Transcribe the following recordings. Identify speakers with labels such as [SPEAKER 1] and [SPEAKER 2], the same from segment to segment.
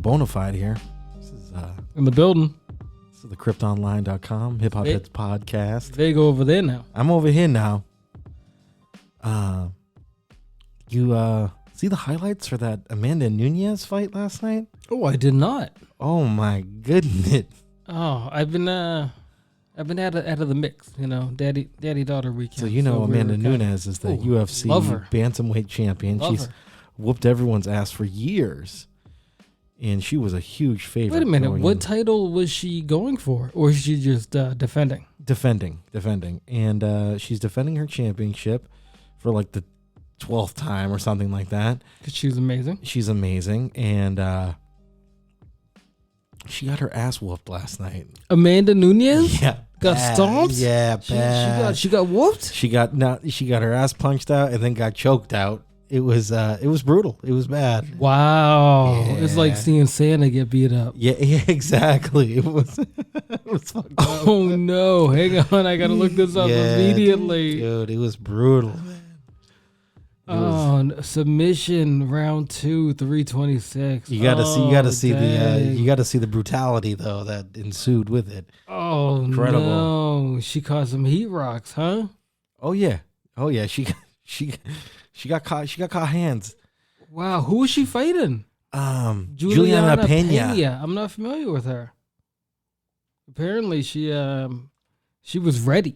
[SPEAKER 1] Bonafide here. This is
[SPEAKER 2] in the building.
[SPEAKER 1] This is the cryptonline.com HipHopHeads podcast.
[SPEAKER 2] They go over there now.
[SPEAKER 1] I'm over here now. You see the highlights for that Amanda Nunes fight last night?
[SPEAKER 2] Oh, I did not.
[SPEAKER 1] Oh my goodness.
[SPEAKER 2] Oh, I've been out of the mix, daddy daughter weekend.
[SPEAKER 1] So Amanda Nunes is the UFC bantamweight champion. She's whooped everyone's ass for years. And she was a huge favorite.
[SPEAKER 2] Wait a minute, what title was she going for? Or is she just defending?
[SPEAKER 1] Defending. And she's defending her championship for like the 12th time or something like that.
[SPEAKER 2] Because she's amazing.
[SPEAKER 1] She's amazing. And she got her ass whooped last night.
[SPEAKER 2] Amanda Nunes?
[SPEAKER 1] Yeah.
[SPEAKER 2] Got stomped?
[SPEAKER 1] Yeah, bad.
[SPEAKER 2] She got whooped?
[SPEAKER 1] She got her ass punched out and then got choked out. It was brutal. It was bad.
[SPEAKER 2] Wow.
[SPEAKER 1] Yeah.
[SPEAKER 2] It's like seeing Santa get beat up.
[SPEAKER 1] Yeah, it was fucked up.
[SPEAKER 2] Oh no. Hang on, I gotta look this up immediately.
[SPEAKER 1] Dude, it was brutal.
[SPEAKER 2] Submission round 2, 326.
[SPEAKER 1] You gotta see the brutality though that ensued with it.
[SPEAKER 2] Oh, incredible. No. She caused some heat rocks, huh?
[SPEAKER 1] Oh yeah. She got caught hands.
[SPEAKER 2] Wow, who was she fighting?
[SPEAKER 1] Juliana Pena.
[SPEAKER 2] I'm not familiar with her. Apparently she was ready.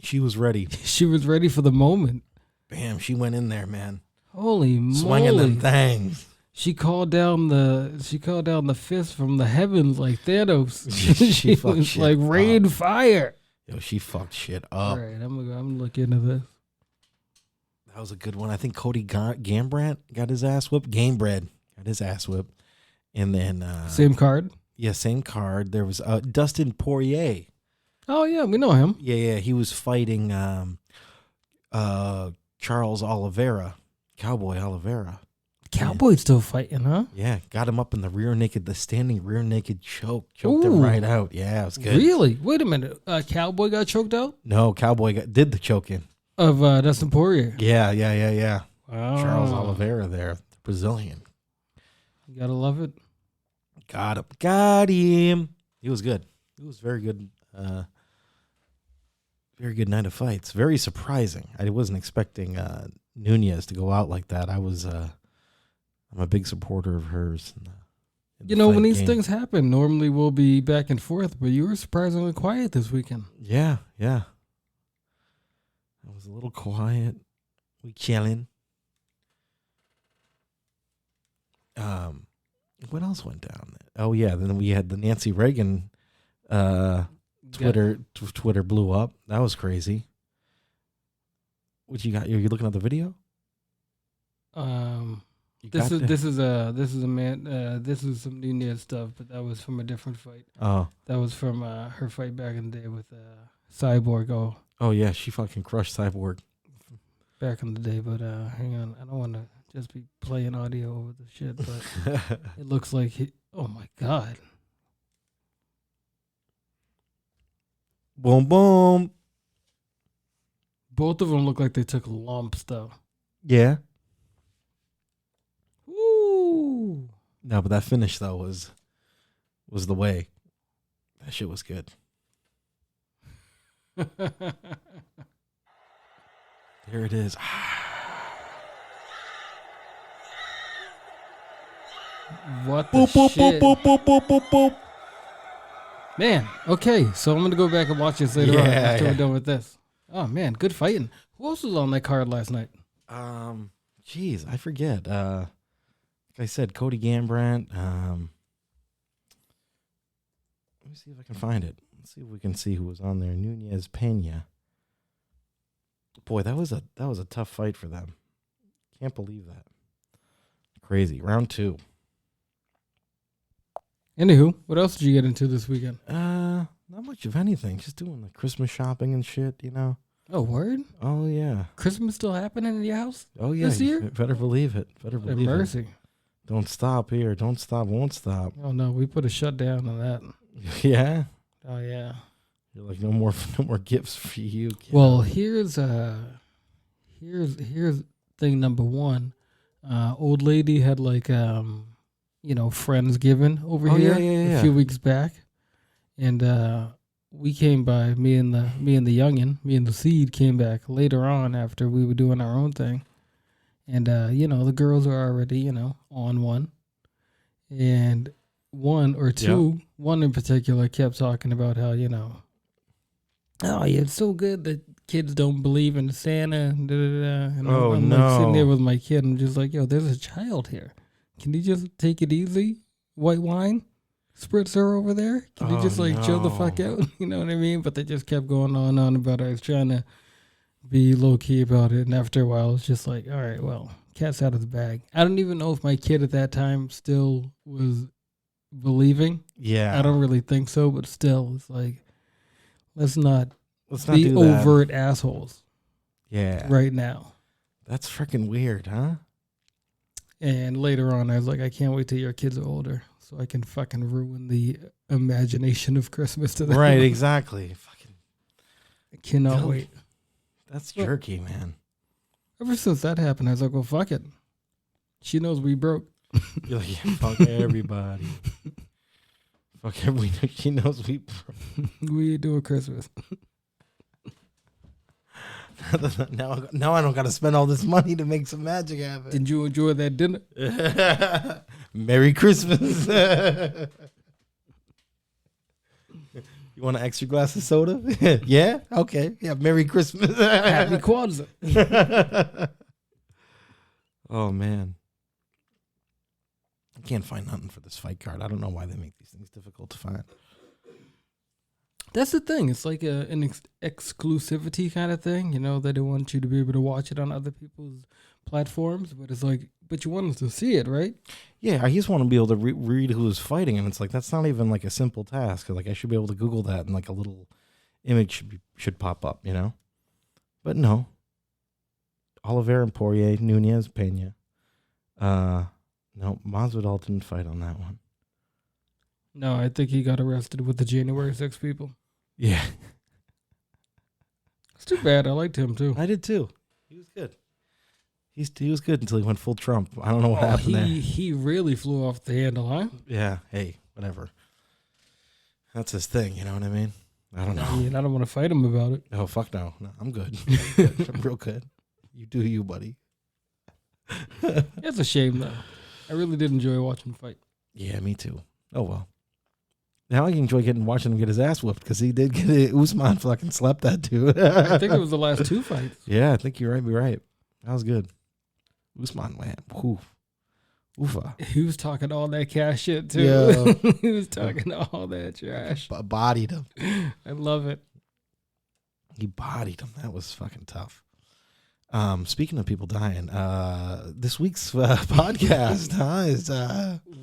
[SPEAKER 1] She was ready.
[SPEAKER 2] She was ready for the moment.
[SPEAKER 1] Bam, she went in there, man.
[SPEAKER 2] Holy moly.
[SPEAKER 1] Swinging them things.
[SPEAKER 2] She called down the fist from the heavens like Thanos.
[SPEAKER 1] she
[SPEAKER 2] was like rain fire.
[SPEAKER 1] Yo, she fucked shit up.
[SPEAKER 2] All right, I'm gonna look into this.
[SPEAKER 1] That was a good one. I think Cody Gambrandt got his ass whipped. Gamebred got his ass whipped. And then
[SPEAKER 2] same card?
[SPEAKER 1] Yeah, same card. There was Dustin Poirier.
[SPEAKER 2] Oh yeah, we know him.
[SPEAKER 1] Yeah. He was fighting Charles Oliveira. Cowboy Oliveira.
[SPEAKER 2] Cowboy's still fighting, huh?
[SPEAKER 1] Yeah, got him up in the standing rear naked choke. Choked him right out. Yeah, it was good.
[SPEAKER 2] Really? Wait a minute. Cowboy got choked out?
[SPEAKER 1] No, Cowboy did the choking.
[SPEAKER 2] Of Dustin Poirier.
[SPEAKER 1] Yeah.
[SPEAKER 2] Wow.
[SPEAKER 1] Charles Oliveira there, the Brazilian.
[SPEAKER 2] You gotta love it.
[SPEAKER 1] Got him. He was good. It was very good. Very good night of fights. Very surprising. I wasn't expecting Nunes to go out like that. I'm a big supporter of hers.
[SPEAKER 2] When these things happen, normally we'll be back and forth, but you were surprisingly quiet this weekend.
[SPEAKER 1] Yeah. I was a little quiet. We chilling. What else went down? Oh yeah, then we had the Nancy Reagan Twitter blew up. That was crazy. What you got? Are you looking at the video?
[SPEAKER 2] This is some Nunes stuff, but that was from a different fight.
[SPEAKER 1] Oh,
[SPEAKER 2] that was from her fight back in the day with Cyborg.
[SPEAKER 1] Oh yeah, she fucking crushed Cyborg
[SPEAKER 2] back in the day. But hang on, I don't want to just be playing audio over the shit. But it looks like oh my god.
[SPEAKER 1] Boom, boom.
[SPEAKER 2] Both of them look like they took lumps, though.
[SPEAKER 1] Yeah.
[SPEAKER 2] Ooh.
[SPEAKER 1] No, but that finish though was the way. That shit was good. There it is.
[SPEAKER 2] What the shit? Boop. Man, okay, so I'm going to go back and watch this later on after we're done with this. Oh, man, good fighting. Who else was on that card last night?
[SPEAKER 1] Jeez, I forget. Like I said, Cody Gambrandt. Let me see if I can find it. Let's see if we can see who was on there. Nunes Pena. Boy, that was a tough fight for them. Can't believe that. Crazy. Round 2.
[SPEAKER 2] Anywho, what else did you get into this weekend?
[SPEAKER 1] Not much of anything. Just doing the Christmas shopping and shit,
[SPEAKER 2] Oh, word?
[SPEAKER 1] Oh, yeah.
[SPEAKER 2] Christmas still happening in your house?
[SPEAKER 1] Oh, yeah.
[SPEAKER 2] This year?
[SPEAKER 1] Better believe it.
[SPEAKER 2] Mercy.
[SPEAKER 1] Don't stop here. Don't stop. Won't stop.
[SPEAKER 2] Oh, no. We put a shutdown on that.
[SPEAKER 1] Yeah?
[SPEAKER 2] Oh, yeah.
[SPEAKER 1] You're like, no more gifts for you. Kid.
[SPEAKER 2] Well, here's thing number one. Old lady had like Friendsgiving over here a few weeks back, and we came by. Me and the youngin, me and the seed came back later on after we were doing our own thing, and the girls are already on one, and one or two, one in particular kept talking about how oh yeah, it's so good that kids don't believe in Santa. Da, da, da. And I'm like sitting there with my kid. I'm just like, yo, there's a child here. Can you just take it easy? White wine, spritzer over there. Can you just chill the fuck out? You know what I mean? But they just kept going on about it. I was trying to be low key about it, and after a while, it's just like, all right, well, cat's out of the bag. I don't even know if my kid at that time still was believing.
[SPEAKER 1] Yeah,
[SPEAKER 2] I don't really think so, but still, it's like, let's not be
[SPEAKER 1] do
[SPEAKER 2] overt assholes.
[SPEAKER 1] Yeah,
[SPEAKER 2] right now.
[SPEAKER 1] That's freaking weird, huh?
[SPEAKER 2] And later on, I was like, I can't wait till your kids are older so I can fucking ruin the imagination of Christmas to them.
[SPEAKER 1] Right, exactly. Fucking,
[SPEAKER 2] I cannot wait.
[SPEAKER 1] That's jerky, man.
[SPEAKER 2] Ever since that happened, I was like, well, fuck it. She knows we broke.
[SPEAKER 1] You're like, yeah, fuck everybody. Fuck everybody. She knows we broke.
[SPEAKER 2] We do a Christmas.
[SPEAKER 1] now I don't got to spend all this money to make some magic happen.
[SPEAKER 2] Did you enjoy that dinner?
[SPEAKER 1] Merry Christmas. You want an extra glass of soda? Yeah? Okay. Yeah, Merry Christmas.
[SPEAKER 2] Happy Kwanzaa.
[SPEAKER 1] Oh, man. I can't find nothing for this fight card. I don't know why they make these things difficult to find.
[SPEAKER 2] That's the thing. It's like an exclusivity kind of thing. They don't want you to be able to watch it on other people's platforms, but it's like, but you want us to see it, right?
[SPEAKER 1] Yeah, I just want to be able to read who's fighting, and it's like, that's not even like a simple task. Like, I should be able to Google that, and like a little image should pop up, But no. Oliveira and Poirier, Nunes, Pena. No, Masvidal didn't fight on that one.
[SPEAKER 2] No, I think he got arrested with the January 6 people.
[SPEAKER 1] Yeah.
[SPEAKER 2] It's too bad. I liked him, too.
[SPEAKER 1] I did, too. He was good. He was good until he went full Trump. I don't know what happened there.
[SPEAKER 2] He really flew off the handle, huh?
[SPEAKER 1] Yeah. Hey, whatever. That's his thing, you know what I mean? I don't know.
[SPEAKER 2] Yeah, I don't want to fight him about it.
[SPEAKER 1] Oh, fuck no. No, I'm good. I'm real good. You do you, buddy.
[SPEAKER 2] It's a shame, though. I really did enjoy watching him fight.
[SPEAKER 1] Yeah, me too. Oh, well. Now I enjoy watching him get his ass whooped because he did get it. Usman fucking slept that dude.
[SPEAKER 2] I think it was the last two fights.
[SPEAKER 1] Yeah, I think you're right. You're right. That was good. Usman went. Oofa.
[SPEAKER 2] He was talking all that cash shit too. Yeah. He was talking all that trash.
[SPEAKER 1] Bodied him.
[SPEAKER 2] I love it.
[SPEAKER 1] He bodied him. That was fucking tough. Speaking of people dying, this week's podcast, is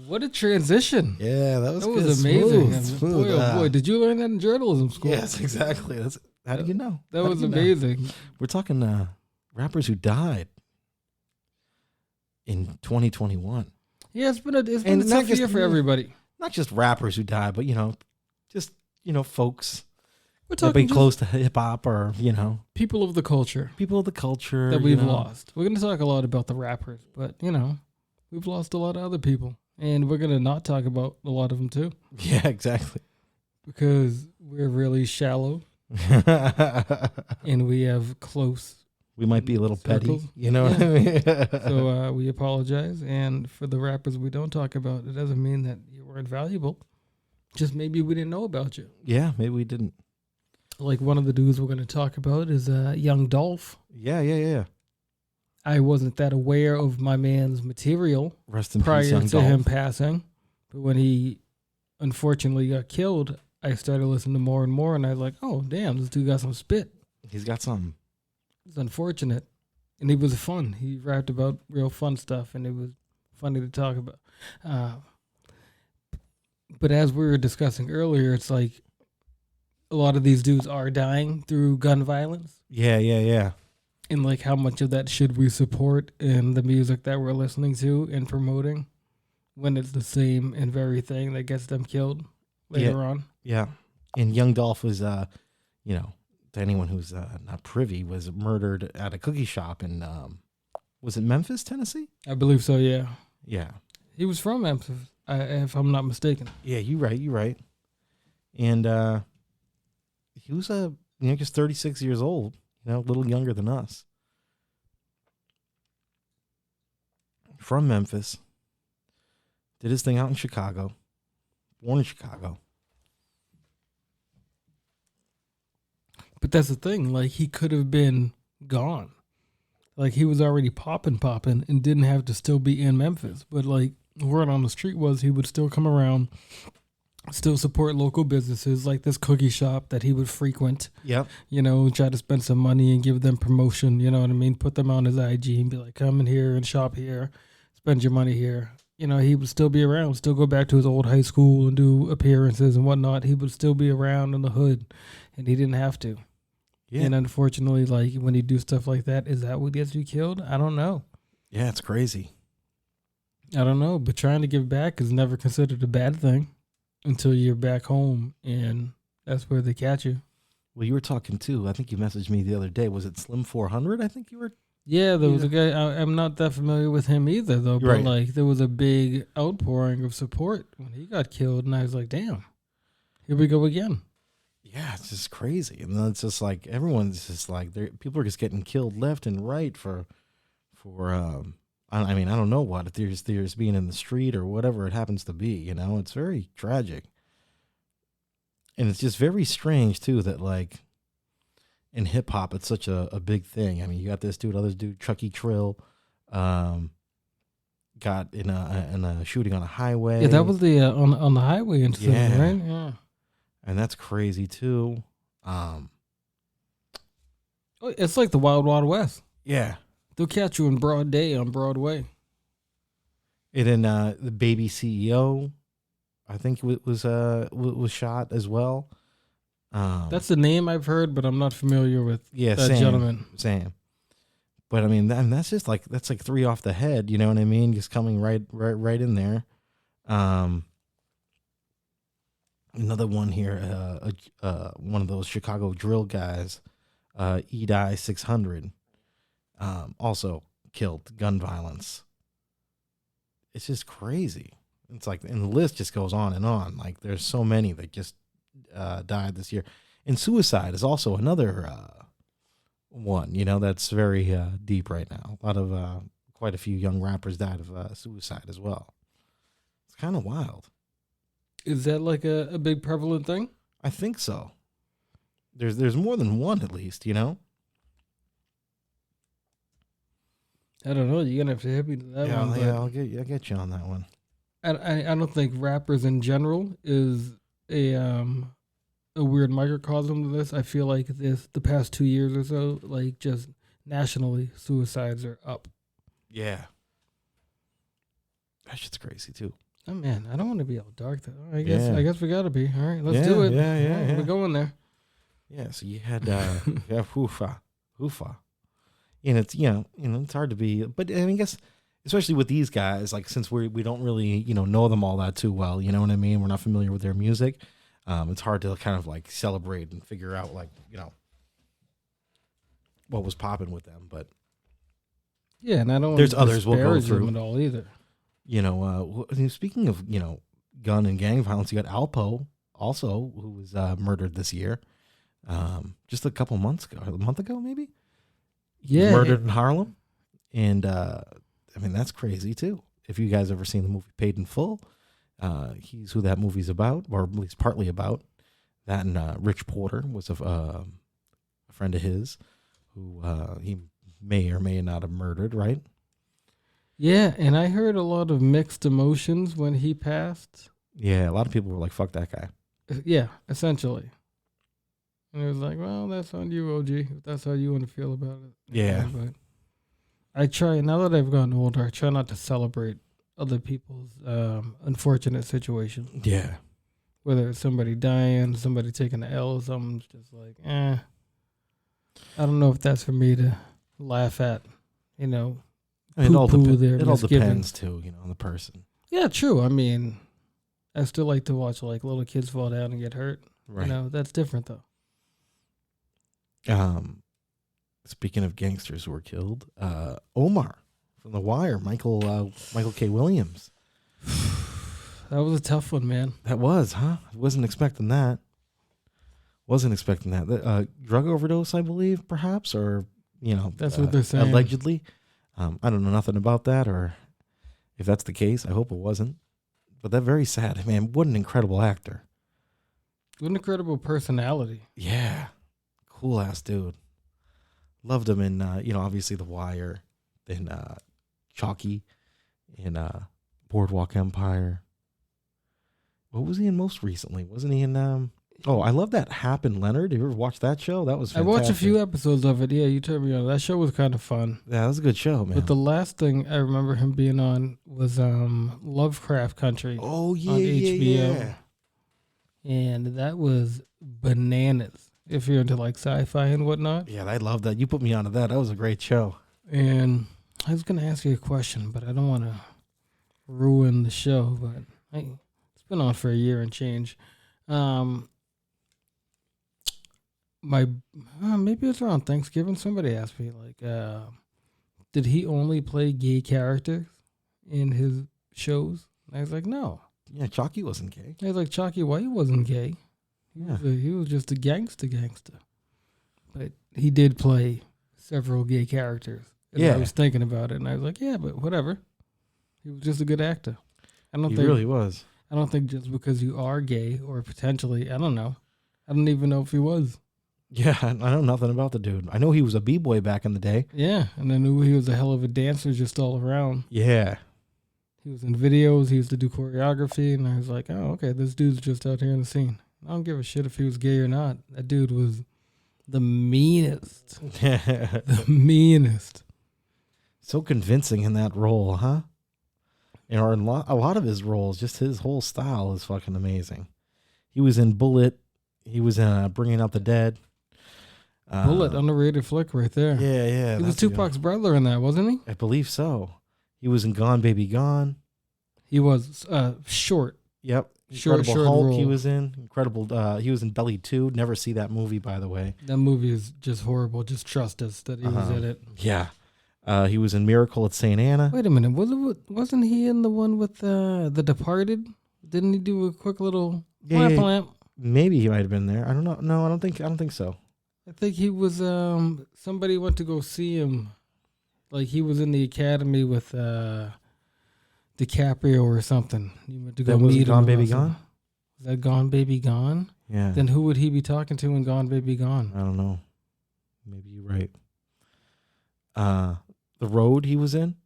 [SPEAKER 2] what a transition!
[SPEAKER 1] Yeah, that was
[SPEAKER 2] amazing.
[SPEAKER 1] Smooth.
[SPEAKER 2] Boy, oh boy, did you learn that in journalism school?
[SPEAKER 1] Yes, exactly. How do you know?
[SPEAKER 2] That was amazing.
[SPEAKER 1] We're talking rappers who died in 2021.
[SPEAKER 2] Yeah, it's been a tough year for everybody.
[SPEAKER 1] Not just rappers who died, but just folks.
[SPEAKER 2] We're talking
[SPEAKER 1] close to hip hop, or
[SPEAKER 2] people of the culture
[SPEAKER 1] that
[SPEAKER 2] we've lost. We're going to talk a lot about the rappers, but we've lost a lot of other people, and we're going to not talk about a lot of them too.
[SPEAKER 1] Yeah, exactly.
[SPEAKER 2] Because we're really shallow, and we have close.
[SPEAKER 1] We might be a little
[SPEAKER 2] circles.
[SPEAKER 1] Petty, what I mean?
[SPEAKER 2] So we apologize, and for the rappers we don't talk about, it doesn't mean that you weren't valuable. Just maybe we didn't know about you.
[SPEAKER 1] Yeah, maybe we didn't.
[SPEAKER 2] Like one of the dudes we're going to talk about is Young Dolph.
[SPEAKER 1] Yeah.
[SPEAKER 2] I wasn't that aware of my man's material
[SPEAKER 1] Rest in
[SPEAKER 2] prior
[SPEAKER 1] peace, Young
[SPEAKER 2] to
[SPEAKER 1] Dolph.
[SPEAKER 2] him passing. But when he unfortunately got killed, I started listening to more and more, and I was like, oh, damn, this dude got some spit.
[SPEAKER 1] He's got something.
[SPEAKER 2] It's unfortunate. And he was fun. He rapped about real fun stuff, and it was funny to talk about. But as we were discussing earlier, it's like, a lot of these dudes are dying through gun violence.
[SPEAKER 1] Yeah.
[SPEAKER 2] And like how much of that should we support in the music that we're listening to and promoting when it's the same and very thing that gets them killed later on?
[SPEAKER 1] Yeah. And Young Dolph was, to anyone who's not privy, was murdered at a cookie shop in, was it Memphis, Tennessee?
[SPEAKER 2] I believe so, yeah.
[SPEAKER 1] Yeah.
[SPEAKER 2] He was from Memphis, if I'm not mistaken.
[SPEAKER 1] Yeah, you're right. And he was just 36 years old, a little younger than us. From Memphis. Did his thing out in Chicago. Born in Chicago.
[SPEAKER 2] But that's the thing. Like, he could have been gone. Like, he was already popping, and didn't have to still be in Memphis. But, like, word on the street was he would still come around, still support local businesses like this cookie shop that he would frequent.
[SPEAKER 1] Yep.
[SPEAKER 2] Try to spend some money and give them promotion. You know what I mean? Put them on his IG and be like, come in here and shop here. Spend your money here. He would still be around, still go back to his old high school and do appearances and whatnot. He would still be around in the hood, and he didn't have to. Yeah. And unfortunately, like, when you do stuff like that, is that what gets you killed? I don't know.
[SPEAKER 1] Yeah, it's crazy.
[SPEAKER 2] I don't know, but trying to give back is never considered a bad thing until you're back home, and that's where they catch you.
[SPEAKER 1] Well, you were talking too. I think you messaged me the other day. Was it Slim 400? I think you were.
[SPEAKER 2] Yeah, there was a guy. I'm not that familiar with him either, though. But
[SPEAKER 1] right.
[SPEAKER 2] Like, there was a big outpouring of support when he got killed, and I was like, "Damn, here we go again."
[SPEAKER 1] Yeah, it's just crazy, and then it's just like everyone's just like, people are just getting killed left and right for. I don't know what, if there's being in the street or whatever it happens to be. It's very tragic, and it's just very strange too that, like, in hip hop, it's such a big thing. I mean, you got this dude, other dude, Chucky Trill, got in a shooting on a highway.
[SPEAKER 2] Yeah, that was the on the highway incident, right? Yeah,
[SPEAKER 1] and that's crazy too.
[SPEAKER 2] It's like the Wild Wild West.
[SPEAKER 1] Yeah,
[SPEAKER 2] they'll catch you in broad day on Broadway.
[SPEAKER 1] And then the Baby CEO, I think was shot as well.
[SPEAKER 2] That's the name I've heard, but I'm not familiar with that gentleman.
[SPEAKER 1] Sam. But I mean, that's just like, that's like 3 off the head. You know what I mean? Just coming right in there. Another one here, one of those Chicago drill guys, Edie 600, also killed, gun violence. It's just crazy. It's like, and the list just goes on and on. Like, there's so many that just died this year. And suicide is also another one, that's very deep right now. A lot of quite a few young rappers died of suicide as well. It's kind of wild.
[SPEAKER 2] Is that like a big prevalent thing?
[SPEAKER 1] I think so. There's more than one, at least,
[SPEAKER 2] I don't know. You're gonna have to hit me to that one.
[SPEAKER 1] Yeah, I'll get you on that one.
[SPEAKER 2] I don't think rappers in general is a weird microcosm to this. I feel like the past 2 years or so, like, just nationally, suicides are up.
[SPEAKER 1] Yeah. That shit's crazy too.
[SPEAKER 2] Oh man, I don't want to be all dark though. I guess we gotta be. All right, let's do it.
[SPEAKER 1] Yeah.
[SPEAKER 2] We're going there.
[SPEAKER 1] Yeah, so you had Hoofa. And it's it's hard to be, but I guess especially with these guys, like, since we don't really know them all that too well, you know what I mean? We're not familiar with their music. It's hard to kind of like celebrate and figure out, like, what was popping with them. But
[SPEAKER 2] yeah, and I don't.
[SPEAKER 1] There's others we'll go through
[SPEAKER 2] them at all either.
[SPEAKER 1] Speaking of gun and gang violence, you got Alpo also, who was murdered this year, just a month ago maybe.
[SPEAKER 2] Yeah,
[SPEAKER 1] murdered in Harlem, and that's crazy too. If you guys ever seen the movie Paid in Full, he's who that movie's about, or at least partly about. That, and Rich Porter was a friend of his who he may or may not have murdered, right?
[SPEAKER 2] Yeah, and I heard a lot of mixed emotions when he passed.
[SPEAKER 1] Yeah, a lot of people were like, "Fuck that guy."
[SPEAKER 2] Yeah, essentially. And it was like, well, that's on you, OG, if that's how you want to feel about it.
[SPEAKER 1] Yeah.
[SPEAKER 2] But I try, now that I've gotten older, I try not to celebrate other people's unfortunate situations.
[SPEAKER 1] Yeah.
[SPEAKER 2] Whether it's somebody dying, somebody taking an L or something, it's just like, I don't know if that's for me to laugh at,
[SPEAKER 1] it all depends too, on the person.
[SPEAKER 2] Yeah, true. I mean, I still like to watch, like, little kids fall down and get hurt.
[SPEAKER 1] Right.
[SPEAKER 2] That's different though.
[SPEAKER 1] Speaking of gangsters who were killed, Omar from The Wire, Michael K. Williams,
[SPEAKER 2] That was a tough one, man.
[SPEAKER 1] That was, huh? Wasn't expecting that. Drug overdose, I believe, perhaps, or
[SPEAKER 2] that's what they're saying.
[SPEAKER 1] Allegedly. I don't know nothing about that, or if that's the case, I hope it wasn't. But that very sad, man. What an incredible actor.
[SPEAKER 2] What an incredible personality.
[SPEAKER 1] Yeah, cool ass dude. Loved him in obviously The Wire, then Chalky, in Boardwalk Empire. What was he in most recently? Wasn't he in I love that Hap and Leonard. You ever watch that show? That was fantastic.
[SPEAKER 2] I watched a few episodes of it. Yeah, you told me that show was kind of fun.
[SPEAKER 1] Yeah, that was a good show, man.
[SPEAKER 2] But the last thing I remember him being on was Lovecraft Country.
[SPEAKER 1] Oh yeah,
[SPEAKER 2] on HBO.
[SPEAKER 1] yeah.
[SPEAKER 2] And that was bananas. If you're into like sci-fi and whatnot.
[SPEAKER 1] Yeah, I love that. You put me onto that. That was a great show.
[SPEAKER 2] And I was gonna ask you a question, but I don't want to ruin the show. But it's been on for a year and change. Maybe it's around Thanksgiving. Somebody asked me like, did he only play gay characters in his shows? And I was like, no.
[SPEAKER 1] Yeah, Chalky wasn't gay.
[SPEAKER 2] I was like, Chalky White wasn't gay.
[SPEAKER 1] Yeah.
[SPEAKER 2] He was just a gangster. But he did play several gay characters. And I was thinking about it, and I was like, yeah, but whatever. He was just a good actor.
[SPEAKER 1] He really was.
[SPEAKER 2] I don't think just because you are gay or potentially, I don't know. I don't even know if he was.
[SPEAKER 1] Yeah, I know nothing about the dude. I know he was a b-boy back in the day.
[SPEAKER 2] Yeah, and I knew he was a hell of a dancer just all around.
[SPEAKER 1] Yeah.
[SPEAKER 2] He was in videos. He used to do choreography, and I was like, oh, okay, this dude's just out here in the scene. I don't give a shit if he was gay or not. That dude was the meanest. The meanest.
[SPEAKER 1] So convincing in that role, huh? And a lot of his roles, just his whole style is fucking amazing. He was in Bullet. He was in Bringing Out the Dead.
[SPEAKER 2] Bullet, underrated flick right there.
[SPEAKER 1] Yeah.
[SPEAKER 2] He was Tupac's brother in that, wasn't he?
[SPEAKER 1] I believe so. He was in Gone Baby Gone.
[SPEAKER 2] He was short.
[SPEAKER 1] Yep.
[SPEAKER 2] Short
[SPEAKER 1] Hulk
[SPEAKER 2] role.
[SPEAKER 1] He was in. Incredible. He was in Belly 2. Never see that movie, by the way.
[SPEAKER 2] That movie is just horrible. Just trust us that he was in it.
[SPEAKER 1] Yeah. He was in Miracle at St. Anna.
[SPEAKER 2] Wait a minute. Wasn't he in the one with The Departed? Didn't he do a quick little plamp?
[SPEAKER 1] Maybe he might have been there. I don't know. No, I don't think so.
[SPEAKER 2] I think he was. Somebody went to go see him. Like he was in the academy with DiCaprio or something. You went to go meet him.
[SPEAKER 1] Gone Baby Gone?
[SPEAKER 2] Is that Gone Baby Gone?
[SPEAKER 1] Yeah.
[SPEAKER 2] Then who would he be talking to in Gone Baby Gone?
[SPEAKER 1] I don't know. Maybe you're right. The Road he was in?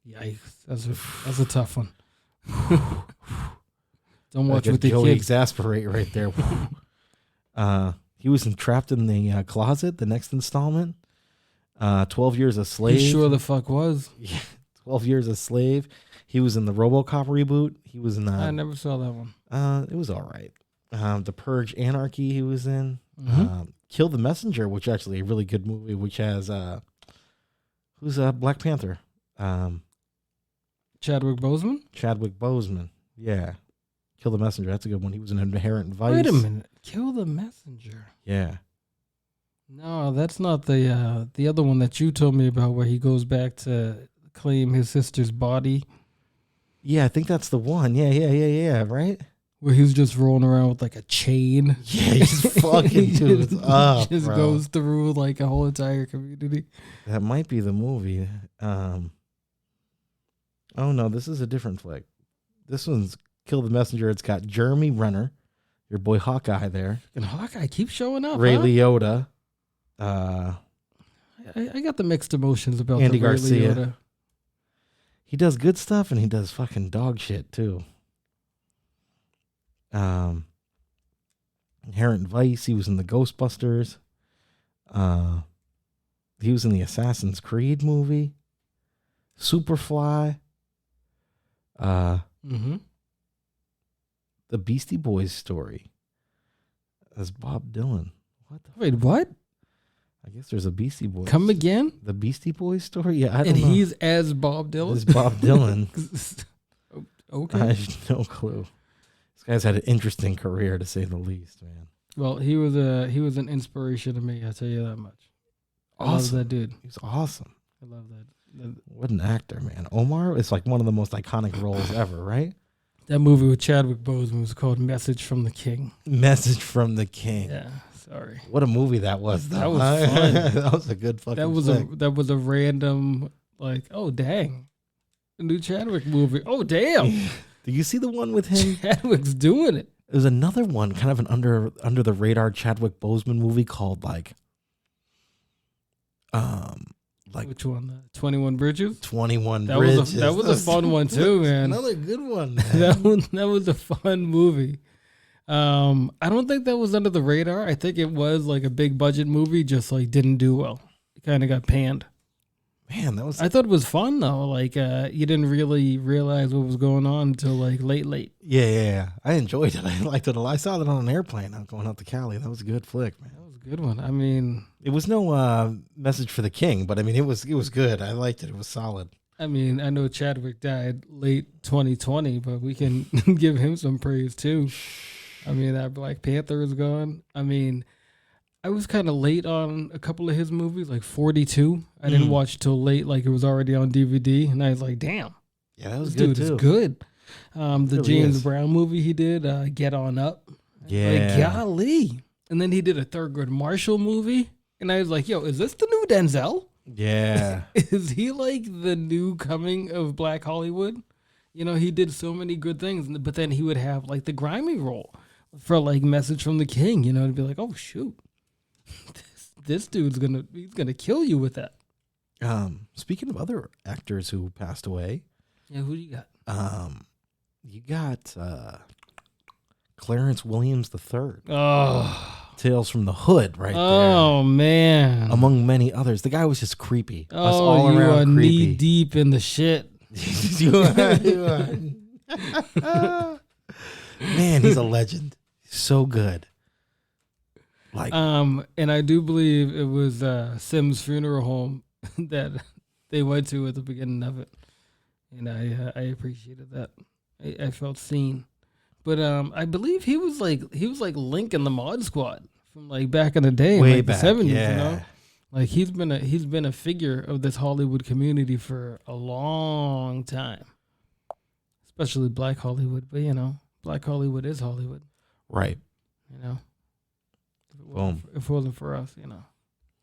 [SPEAKER 2] Yikes. That's a tough one. Don't watch with the
[SPEAKER 1] Joey
[SPEAKER 2] kids.
[SPEAKER 1] Exasperate right there. He was Trapped in the Closet, the next installment. 12 Years a Slave.
[SPEAKER 2] He sure the fuck was.
[SPEAKER 1] Yeah, 12 Years a Slave. He was in the RoboCop reboot. He was in
[SPEAKER 2] I never saw that one.
[SPEAKER 1] It was all right. The Purge Anarchy he was in.
[SPEAKER 2] Mm-hmm.
[SPEAKER 1] Kill the Messenger, which actually a really good movie, which has who's Black Panther?
[SPEAKER 2] Chadwick Boseman?
[SPEAKER 1] Yeah. Kill the Messenger. That's a good one. He was in Inherent Vice.
[SPEAKER 2] Wait a minute. Kill the Messenger.
[SPEAKER 1] Yeah.
[SPEAKER 2] No, that's not the other one that you told me about where he goes back to claim his sister's body.
[SPEAKER 1] Yeah, I think that's the one. Yeah, right?
[SPEAKER 2] Where he was just rolling around with like a chain.
[SPEAKER 1] Yeah, he's fucking dudes up,
[SPEAKER 2] just
[SPEAKER 1] bro.
[SPEAKER 2] goes through like a whole entire community.
[SPEAKER 1] That might be the movie. Oh no, this is a different flick. This one's Kill the Messenger. It's got Jeremy Renner, your boy Hawkeye there.
[SPEAKER 2] And Hawkeye keeps showing up.
[SPEAKER 1] Ray
[SPEAKER 2] huh?
[SPEAKER 1] Liotta.
[SPEAKER 2] I got the mixed emotions about
[SPEAKER 1] Andy
[SPEAKER 2] the Ray
[SPEAKER 1] Garcia.
[SPEAKER 2] Liotta.
[SPEAKER 1] He does good stuff and he does fucking dog shit too. Inherent Vice. He was in the Ghostbusters. He was in the Assassin's Creed movie. Superfly.
[SPEAKER 2] Mm-hmm.
[SPEAKER 1] The Beastie Boys story. As Bob Dylan.
[SPEAKER 2] Wait, what?
[SPEAKER 1] I guess there's a Beastie Boys.
[SPEAKER 2] Come again?
[SPEAKER 1] The Beastie Boys story? Yeah, I don't know.
[SPEAKER 2] And he's as Bob Dylan?
[SPEAKER 1] As Bob Dylan.
[SPEAKER 2] Okay.
[SPEAKER 1] I have no clue. This guy's had an interesting career, to say the least, man.
[SPEAKER 2] Well, he was an inspiration to me, I'll tell you that much.
[SPEAKER 1] Awesome.
[SPEAKER 2] I love that dude.
[SPEAKER 1] He's awesome.
[SPEAKER 2] I love that.
[SPEAKER 1] What an actor, man. Omar is like one of the most iconic roles ever, right?
[SPEAKER 2] That movie with Chadwick Boseman was called Message from the King.
[SPEAKER 1] Message from the King.
[SPEAKER 2] Yeah, sorry.
[SPEAKER 1] What a movie that was, though.
[SPEAKER 2] That was fun.
[SPEAKER 1] That was a good fucking
[SPEAKER 2] That was a random, like, oh, dang. A new Chadwick movie. Oh, damn.
[SPEAKER 1] Did you see the one with him?
[SPEAKER 2] Chadwick's doing it.
[SPEAKER 1] There's another one, kind of an under the radar Chadwick Boseman movie called like
[SPEAKER 2] Which one? 21 Bridges?
[SPEAKER 1] 21 Bridges.
[SPEAKER 2] That was a fun one too, man.
[SPEAKER 1] Another good one.
[SPEAKER 2] That was a fun movie. I don't think that was under the radar. I think it was like a big budget movie, just like didn't do well. It kind of got panned.
[SPEAKER 1] Man, I
[SPEAKER 2] thought it was fun though. Like you didn't really realize what was going on until like late.
[SPEAKER 1] Yeah. I enjoyed it. I liked it a lot. I saw it on an airplane. I was going out to Cali. That was a good flick, man.
[SPEAKER 2] That was a good one. I mean,
[SPEAKER 1] it was no Message for the King, but I mean, it was good. I liked it. It was solid.
[SPEAKER 2] I mean, I know Chadwick died late 2020, but we can give him some praise too. I mean, that Black Panther is gone. I mean, I was kind of late on a couple of his movies, like 42. I didn't watch till late, like it was already on DVD, and I was like, damn.
[SPEAKER 1] Yeah, that was
[SPEAKER 2] this
[SPEAKER 1] good
[SPEAKER 2] dude
[SPEAKER 1] too.
[SPEAKER 2] is good. The
[SPEAKER 1] really
[SPEAKER 2] James
[SPEAKER 1] is.
[SPEAKER 2] Brown movie he did, Get On Up.
[SPEAKER 1] Yeah.
[SPEAKER 2] Like, golly. And then he did a Thurgood Marshall movie, and I was like, yo, is this the new Denzel?
[SPEAKER 1] Yeah.
[SPEAKER 2] Is he like the new coming of Black Hollywood? You know, he did so many good things, but then he would have like the grimy role for like Message from the King, you know, to be like, oh shoot, this dude's gonna kill you with that.
[SPEAKER 1] Speaking of other actors who passed away,
[SPEAKER 2] Yeah, who do you got?
[SPEAKER 1] you got Clarence Williams III.
[SPEAKER 2] Oh,
[SPEAKER 1] Tales from the Hood, right
[SPEAKER 2] oh man.
[SPEAKER 1] there. Among many others. The guy was just creepy.
[SPEAKER 2] Oh,
[SPEAKER 1] all
[SPEAKER 2] you
[SPEAKER 1] around
[SPEAKER 2] are
[SPEAKER 1] creepy.
[SPEAKER 2] knee deep in the shit.
[SPEAKER 1] you are. Man, he's a legend. So good. Like,
[SPEAKER 2] And I do believe it was Sim's funeral home that they went to at the beginning of it, and I appreciated that. I felt seen, but I believe he was like Link in the Mod Squad from like back in the day,
[SPEAKER 1] way
[SPEAKER 2] in like
[SPEAKER 1] back,
[SPEAKER 2] the 70s.
[SPEAKER 1] yeah.
[SPEAKER 2] You know, like he's been a figure of this Hollywood community for a long time, especially Black Hollywood. But you know, Black Hollywood is Hollywood.
[SPEAKER 1] Right.
[SPEAKER 2] You know.
[SPEAKER 1] Boom.
[SPEAKER 2] If it wasn't for us, you know.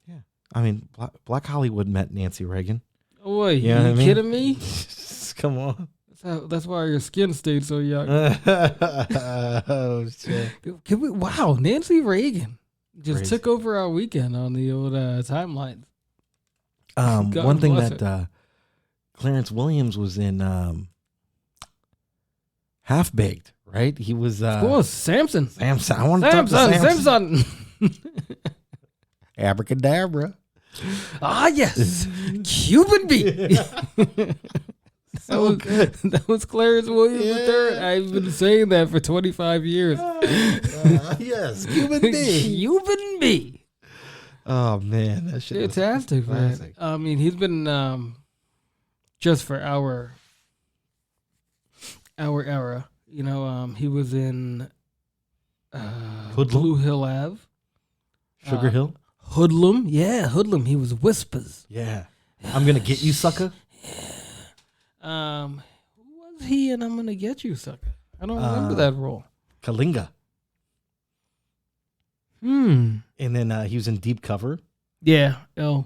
[SPEAKER 1] Yeah. I mean, Black Hollywood met Nancy Reagan.
[SPEAKER 2] Oh, wait,
[SPEAKER 1] You know what I mean?
[SPEAKER 2] kidding me?
[SPEAKER 1] Come on.
[SPEAKER 2] That's why your skin stayed so young.
[SPEAKER 1] Oh, shit.
[SPEAKER 2] Wow, Nancy Reagan just
[SPEAKER 1] Crazy.
[SPEAKER 2] took over our weekend on the old timelines.
[SPEAKER 1] One thing
[SPEAKER 2] bless
[SPEAKER 1] that Clarence Williams was in Half Baked, right? He was
[SPEAKER 2] Of course, Samson.
[SPEAKER 1] Samson. I want to talk to Samson.
[SPEAKER 2] Samson.
[SPEAKER 1] Abracadabra.
[SPEAKER 2] Ah, yes. Cuban beat.
[SPEAKER 1] So good.
[SPEAKER 2] That was Clarence Williams III. I've been saying that for 25 years.
[SPEAKER 1] Yes, Cuban B.
[SPEAKER 2] Cuban B.
[SPEAKER 1] Oh man, that shit.
[SPEAKER 2] Fantastic, man.
[SPEAKER 1] classic.
[SPEAKER 2] I mean, he's been just for our era. You know, he was in
[SPEAKER 1] Hoodlum?
[SPEAKER 2] Blue Hill Ave.
[SPEAKER 1] Sugar Hill.
[SPEAKER 2] Hoodlum. Yeah, Hoodlum. He was Whispers.
[SPEAKER 1] Yeah. I'm gonna get you, sucker.
[SPEAKER 2] Who was he in I'm Gonna Get You, Sucker? I don't remember that role.
[SPEAKER 1] Kalinga.
[SPEAKER 2] And
[SPEAKER 1] then he was in Deep Cover.
[SPEAKER 2] yeah. Oh,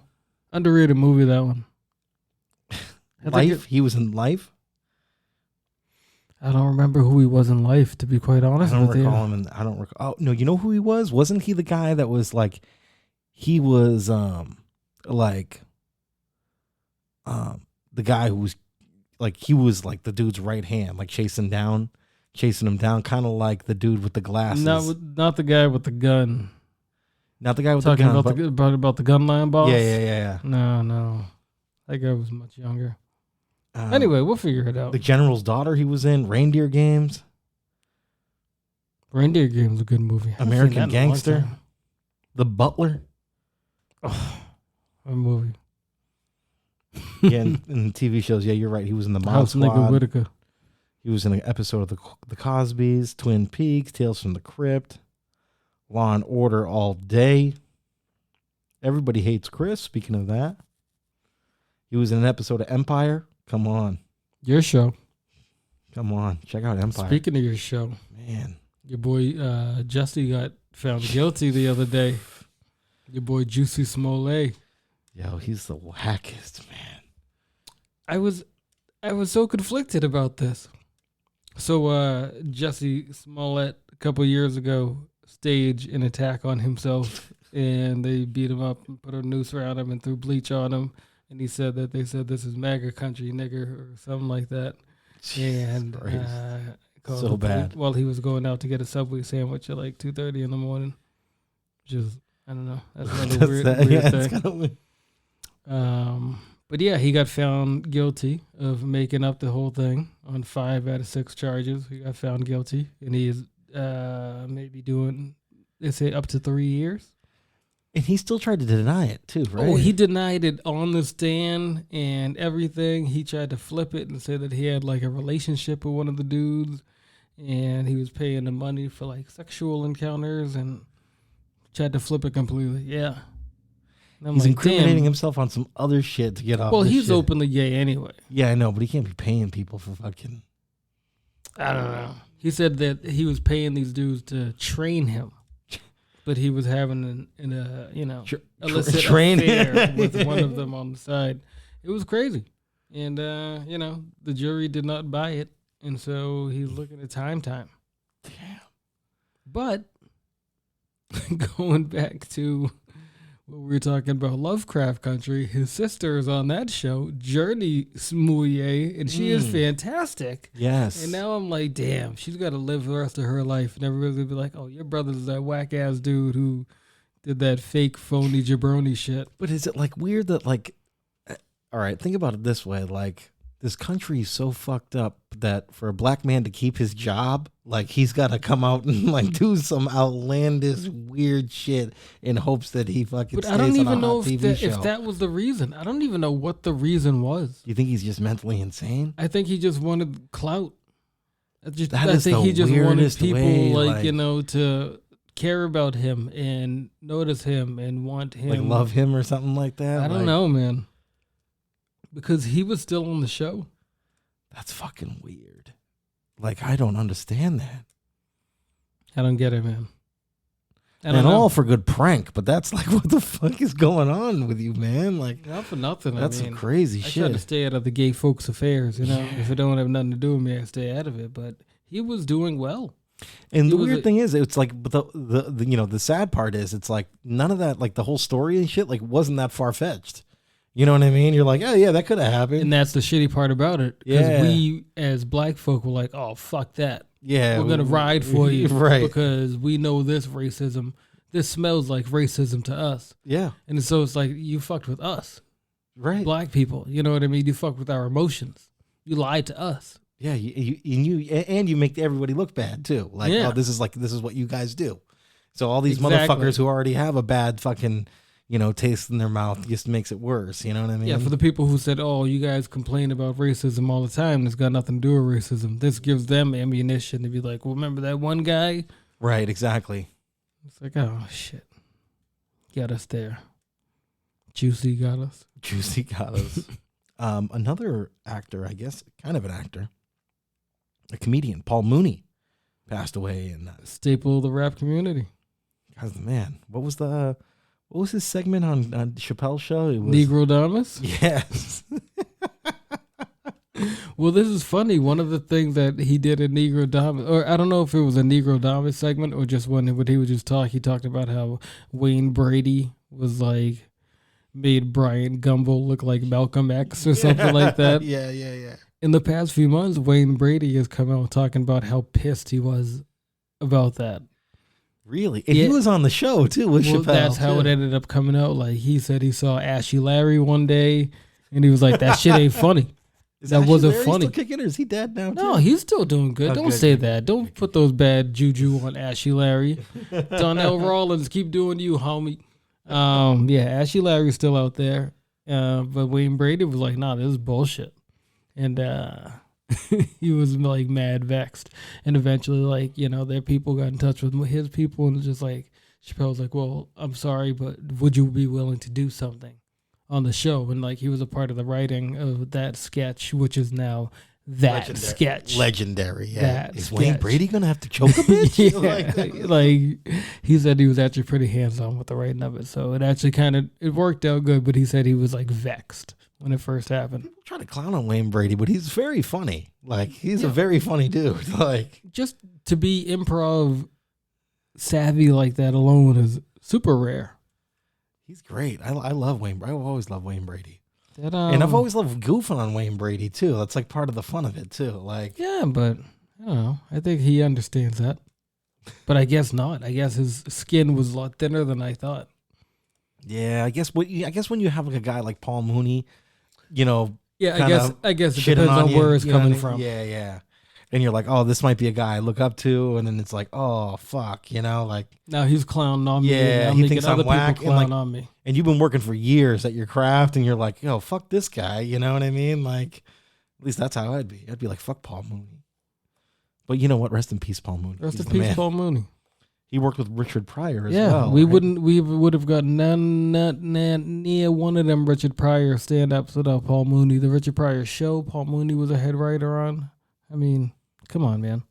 [SPEAKER 2] underrated movie, that one.
[SPEAKER 1] Life. He was in Life.
[SPEAKER 2] I don't remember who he was in Life, to be quite honest.
[SPEAKER 1] I don't
[SPEAKER 2] with
[SPEAKER 1] recall
[SPEAKER 2] you.
[SPEAKER 1] him. I don't recall. Oh no, you know who he was? Wasn't he the guy that was like? He was like the guy who was like he was like the dude's right hand, like chasing him down, kind of like the dude with the glasses.
[SPEAKER 2] Not the guy with the gun.
[SPEAKER 1] Not the guy with
[SPEAKER 2] Talking
[SPEAKER 1] the gun.
[SPEAKER 2] about the gunline boss.
[SPEAKER 1] Yeah.
[SPEAKER 2] No, that guy was much younger. Anyway, we'll figure it out.
[SPEAKER 1] The General's Daughter. He was in Reindeer Games.
[SPEAKER 2] Reindeer Game's a good movie. I haven't seen
[SPEAKER 1] American
[SPEAKER 2] that in a long
[SPEAKER 1] Gangster.
[SPEAKER 2] time.
[SPEAKER 1] The Butler.
[SPEAKER 2] Oh, a movie.
[SPEAKER 1] Yeah, in TV shows. Yeah, you're right. He was in the Mod
[SPEAKER 2] House Nigga
[SPEAKER 1] Squad.
[SPEAKER 2] Whitaker.
[SPEAKER 1] He was in an episode of the Cosbys, Twin Peaks, Tales from the Crypt, Law and Order All Day. Everybody Hates Chris. Speaking of that, he was in an episode of Empire. Come on,
[SPEAKER 2] Your show.
[SPEAKER 1] Come on, check out Empire.
[SPEAKER 2] Speaking of your show,
[SPEAKER 1] man,
[SPEAKER 2] your boy Jussie got found guilty the other day. Your boy Jussie Smolet.
[SPEAKER 1] Yo, he's the wackest, man.
[SPEAKER 2] I was so conflicted about this. So Jussie Smolet a couple years ago staged an attack on himself, and they beat him up and put a noose around him and threw bleach on him. And he said that they said this is MAGA country, nigger, or something like that. And
[SPEAKER 1] so bad.
[SPEAKER 2] While he was going out to get a Subway sandwich at like 2:30 in the morning. Just, I don't know. That's another weird thing.
[SPEAKER 1] Kind of weird.
[SPEAKER 2] But yeah, he got found guilty of making up the whole thing on 5 out of 6 charges. He got found guilty, and he is maybe doing, they say, up to 3 years.
[SPEAKER 1] And he still tried to deny it too, right?
[SPEAKER 2] Oh, he denied it on the stand and everything. He tried to flip it and say that he had like a relationship with one of the dudes, and he was paying the money for like sexual encounters, and tried to flip it completely. Yeah.
[SPEAKER 1] He's like, incriminating himself on some other shit to get off.
[SPEAKER 2] Well, he's
[SPEAKER 1] shit.
[SPEAKER 2] openly gay anyway.
[SPEAKER 1] Yeah, I know, but he can't be paying people for fucking.
[SPEAKER 2] I don't know. He said that he was paying these dudes to train him, but he was having illicit affair with one of them on the side. It was crazy, and the jury did not buy it, and so he's looking at time. Damn. But going back to what we were talking about, Lovecraft Country, his sister is on that show, Jussie Smolet, and she is fantastic.
[SPEAKER 1] Yes.
[SPEAKER 2] And now I'm like, damn, she's got to live the rest of her life. And everybody's going to be like, oh, your brother's that whack-ass dude who did that fake, phony jabroni shit.
[SPEAKER 1] But is it like weird that like, all right, think about it this way, like this country is so fucked up that for a black man to keep his job, like he's got to come out and like do some outlandish weird shit in hopes that he fucking.
[SPEAKER 2] But I don't even know if that was the reason. I don't even know what the reason was.
[SPEAKER 1] You think he's just mentally insane?
[SPEAKER 2] I think he just wanted clout. I think
[SPEAKER 1] he
[SPEAKER 2] just wanted people to care about him and notice him and want him,
[SPEAKER 1] like love him or something like that.
[SPEAKER 2] I don't know, man. Because he was still on the show.
[SPEAKER 1] That's fucking weird. Like, I don't understand that.
[SPEAKER 2] I don't get it, man.
[SPEAKER 1] And all for good prank, but that's like, what the fuck is going on with you, man? Like,
[SPEAKER 2] not for nothing.
[SPEAKER 1] That's some crazy shit.
[SPEAKER 2] I try to stay out of the gay folks' affairs, If it don't have nothing to do with me, I stay out of it. But he was doing well.
[SPEAKER 1] And the weird thing is, it's like the sad part is, it's like none of that, like the whole story and shit, like wasn't that far fetched. You know what I mean? You're like, oh yeah, that could have happened.
[SPEAKER 2] And that's the shitty part about it. Because we, as black folk, were like, oh, fuck that.
[SPEAKER 1] Yeah.
[SPEAKER 2] We're going to ride for you.
[SPEAKER 1] Right.
[SPEAKER 2] Because we know this racism. This smells like racism to us.
[SPEAKER 1] Yeah.
[SPEAKER 2] And so it's like, you fucked with us.
[SPEAKER 1] Right.
[SPEAKER 2] Black people. You know what I mean? You fucked with our emotions. You lied to us.
[SPEAKER 1] Yeah. You make everybody look bad too. Like, oh, this is what you guys do. So all these motherfuckers who already have a bad fucking, taste in their mouth just makes it worse. You know what I mean?
[SPEAKER 2] Yeah, for the people who said, oh, you guys complain about racism all the time, it's got nothing to do with racism. This gives them ammunition to be like, well, remember that one guy?
[SPEAKER 1] Right, exactly.
[SPEAKER 2] It's like, oh, shit. Got us there. Jussie got us.
[SPEAKER 1] Jussie got us. Another actor, I guess, kind of an actor, a comedian, Paul Mooney, passed away. And
[SPEAKER 2] staple of the rap community.
[SPEAKER 1] Guy's the man. What was his segment on Chappelle's show? It was
[SPEAKER 2] Negro Damas?
[SPEAKER 1] Yes.
[SPEAKER 2] Well, this is funny. One of the things that he did in Negro Damas, or I don't know if it was a Negro Damas segment or just one when he would just talk. He talked about how Wayne Brady was like, made Brian Gumbel look like Malcolm X or something like that.
[SPEAKER 1] Yeah.
[SPEAKER 2] In the past few months, Wayne Brady has come out talking about how pissed he was about that.
[SPEAKER 1] Really? And he was on the show, too, with Chappelle.
[SPEAKER 2] That's how it ended up coming out. Like, he said he saw Ashy Larry one day, and he was like, that shit ain't funny. That wasn't funny.
[SPEAKER 1] Still kicking, or is he dead now, too?
[SPEAKER 2] No, he's still doing good. Don't say that. Don't put those bad juju on Ashy Larry. Donnell Rawlins, keep doing you, homie. Ashy Larry's still out there. But Wayne Brady was like, nah, this is bullshit. And he was like mad vexed. And eventually, like, their people got in touch with his people, and it's just like, Chappelle's like, well, I'm sorry, but would you be willing to do something on the show? And like, he was a part of the writing of that sketch, which is now that sketch.
[SPEAKER 1] Legendary, yeah.
[SPEAKER 2] That
[SPEAKER 1] Is
[SPEAKER 2] sketch.
[SPEAKER 1] Wayne Brady going to have to choke a bitch?
[SPEAKER 2] like, he said he was actually pretty hands-on with the writing of it. So it actually it worked out good, but he said he was like vexed when it first happened.
[SPEAKER 1] People try to clown on Wayne Brady, but he's very funny. Like, he's a very funny dude. Like,
[SPEAKER 2] just to be improv savvy like that alone is super rare.
[SPEAKER 1] He's great. I love Wayne. I've always loved Wayne Brady.
[SPEAKER 2] And
[SPEAKER 1] I've always loved goofing on Wayne Brady, too. That's like part of the fun of it, too. Like,
[SPEAKER 2] yeah, but I don't know. I think he understands that. But I guess not. I guess his skin was a lot thinner than I thought.
[SPEAKER 1] Yeah, I guess when you have like a guy like Paul Mooney, you know.
[SPEAKER 2] Yeah, I guess it depends on where it's coming from.
[SPEAKER 1] Yeah. And you're like, oh, this might be a guy I look up to, and then it's like, oh, fuck, you know, like.
[SPEAKER 2] Now he's clowning on me.
[SPEAKER 1] Yeah,
[SPEAKER 2] and
[SPEAKER 1] he thinks I'm whack.
[SPEAKER 2] Clown on me.
[SPEAKER 1] And you've been working for years at your craft, and you're like, yo, fuck this guy, you know what I mean? Like, at least that's how I'd be. I'd be like, fuck Paul Mooney. But you know what? Rest in peace, Paul Mooney.
[SPEAKER 2] Rest in peace, Paul Mooney.
[SPEAKER 1] He worked with Richard Pryor as well.
[SPEAKER 2] We would have got not near one of them Richard Pryor stand-ups without Paul Mooney. The Richard Pryor show, Paul Mooney was a head writer on. I mean, come on, man.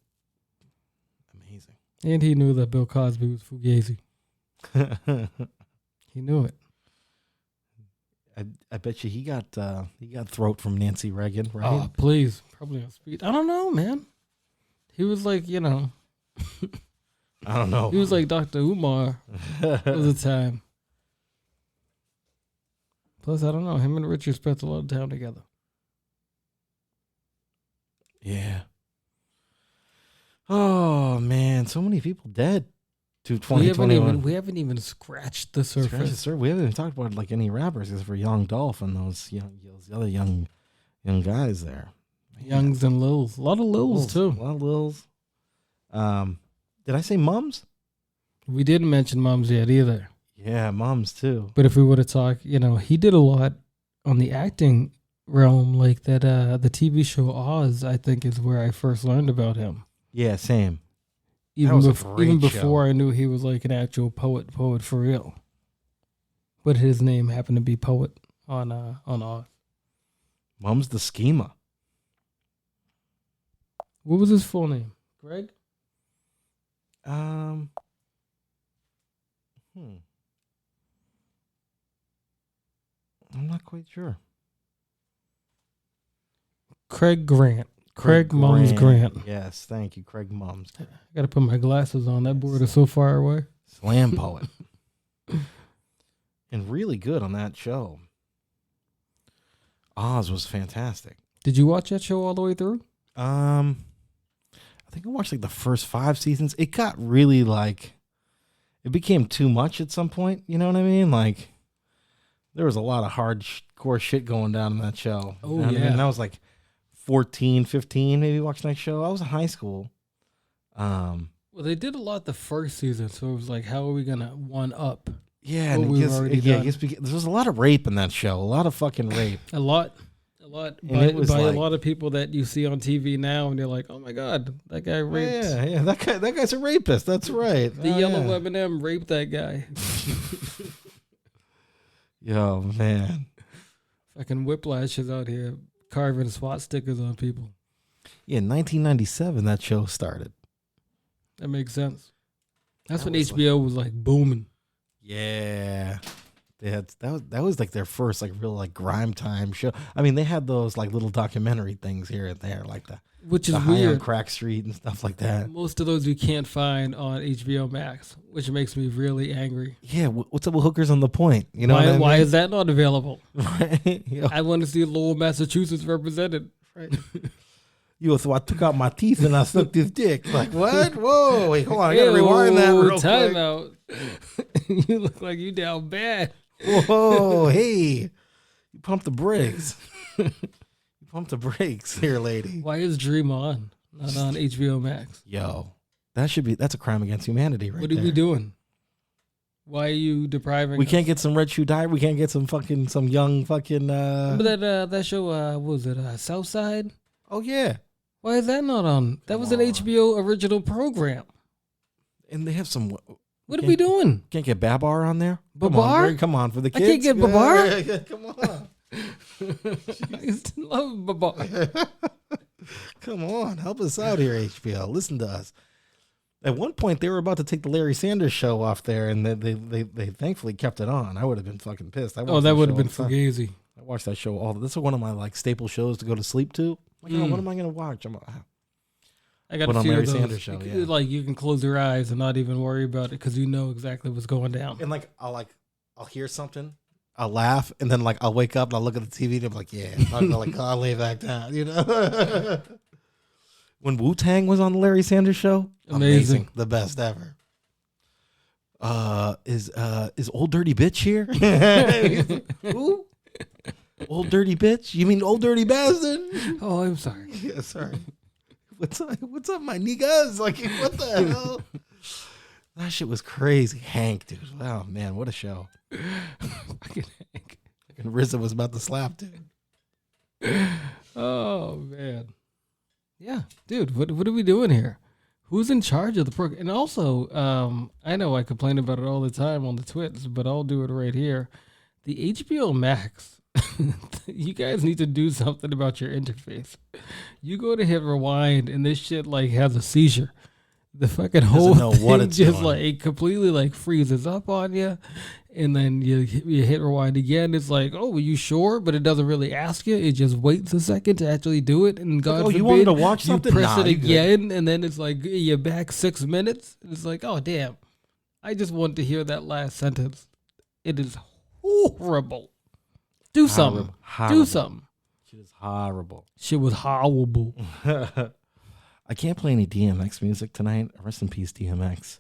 [SPEAKER 1] Amazing.
[SPEAKER 2] And he knew that Bill Cosby was Fugazi. He knew it.
[SPEAKER 1] I bet you he got throat from Nancy Reagan, right?
[SPEAKER 2] Oh, please. Probably on speed. I don't know, man. He was like, you know.
[SPEAKER 1] I don't know.
[SPEAKER 2] He was like Dr. Umar at the time. Plus, I don't know. Him and Richard spent a lot of time together.
[SPEAKER 1] Yeah. Oh, man. So many people dead to 2021.
[SPEAKER 2] We haven't even scratched the surface.
[SPEAKER 1] We haven't even talked about like any rappers except for Young Dolph and those other young guys there.
[SPEAKER 2] Youngs and Lils. A lot of Lils, too.
[SPEAKER 1] A lot of Lils. Did I say Mums?
[SPEAKER 2] We didn't mention Mums yet either.
[SPEAKER 1] Yeah, Mums too.
[SPEAKER 2] But if we would have talked, you know, he did a lot on the acting realm, like that. The TV show Oz, I think, is where I first learned about him.
[SPEAKER 1] Yeah, same.
[SPEAKER 2] Even before I knew he was like an actual poet for real. But his name happened to be Poet on Oz.
[SPEAKER 1] Mums the Schema.
[SPEAKER 2] What was his full name? Greg?
[SPEAKER 1] I'm not quite sure.
[SPEAKER 2] Craig Grant. Craig Mums Grant.
[SPEAKER 1] Yes, thank you, Craig Mums.
[SPEAKER 2] I got to put my glasses on. That board is so far away.
[SPEAKER 1] Slam poet. And really good on that show. Oz was fantastic.
[SPEAKER 2] Did you watch that show all the way through?
[SPEAKER 1] I think I watched like the first 5 seasons. It got really like, it became too much at some point. You know what I mean? Like, there was a lot of hardcore shit going down in that show.
[SPEAKER 2] Oh,
[SPEAKER 1] you know
[SPEAKER 2] yeah.
[SPEAKER 1] I mean? And I was like 14, 15, maybe watching that show. I was in high school.
[SPEAKER 2] Well, they did a lot the first season, so it was like, how are we going to one up?
[SPEAKER 1] Yeah, and there was a lot of rape in that show. A lot of fucking rape.
[SPEAKER 2] A lot by a lot of people that you see on TV now, and they're like, "Oh my god, that guy raped."
[SPEAKER 1] Yeah, that guy's a rapist. That's right.
[SPEAKER 2] The yellow M&M raped that guy.
[SPEAKER 1] Yo, man,
[SPEAKER 2] fucking Whiplash is out here carving SWAT stickers on people.
[SPEAKER 1] Yeah, in 1997, that show started.
[SPEAKER 2] That makes sense. That's when HBO was like booming.
[SPEAKER 1] Yeah. That was like their first like real like grime time show. I mean, they had those like little documentary things here and there, like
[SPEAKER 2] which is
[SPEAKER 1] High
[SPEAKER 2] weird
[SPEAKER 1] on Crack Street and stuff like that.
[SPEAKER 2] Most of those you can't find on HBO Max, which makes me really angry.
[SPEAKER 1] Yeah, what's up with Hookers on the Point? You know
[SPEAKER 2] why is that not available?
[SPEAKER 1] Right?
[SPEAKER 2] I want to see Lowell, Massachusetts represented.
[SPEAKER 1] Right. So I took out my teeth and I sucked his dick. Like, what? Whoa, wait, hold on. I got to rewind that real
[SPEAKER 2] time
[SPEAKER 1] quick.
[SPEAKER 2] Out. You look like you down bad.
[SPEAKER 1] Whoa, hey. You pumped the brakes. You pumped the brakes here, lady.
[SPEAKER 2] Why is Dream on? Not on HBO Max.
[SPEAKER 1] Yo, that's a crime against humanity right there.
[SPEAKER 2] What are we doing? Why are you depriving
[SPEAKER 1] We
[SPEAKER 2] us?
[SPEAKER 1] can't get some Red Shoe Diary. We can't get some young fucking...
[SPEAKER 2] Remember that show, what was it, Southside?
[SPEAKER 1] Oh, yeah.
[SPEAKER 2] Why is that not on? That was an HBO original program.
[SPEAKER 1] And they have some...
[SPEAKER 2] What are we doing?
[SPEAKER 1] Can't get Babar on there?
[SPEAKER 2] Babar?
[SPEAKER 1] Come on, for the kids.
[SPEAKER 2] I can't get Babar?
[SPEAKER 1] Yeah, come on.
[SPEAKER 2] I used to love Babar.
[SPEAKER 1] Come on, help us out here, HBO. Listen to us. At one point, they were about to take the Larry Sanders Show off there, and they thankfully kept it on. I would have been fucking pissed.
[SPEAKER 2] That would have been fugazi.
[SPEAKER 1] I watched that show all. This is one of my like staple shows to go to sleep to. Like, what am I gonna watch?
[SPEAKER 2] I got a few of those. Show, yeah. Like you can close your eyes and not even worry about it because you know exactly what's going down.
[SPEAKER 1] And I'll hear something, I'll laugh, and then I'll wake up and I'll look at the TV and I'm like, yeah, I'll lay back down, you know. When Wu-Tang was on the Larry Sanders Show, amazing, the best ever. Is Old Dirty Bitch here? Who? Old Dirty Bitch? You mean Old Dirty Bastard?
[SPEAKER 2] Oh, I'm sorry.
[SPEAKER 1] Yeah, sorry. What's up, my niggas? Like, what the hell? That shit was crazy. Hank, dude. Wow, man, what a show. Fucking Hank. And RZA was about to slap, dude.
[SPEAKER 2] Oh, man. Yeah, dude, what are we doing here? Who's in charge of the program? And also, I know I complain about it all the time on the twits, but I'll do it right here. The HBO Max, you guys need to do something about your interface. You go to hit rewind, and this shit has a seizure. The fucking whole thing just completely freezes up on you, and then you hit rewind again. It's like, oh, are you sure? But it doesn't really ask you. It just waits a second to actually do it. And God forbid,
[SPEAKER 1] you wanted to watch something?
[SPEAKER 2] You press it again, and then it's like you're back 6 minutes. It's like, oh damn, I just wanted to hear that last sentence. It is horrible. Do something. Do something.
[SPEAKER 1] Shit is horrible.
[SPEAKER 2] Shit was horrible.
[SPEAKER 1] I can't play any DMX music tonight. Rest in peace, DMX.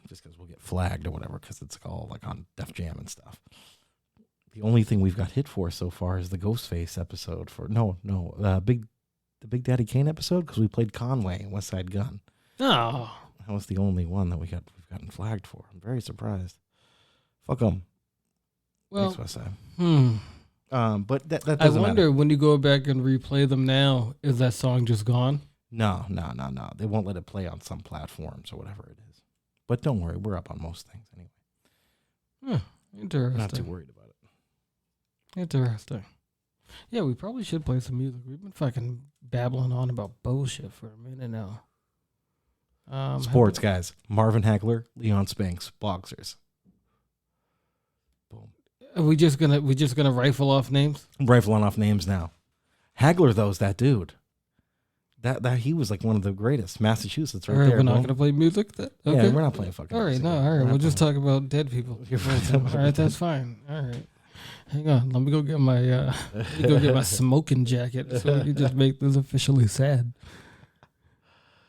[SPEAKER 1] Just because we'll get flagged or whatever, because it's all on Def Jam and stuff. The only thing we've got hit for so far is the Ghostface episode for the Big Daddy Kane episode, because we played Conway and West Side Gun.
[SPEAKER 2] Oh,
[SPEAKER 1] that was the only one that we've gotten flagged for. I'm very surprised. Fuck them.
[SPEAKER 2] Well,
[SPEAKER 1] thanks, West Side. But that doesn't matter.
[SPEAKER 2] I wonder when you go back and replay them now, is that song just gone?
[SPEAKER 1] No. They won't let it play on some platforms or whatever it is. But don't worry, we're up on most things anyway.
[SPEAKER 2] Interesting.
[SPEAKER 1] Not too worried about it.
[SPEAKER 2] Interesting. Yeah, we probably should play some music. We've been fucking babbling on about bullshit for a minute now.
[SPEAKER 1] Sports, guys. Marvin Hagler, Leon Spinks, boxers. Boom.
[SPEAKER 2] Are we just gonna rifle off names?
[SPEAKER 1] Rifling off names now. Hagler, though, is that dude. That he was one of the greatest. Massachusetts, right there.
[SPEAKER 2] We're not gonna play music. Okay.
[SPEAKER 1] Yeah, we're not playing fucking.
[SPEAKER 2] All right,
[SPEAKER 1] music.
[SPEAKER 2] All right. We'll just talk about dead people. All right, that's fine. All right, hang on. Let me go get my smoking jacket so we can just make this officially sad.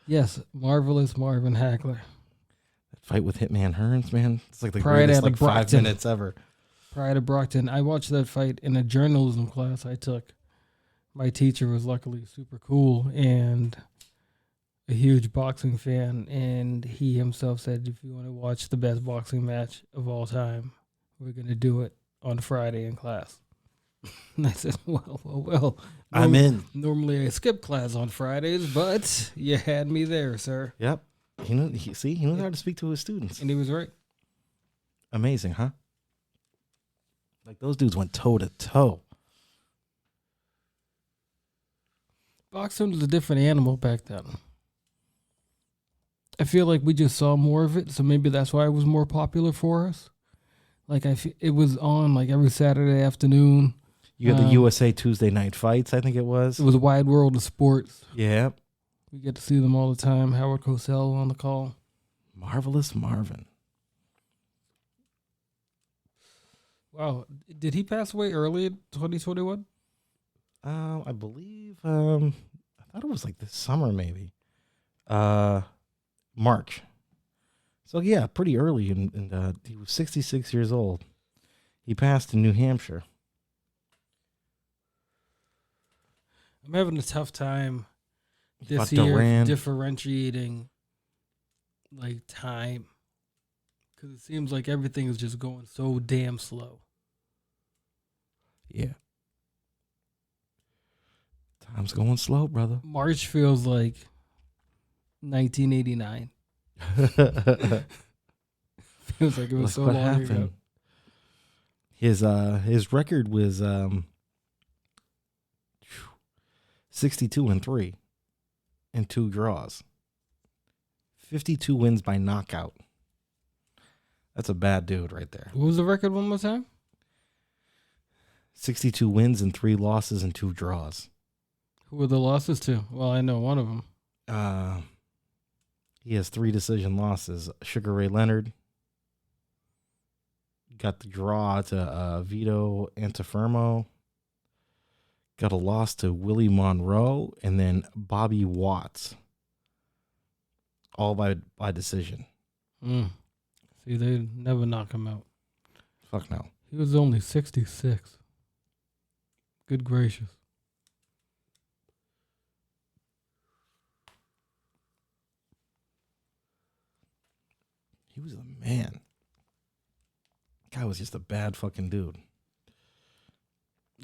[SPEAKER 2] Yes, marvelous Marvin Hagler.
[SPEAKER 1] That fight with Hitman Hearns, man. It's the greatest 5 minutes ever.
[SPEAKER 2] Prior to Brockton, I watched that fight in a journalism class I took. My teacher was luckily super cool and a huge boxing fan, and he himself said, if you want to watch the best boxing match of all time, we're going to do it on Friday in class. And I said, well.
[SPEAKER 1] I'm in.
[SPEAKER 2] Normally I skip class on Fridays, but you had me there, sir.
[SPEAKER 1] Yep. He knows how to speak to his students.
[SPEAKER 2] And he was right.
[SPEAKER 1] Amazing, huh? Those dudes went toe to toe.
[SPEAKER 2] Boxing was a different animal back then. I feel like we just saw more of it, so maybe that's why it was more popular for us. It was on every Saturday afternoon.
[SPEAKER 1] You had the USA Tuesday night fights, I think it was.
[SPEAKER 2] It was a wide world of sports.
[SPEAKER 1] Yeah.
[SPEAKER 2] We get to see them all the time. Howard Cosell on the call.
[SPEAKER 1] Marvelous Marvin.
[SPEAKER 2] Wow. Did he pass away early in 2021?
[SPEAKER 1] I believe, I thought it was this summer maybe. March. So yeah, pretty early, and he was 66 years old. He passed in New Hampshire.
[SPEAKER 2] I'm having a tough time this year differentiating time, because it seems like everything is just going so damn slow.
[SPEAKER 1] Yeah. Time's going slow, brother.
[SPEAKER 2] March feels like 1989. Feels like it was so long ago.
[SPEAKER 1] His record was 62-3. and 2 draws. 52 wins by knockout. That's a bad dude right there.
[SPEAKER 2] What was the record one more time?
[SPEAKER 1] 62 wins and 3 losses and 2 draws.
[SPEAKER 2] Who were the losses to? Well, I know one of them.
[SPEAKER 1] He has 3 decision losses. Sugar Ray Leonard got the draw to Vito Antifermo. Got a loss to Willie Monroe, and then Bobby Watts. All by decision.
[SPEAKER 2] See, they never knock him out.
[SPEAKER 1] Fuck no.
[SPEAKER 2] He was only 66. Good gracious.
[SPEAKER 1] He was a man. Guy was just a bad fucking dude.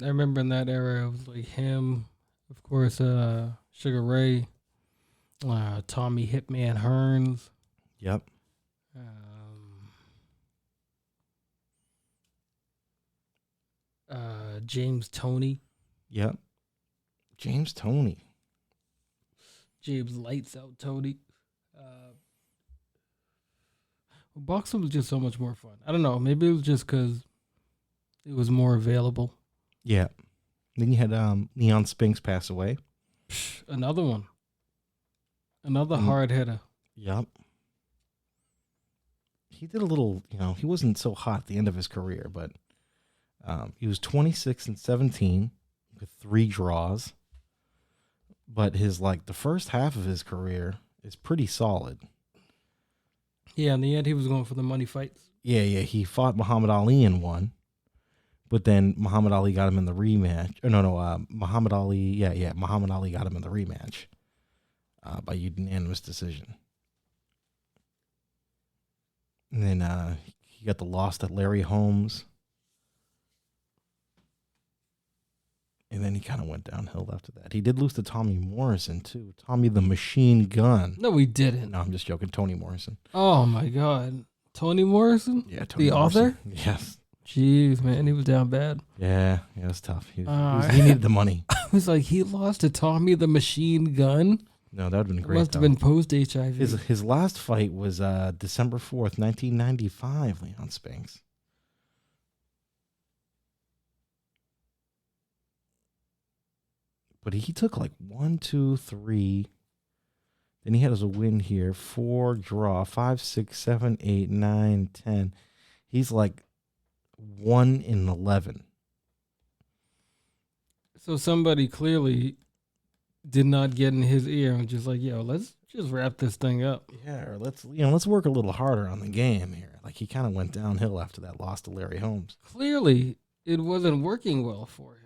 [SPEAKER 2] I remember in that era, it was like him, of course, Sugar Ray, Tommy Hitman Hearns.
[SPEAKER 1] Yep.
[SPEAKER 2] James Toney.
[SPEAKER 1] Yep. James Toney.
[SPEAKER 2] James Lights Out Toney. Boxing was just so much more fun. I don't know. Maybe it was just because it was more available.
[SPEAKER 1] Yeah. Then you had Leon Spinks pass away.
[SPEAKER 2] Another one. Another hard hitter.
[SPEAKER 1] Yep. He did a little, he wasn't so hot at the end of his career, but he was 26-17 with 3 draws. But his the first half of his career is pretty solid.
[SPEAKER 2] Yeah, in the end, he was going for the money fights.
[SPEAKER 1] Yeah. He fought Muhammad Ali and won. But then Muhammad Ali got him in the rematch. Muhammad Ali got him in the rematch by unanimous decision. And then he got the loss to Larry Holmes. And then he kind of went downhill after that. He did lose to Tommy Morrison, too. Tommy the Machine Gun.
[SPEAKER 2] No, he didn't.
[SPEAKER 1] No, I'm just joking. Tony Morrison.
[SPEAKER 2] Oh, my God. Tony Morrison?
[SPEAKER 1] Yeah, Tony
[SPEAKER 2] the
[SPEAKER 1] Morrison.
[SPEAKER 2] author?
[SPEAKER 1] Yes.
[SPEAKER 2] Jeez, man, he was down bad.
[SPEAKER 1] Yeah, it was tough. He needed the money.
[SPEAKER 2] I was like, he lost to Tommy the Machine Gun?
[SPEAKER 1] No, that would have been great.
[SPEAKER 2] Must have been post-HIV.
[SPEAKER 1] His last fight was December 4th, 1995, Leon Spinks. But he took 1, 2, 3. Then he had as a win here 4 draw, 5, 6, 7, 8, 9, 10. He's 1-11.
[SPEAKER 2] So somebody clearly did not get in his ear and just let's just wrap this thing up.
[SPEAKER 1] Yeah, or let's work a little harder on the game here. He kind of went downhill after that loss to Larry Holmes.
[SPEAKER 2] Clearly, it wasn't working well for him.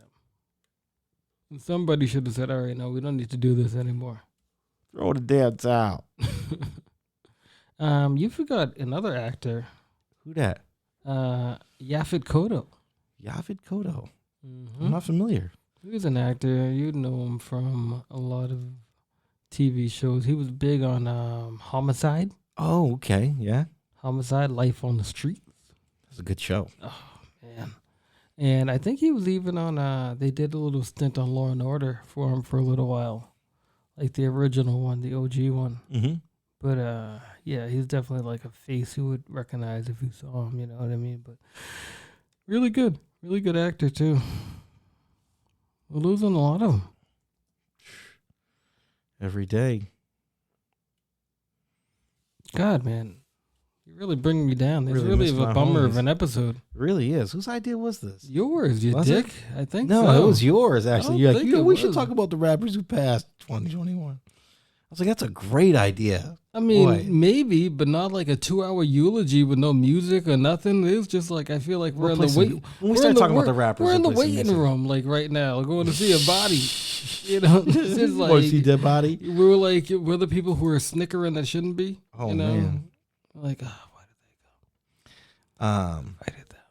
[SPEAKER 2] And somebody should have said, all right, no, we don't need to do this anymore.
[SPEAKER 1] Throw the damn towel.
[SPEAKER 2] You forgot another actor.
[SPEAKER 1] Who that?
[SPEAKER 2] Yaphet Kotto.
[SPEAKER 1] Yaphet Kotto.
[SPEAKER 2] Mm-hmm.
[SPEAKER 1] I'm not familiar.
[SPEAKER 2] He was an actor. You'd know him from a lot of TV shows. He was big on Homicide.
[SPEAKER 1] Oh, okay. Yeah.
[SPEAKER 2] Homicide, Life on the Streets.
[SPEAKER 1] That's a good show.
[SPEAKER 2] Oh, man. And I think he was even on, they did a little stint on Law and Order for him for a little while. The original one, the OG one.
[SPEAKER 1] Mm-hmm.
[SPEAKER 2] But, yeah, he's definitely a face you would recognize if you saw him, you know what I mean? But really good actor, too. We're losing a lot of them.
[SPEAKER 1] Every day.
[SPEAKER 2] God, man. You're really bringing me down. This
[SPEAKER 1] Really
[SPEAKER 2] really
[SPEAKER 1] missed
[SPEAKER 2] a
[SPEAKER 1] my
[SPEAKER 2] bummer
[SPEAKER 1] homies.
[SPEAKER 2] of an episode.
[SPEAKER 1] It really is. Whose idea was this?
[SPEAKER 2] Yours, you
[SPEAKER 1] Was
[SPEAKER 2] dick.
[SPEAKER 1] it?
[SPEAKER 2] I think
[SPEAKER 1] No,
[SPEAKER 2] so.
[SPEAKER 1] it was yours, actually.
[SPEAKER 2] I
[SPEAKER 1] You're
[SPEAKER 2] don't think it
[SPEAKER 1] we should
[SPEAKER 2] was.
[SPEAKER 1] talk about the rappers who passed 2021. I was like, that's a great idea.
[SPEAKER 2] I mean,
[SPEAKER 1] Boy.
[SPEAKER 2] maybe, but not a 2-hour eulogy with no music or nothing. It's just I feel like we're in the wait.
[SPEAKER 1] When we start talking about the rappers,
[SPEAKER 2] we're in the
[SPEAKER 1] we'll play some
[SPEAKER 2] waiting
[SPEAKER 1] music.
[SPEAKER 2] room, right now, going to see a body. This is
[SPEAKER 1] Want to see dead body?
[SPEAKER 2] we're the people who are snickering that shouldn't be.
[SPEAKER 1] Oh, man.
[SPEAKER 2] Why did they go?
[SPEAKER 1] Why did that?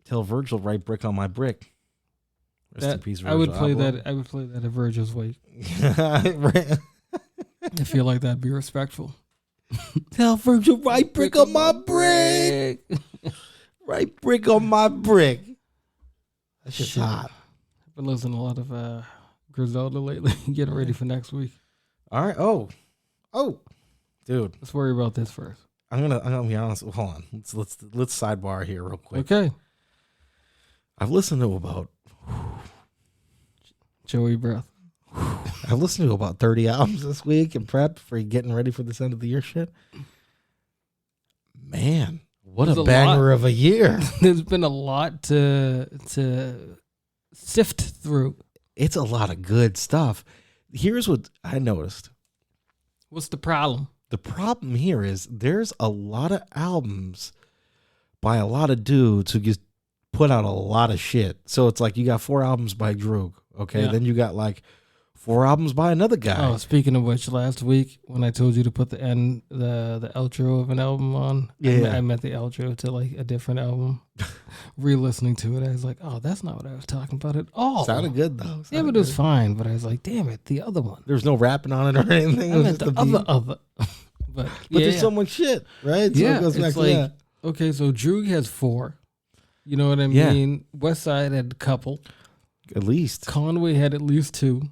[SPEAKER 1] Tell Virgil, write brick on my brick. Rest in peace, Virgil.
[SPEAKER 2] I would play that at Virgil's wake. I feel like that'd be respectful.
[SPEAKER 1] Tell Virgil, write brick on my brick. Write brick on my brick. That's just hot.
[SPEAKER 2] I've been listening to a lot of Griselda lately, getting ready for next week.
[SPEAKER 1] All right. Oh, dude.
[SPEAKER 2] Let's worry about this first.
[SPEAKER 1] I'm gonna be honest. Hold on. Let's sidebar here real quick.
[SPEAKER 2] Okay.
[SPEAKER 1] I've listened to about
[SPEAKER 2] Joey breath.
[SPEAKER 1] I've listened to about 30 albums this week in prep for getting ready for this end of the year shit. Man, what a banger of a year.
[SPEAKER 2] There's been a lot to sift through.
[SPEAKER 1] It's a lot of good stuff. Here's what I noticed.
[SPEAKER 2] What's the problem?
[SPEAKER 1] The problem here is there's a lot of albums by a lot of dudes who just put out a lot of shit. So it's like you got 4 albums by Droog, okay? Yeah. Then you got like 4 albums by another guy.
[SPEAKER 2] Oh, speaking of which, last week when I told you to put the outro of an album on, I meant the outro to like a different album. Re-listening to it, I was like, oh, that's not what I was talking about at all.
[SPEAKER 1] Sounded good though.
[SPEAKER 2] Yeah, but it was fine. But I was like, damn it, the other one.
[SPEAKER 1] There's no rapping on it or anything.
[SPEAKER 2] I meant the other. But
[SPEAKER 1] there's so much shit, right? So it goes back to that.
[SPEAKER 2] Okay, so Droog has 4. You know what I mean? Westside had a couple.
[SPEAKER 1] At least.
[SPEAKER 2] Conway had at least 2.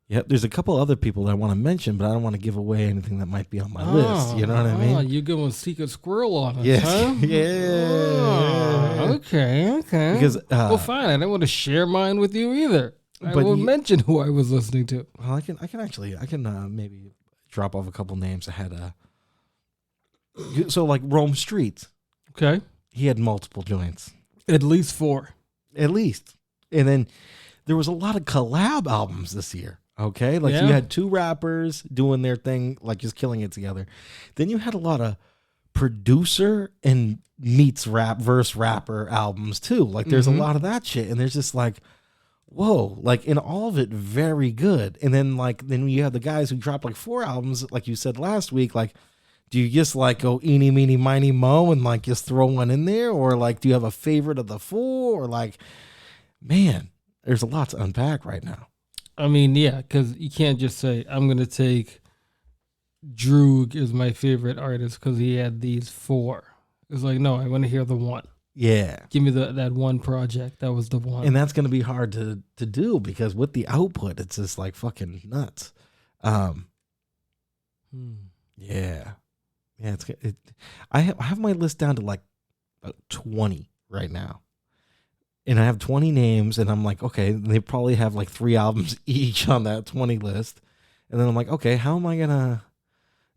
[SPEAKER 1] Yep, there's a couple other people that I want to mention, but I don't want to give away anything that might be on my list. You know what I mean?
[SPEAKER 2] You're going secret squirrel on us,
[SPEAKER 1] yes.
[SPEAKER 2] huh?
[SPEAKER 1] Yeah.
[SPEAKER 2] Okay.
[SPEAKER 1] Because
[SPEAKER 2] well, fine. I don't want to share mine with you either. I won't mention who I was listening to.
[SPEAKER 1] Well, I can maybe drop off a couple names. I had so like Rome Street.
[SPEAKER 2] Okay.
[SPEAKER 1] He had multiple joints.
[SPEAKER 2] At least 4.
[SPEAKER 1] At least. And then there was a lot of collab albums this year. Okay, like you had 2 rappers doing their thing, like just killing it together. Then you had a lot of producer and meets verse rapper albums too. Like there's a lot of that shit, and there's just like, whoa, like in all of it, very good. And then you have the guys who dropped like 4 albums, like you said last week. Like, do you just like go eeny, meeny, miny, mo, and like just throw one in there, or like do you have a favorite of the 4, or like, man, there's a lot to unpack right now.
[SPEAKER 2] I mean, yeah, because you can't just say, I'm going to take Droog as my favorite artist because he had these 4. It's like, no, I want to hear the one.
[SPEAKER 1] Yeah.
[SPEAKER 2] Give me that one project. That was the one.
[SPEAKER 1] And that's going to be hard to do because with the output, it's just like fucking nuts. Yeah. Yeah, I have my list down to like 20 right now. And I have 20 names, and I'm like, okay, they probably have like 3 albums each on that 20 list. And then I'm like, okay, how am I going to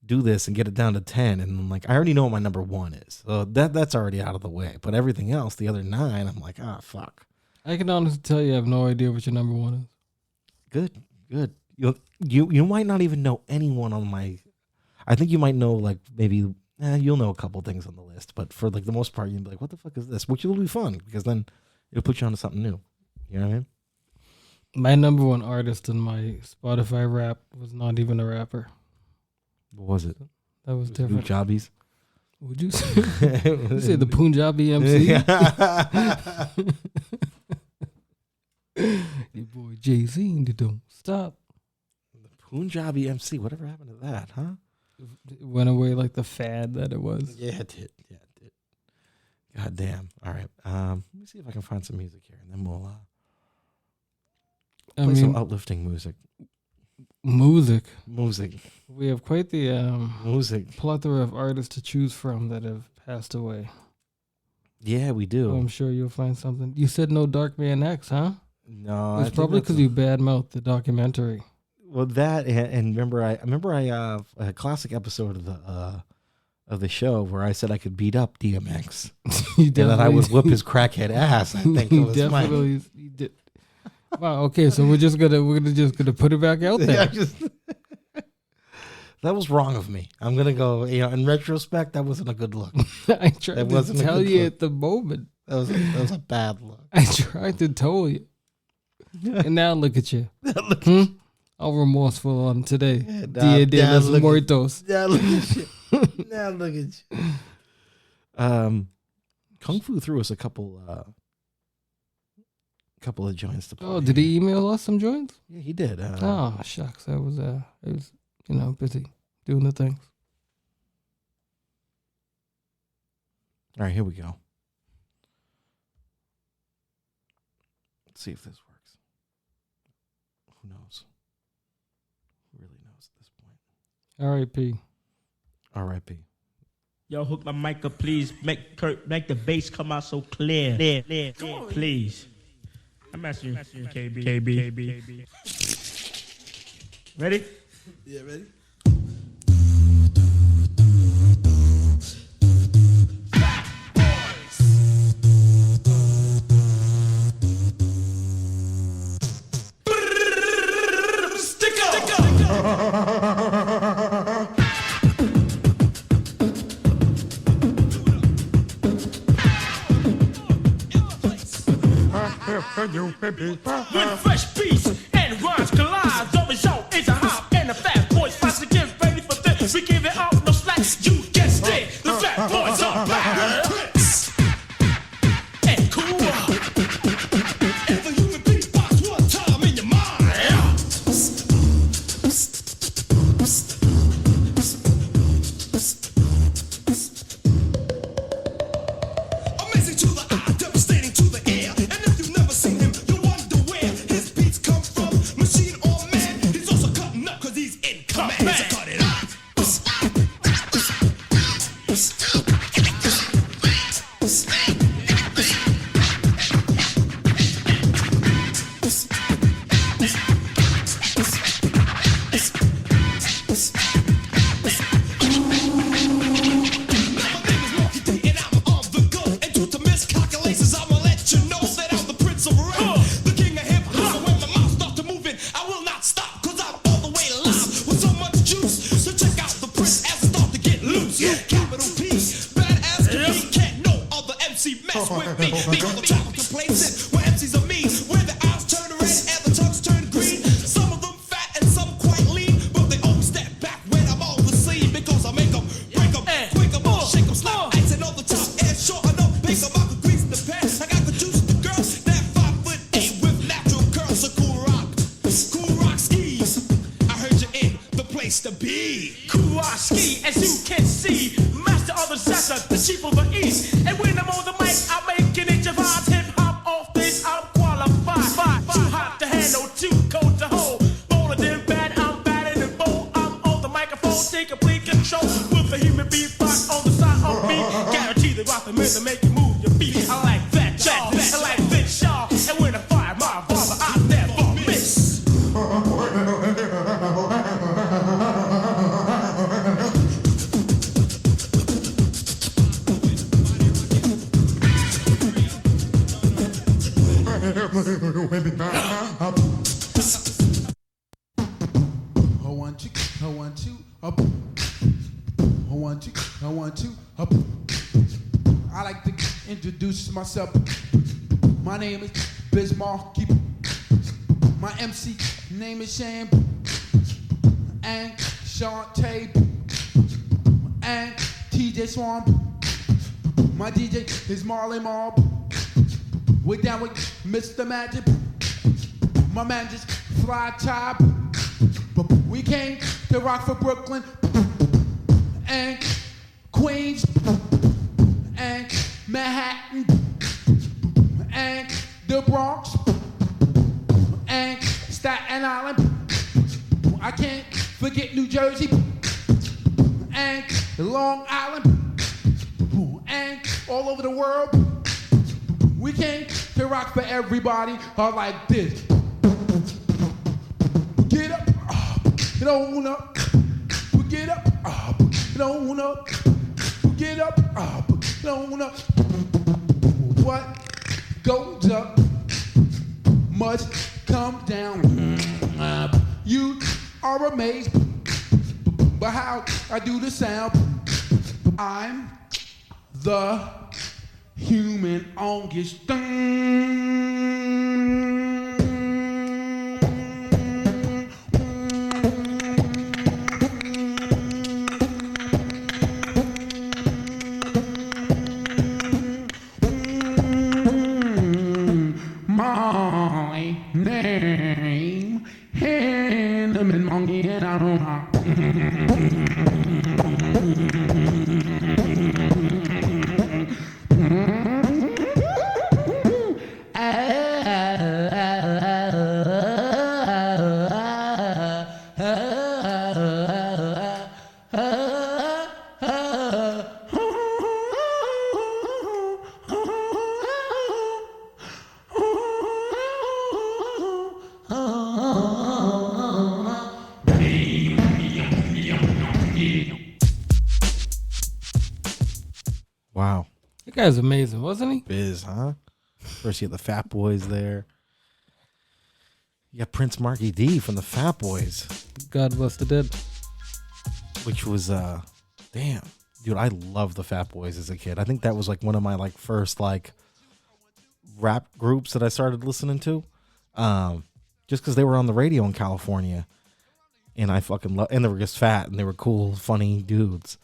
[SPEAKER 1] do this and get it down to 10? And I'm like, I already know what my number 1 is. So that's already out of the way. But everything else, the other 9, I'm like, fuck.
[SPEAKER 2] I can honestly tell you I have no idea what your number 1 is.
[SPEAKER 1] Good. You might not even know anyone on my... I think you might know like maybe... you'll know a couple things on the list. But for like the most part, you'll be like, what the fuck is this? Which will be fun because then... it'll put you onto something new. You know what I mean?
[SPEAKER 2] My number 1 artist in my Spotify rap was not even a rapper.
[SPEAKER 1] What was it?
[SPEAKER 2] That was different.
[SPEAKER 1] Punjabis?
[SPEAKER 2] Would you say, you say the Punjabi MC? Your boy Jay-Z don't stop.
[SPEAKER 1] The Punjabi MC. Whatever happened to that, huh?
[SPEAKER 2] It went away like the fad that it was.
[SPEAKER 1] Yeah, it did. God damn. All right. Let me see if I can find some music here, and then we'll play some uplifting music.
[SPEAKER 2] Music. We have quite the plethora of artists to choose from that have passed away.
[SPEAKER 1] Yeah, we do.
[SPEAKER 2] So I'm sure you'll find something. You said no Dark Man X, huh?
[SPEAKER 1] No,
[SPEAKER 2] it's probably because you badmouthed the documentary.
[SPEAKER 1] Well, that and remember I a classic episode of the show where I said I could beat up DMX and that I would whip his crackhead ass. I think it was
[SPEAKER 2] definitely you did. Wow. Okay, so we're just gonna put it back out there.
[SPEAKER 1] That was wrong of me. I'm gonna go. In retrospect, that wasn't a good look.
[SPEAKER 2] I tried to tell you at the moment.
[SPEAKER 1] That was a bad look.
[SPEAKER 2] I tried to tell you, and now look at you. All remorseful on today. Dia de los Muertos.
[SPEAKER 1] Now look at you. Now look at you. Kung Fu threw us a couple of joints to play.
[SPEAKER 2] Oh, did he email us some joints?
[SPEAKER 1] Yeah, he did.
[SPEAKER 2] Oh shucks, I was busy doing the things.
[SPEAKER 1] All right, here we go. Let's see if this works. Who knows? Who really knows
[SPEAKER 2] R.I.P.
[SPEAKER 1] R.I.P.
[SPEAKER 3] Yo, hook my mic up, please. Make the bass come out so clear. Please. I'm asking you, KB. Ready?
[SPEAKER 4] Yeah, ready?
[SPEAKER 3] When fresh beats and rhymes collide, the result is a hop and the fat boys fight to get ready for this. We give it up, no slack, you guessed it. The fat boys are back. And cool. If a human beatbox one time in your mind. Amazing to the eye, devastating to the ear. And if you've never seen him, you wonder where his beats come from. Machine or man, he's also cutting up cause he's in command. So cut it up.
[SPEAKER 4] I like to introduce myself. My name is Bismarck. My MC name is Sham and Shantae and TJ Swan. My DJ is Marley Mob. We're down with Mr. Magic. My man just Fly Top. We came to rock for Brooklyn and Queens and Manhattan and the Bronx and Staten Island. I can't forget New Jersey and Long Island and all over the world. We came to rock for everybody like this. Get up, get on up, get up, get on up, get up, get on up. What goes up must come down. You are amazed by how I do the sound. I'm the human longest My name, Hanneman Monkey, and I don't know.
[SPEAKER 2] That guy's amazing, wasn't he?
[SPEAKER 1] Biz, huh? First you had the Fat Boys there. You got Prince Marky D from the Fat Boys,
[SPEAKER 2] God bless the dead.
[SPEAKER 1] which was damn, dude, I loved the Fat Boys as a kid. I think that was like one of my like first like rap groups that I started listening to, just because they were on the radio in California, and I fucking love, and they were just fat and they were cool, funny dudes.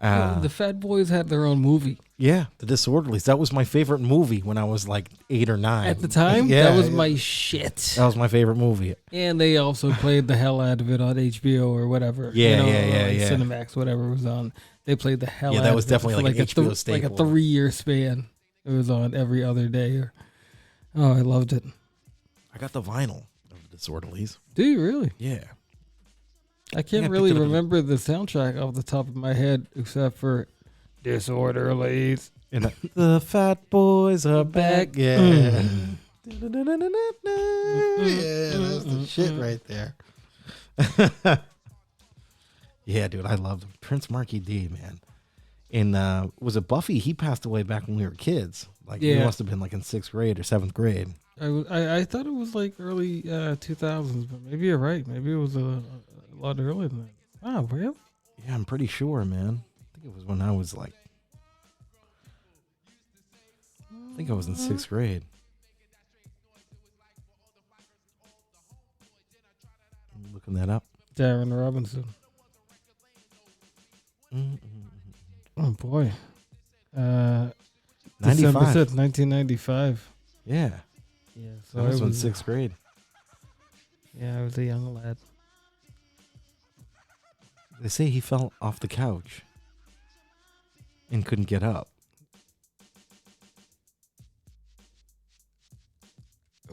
[SPEAKER 2] The Fat Boys had their own movie.
[SPEAKER 1] Yeah, The Disorderlies. That was my favorite movie when I was like 8 or 9.
[SPEAKER 2] At the time,
[SPEAKER 1] Yeah,
[SPEAKER 2] that was my shit.
[SPEAKER 1] that was my favorite movie.
[SPEAKER 2] And they also played the hell out of it on HBO or whatever.
[SPEAKER 1] Yeah,
[SPEAKER 2] you know,
[SPEAKER 1] yeah.
[SPEAKER 2] Cinemax, whatever was on. They played the hell out of it.
[SPEAKER 1] Yeah, that was definitely
[SPEAKER 2] for
[SPEAKER 1] like an HBO
[SPEAKER 2] Like
[SPEAKER 1] staple.
[SPEAKER 2] a 3-year span. It was on every other day. Oh, I loved it.
[SPEAKER 1] I got the vinyl of The Disorderlies.
[SPEAKER 2] Do you really?
[SPEAKER 1] Yeah.
[SPEAKER 2] I can't
[SPEAKER 1] I
[SPEAKER 2] really
[SPEAKER 1] picked it up in-
[SPEAKER 2] remember the soundtrack off the top of my head except for Disorderlies.
[SPEAKER 1] And the Fat Boys are back. Yeah. Yeah, that's the shit right there. Yeah, dude, I loved him. Prince Marky D, man. And was it Buffy? He passed away back when we were kids. Like, he
[SPEAKER 2] Yeah.
[SPEAKER 1] must have been like in 6th grade or 7th grade.
[SPEAKER 2] I thought it was like early 2000s, but maybe you're right. Maybe it was a lot earlier than that. Oh, really?
[SPEAKER 1] Yeah, I'm pretty sure, man. I think it was when I was like, I think I was in 6th grade. I'm looking that up.
[SPEAKER 2] Darren Robinson. Oh, boy.
[SPEAKER 1] 95.
[SPEAKER 2] December 6th, 1995.
[SPEAKER 1] Yeah.
[SPEAKER 2] Yeah, so
[SPEAKER 1] That was
[SPEAKER 2] I
[SPEAKER 1] in
[SPEAKER 2] was
[SPEAKER 1] 6th grade.
[SPEAKER 2] Yeah, I was a young lad.
[SPEAKER 1] They say he fell off the couch and couldn't get up.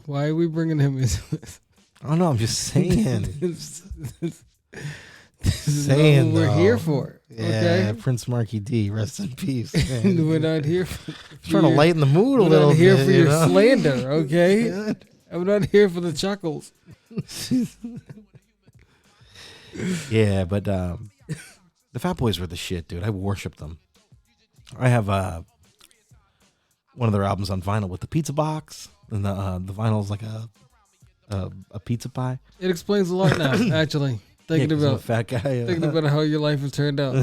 [SPEAKER 2] Why are we bringing him into this?
[SPEAKER 1] I don't know. I'm just saying.
[SPEAKER 2] This is
[SPEAKER 1] Saying,
[SPEAKER 2] what we're
[SPEAKER 1] though.
[SPEAKER 2] here for.
[SPEAKER 1] Yeah,
[SPEAKER 2] Okay?
[SPEAKER 1] Prince Marky D, rest in peace.
[SPEAKER 2] We're not here for
[SPEAKER 1] Trying to lighten the mood a
[SPEAKER 2] We're
[SPEAKER 1] little
[SPEAKER 2] not here
[SPEAKER 1] bit.
[SPEAKER 2] for
[SPEAKER 1] you
[SPEAKER 2] your
[SPEAKER 1] know?
[SPEAKER 2] slander, okay? I'm not here for the chuckles.
[SPEAKER 1] Yeah, but the Fat Boys were the shit, dude. I worshiped them. I have one of their albums on vinyl with the pizza box, and the vinyl is like a pizza pie.
[SPEAKER 2] It explains a lot now, actually.
[SPEAKER 1] Yeah, 'cause I'm a
[SPEAKER 2] About
[SPEAKER 1] fat guy.
[SPEAKER 2] thinking about how your life has turned out.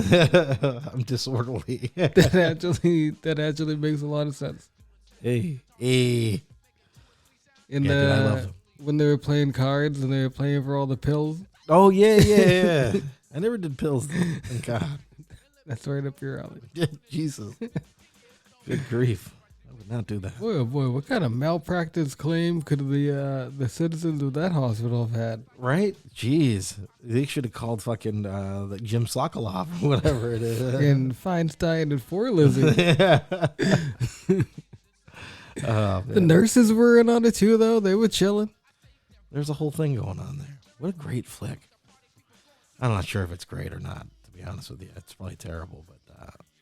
[SPEAKER 1] I'm disorderly.
[SPEAKER 2] that actually makes a lot of sense.
[SPEAKER 1] Hey.
[SPEAKER 2] In
[SPEAKER 1] Yeah, dude, I love them.
[SPEAKER 2] when they were playing cards and they were playing for all the pills,
[SPEAKER 1] Oh yeah. I never did pills. Thank God.
[SPEAKER 2] that's right up your alley.
[SPEAKER 1] Jesus. Good grief. I would not do that.
[SPEAKER 2] Boy, oh boy, what kind of malpractice claim could the citizens of that hospital have had?
[SPEAKER 1] Right? Jeez. They should have called fucking like Jim Sokolov or whatever it is.
[SPEAKER 2] And Feinstein and Forlizing.
[SPEAKER 1] Oh,
[SPEAKER 2] The
[SPEAKER 1] man.
[SPEAKER 2] nurses were in on it too, though. They were chilling.
[SPEAKER 1] There's a whole thing going on there. What a great flick. I'm not sure if it's great or not, to be honest with you. It's probably terrible, but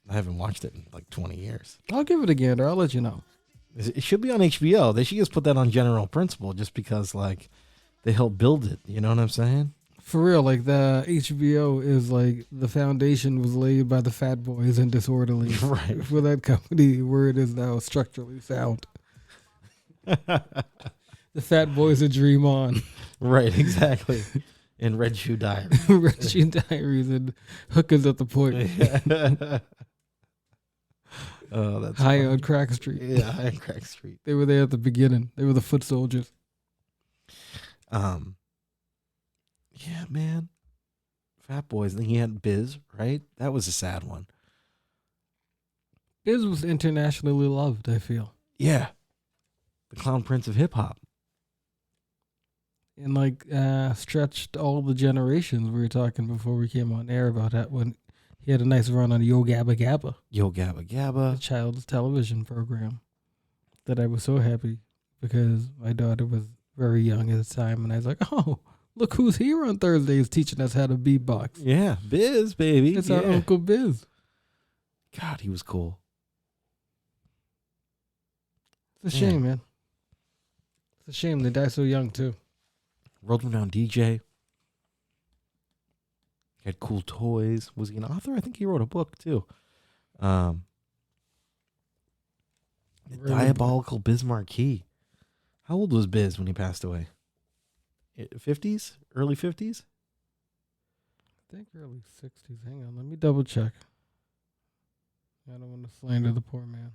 [SPEAKER 1] I haven't watched it in like 20 years.
[SPEAKER 2] I'll give it a gander. I'll let you know.
[SPEAKER 1] It should be on HBO. They should just put that on General Principle just because, like, they helped build it. You know what I'm saying?
[SPEAKER 2] For real, like the HBO is like the foundation was laid by the Fat Boys and Disorderly
[SPEAKER 1] Right.
[SPEAKER 2] for that company where it is now structurally sound. The Fat Boys a dream on.
[SPEAKER 1] Right, exactly. In Red Shoe Diary.
[SPEAKER 2] Russian Diaries and Hookers at the Point.
[SPEAKER 1] Oh, that's
[SPEAKER 2] High
[SPEAKER 1] funny.
[SPEAKER 2] on Crack Street.
[SPEAKER 1] Yeah, High on Crack Street.
[SPEAKER 2] They were there at the beginning. They were the foot soldiers.
[SPEAKER 1] Yeah, man. Fat Boys. Then he had Biz, right? That was a sad one.
[SPEAKER 2] Biz was internationally loved, I feel.
[SPEAKER 1] Yeah. The Clown Prince of Hip Hop.
[SPEAKER 2] And like stretched all the generations. We were talking before we came on air about that when he had a nice run on Yo Gabba Gabba,
[SPEAKER 1] Yo Gabba
[SPEAKER 2] a
[SPEAKER 1] Gabba.
[SPEAKER 2] child's television program that I was so happy because my daughter was very young at the time, and I was like, oh, look who's here on Thursdays teaching us how to beatbox.
[SPEAKER 1] Yeah, Biz, baby.
[SPEAKER 2] It's
[SPEAKER 1] yeah.
[SPEAKER 2] our Uncle Biz.
[SPEAKER 1] God, he was cool.
[SPEAKER 2] It's a
[SPEAKER 1] Yeah.
[SPEAKER 2] shame, man. It's a shame they die so young too.
[SPEAKER 1] World-renowned DJ. He had cool toys. Was he an author? I think he wrote a book too. The diabolical Biz Marquee. How old was Biz when he passed away? 50s? Early 50s?
[SPEAKER 2] I think early 60s. Hang on, let me double check. I don't want to slander the poor man.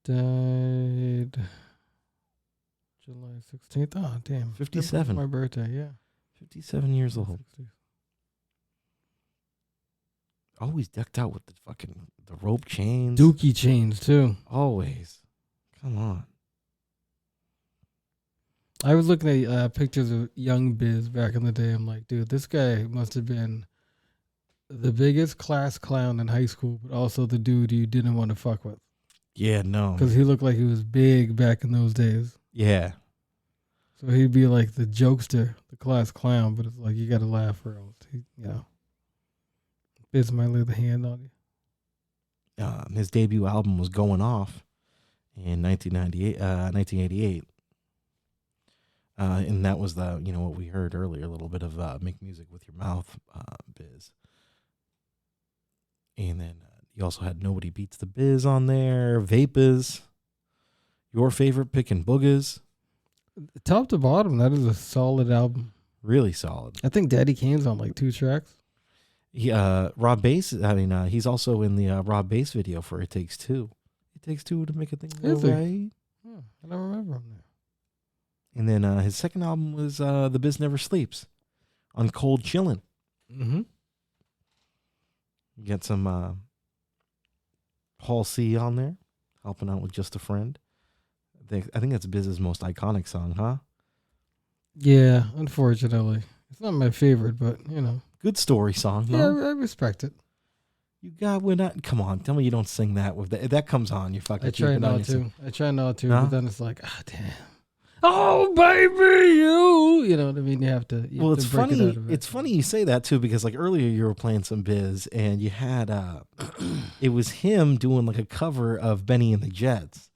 [SPEAKER 2] Died July 16th. Oh, damn.
[SPEAKER 1] 57.
[SPEAKER 2] My birthday, yeah.
[SPEAKER 1] 57 years old.
[SPEAKER 2] 60s.
[SPEAKER 1] Always decked out with the rope chains.
[SPEAKER 2] Dookie chains, too.
[SPEAKER 1] Always. Come on.
[SPEAKER 2] I was looking at pictures of young Biz back in the day. I'm like, dude, this guy must have been the biggest class clown in high school, but also the dude you didn't want to fuck with.
[SPEAKER 1] Yeah, no.
[SPEAKER 2] Because he looked like he was big back in those days.
[SPEAKER 1] Yeah.
[SPEAKER 2] So he'd be like the jokester, the class clown, but it's like you got to laugh or else, Biz might lay the hand on you.
[SPEAKER 1] His debut album was Going Off in 1988. And that was what we heard earlier, a little bit of Make Music With Your Mouth, Biz. And then you also had Nobody Beats the Biz on there, Vapors, Your Favorite Pickin' Boogers.
[SPEAKER 2] Top to bottom, that is a solid album.
[SPEAKER 1] Really solid.
[SPEAKER 2] I think Daddy Kane's on like 2 tracks.
[SPEAKER 1] Rob Bass, he's also in the Rob Bass video for It Takes Two. It Takes Two to Make a Thing Go Right.
[SPEAKER 2] I don't remember him there.
[SPEAKER 1] And then his second album was The Biz Never Sleeps on Cold Chillin'.
[SPEAKER 2] Mm-hmm.
[SPEAKER 1] You got some Paul C on there, helping out with Just a Friend. I think that's Biz's most iconic song, huh?
[SPEAKER 2] Yeah, unfortunately. It's not my favorite, but,
[SPEAKER 1] Good story song, no?
[SPEAKER 2] Yeah, I respect it.
[SPEAKER 1] You got when I... Come on, tell me you don't sing that. With that. If that comes on, you fucking...
[SPEAKER 2] I try not to,
[SPEAKER 1] huh?
[SPEAKER 2] but then it's like, damn. Oh, baby, you know what I mean? You have to
[SPEAKER 1] it's
[SPEAKER 2] to break
[SPEAKER 1] funny.
[SPEAKER 2] it out of it.
[SPEAKER 1] It's funny you say that, too, because like earlier you were playing some Biz, and you had... it was him doing like a cover of Benny and the Jets.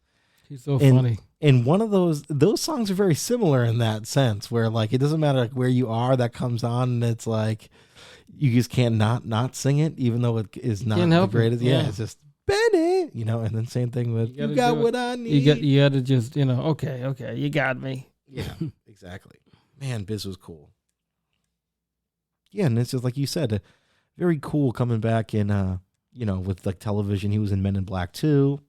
[SPEAKER 2] He's so funny.
[SPEAKER 1] And one of those songs are very similar in that sense, where like it doesn't matter like where you are, that comes on, and it's like you just can't not sing it, even though it is not the greatest. Yeah, it's just Benny, and then same thing with you got what I need.
[SPEAKER 2] You got to just okay, you got me.
[SPEAKER 1] Yeah, exactly. Man, Biz was cool. Yeah, and it's just like you said, very cool coming back in with like television. He was in Men in Black 2.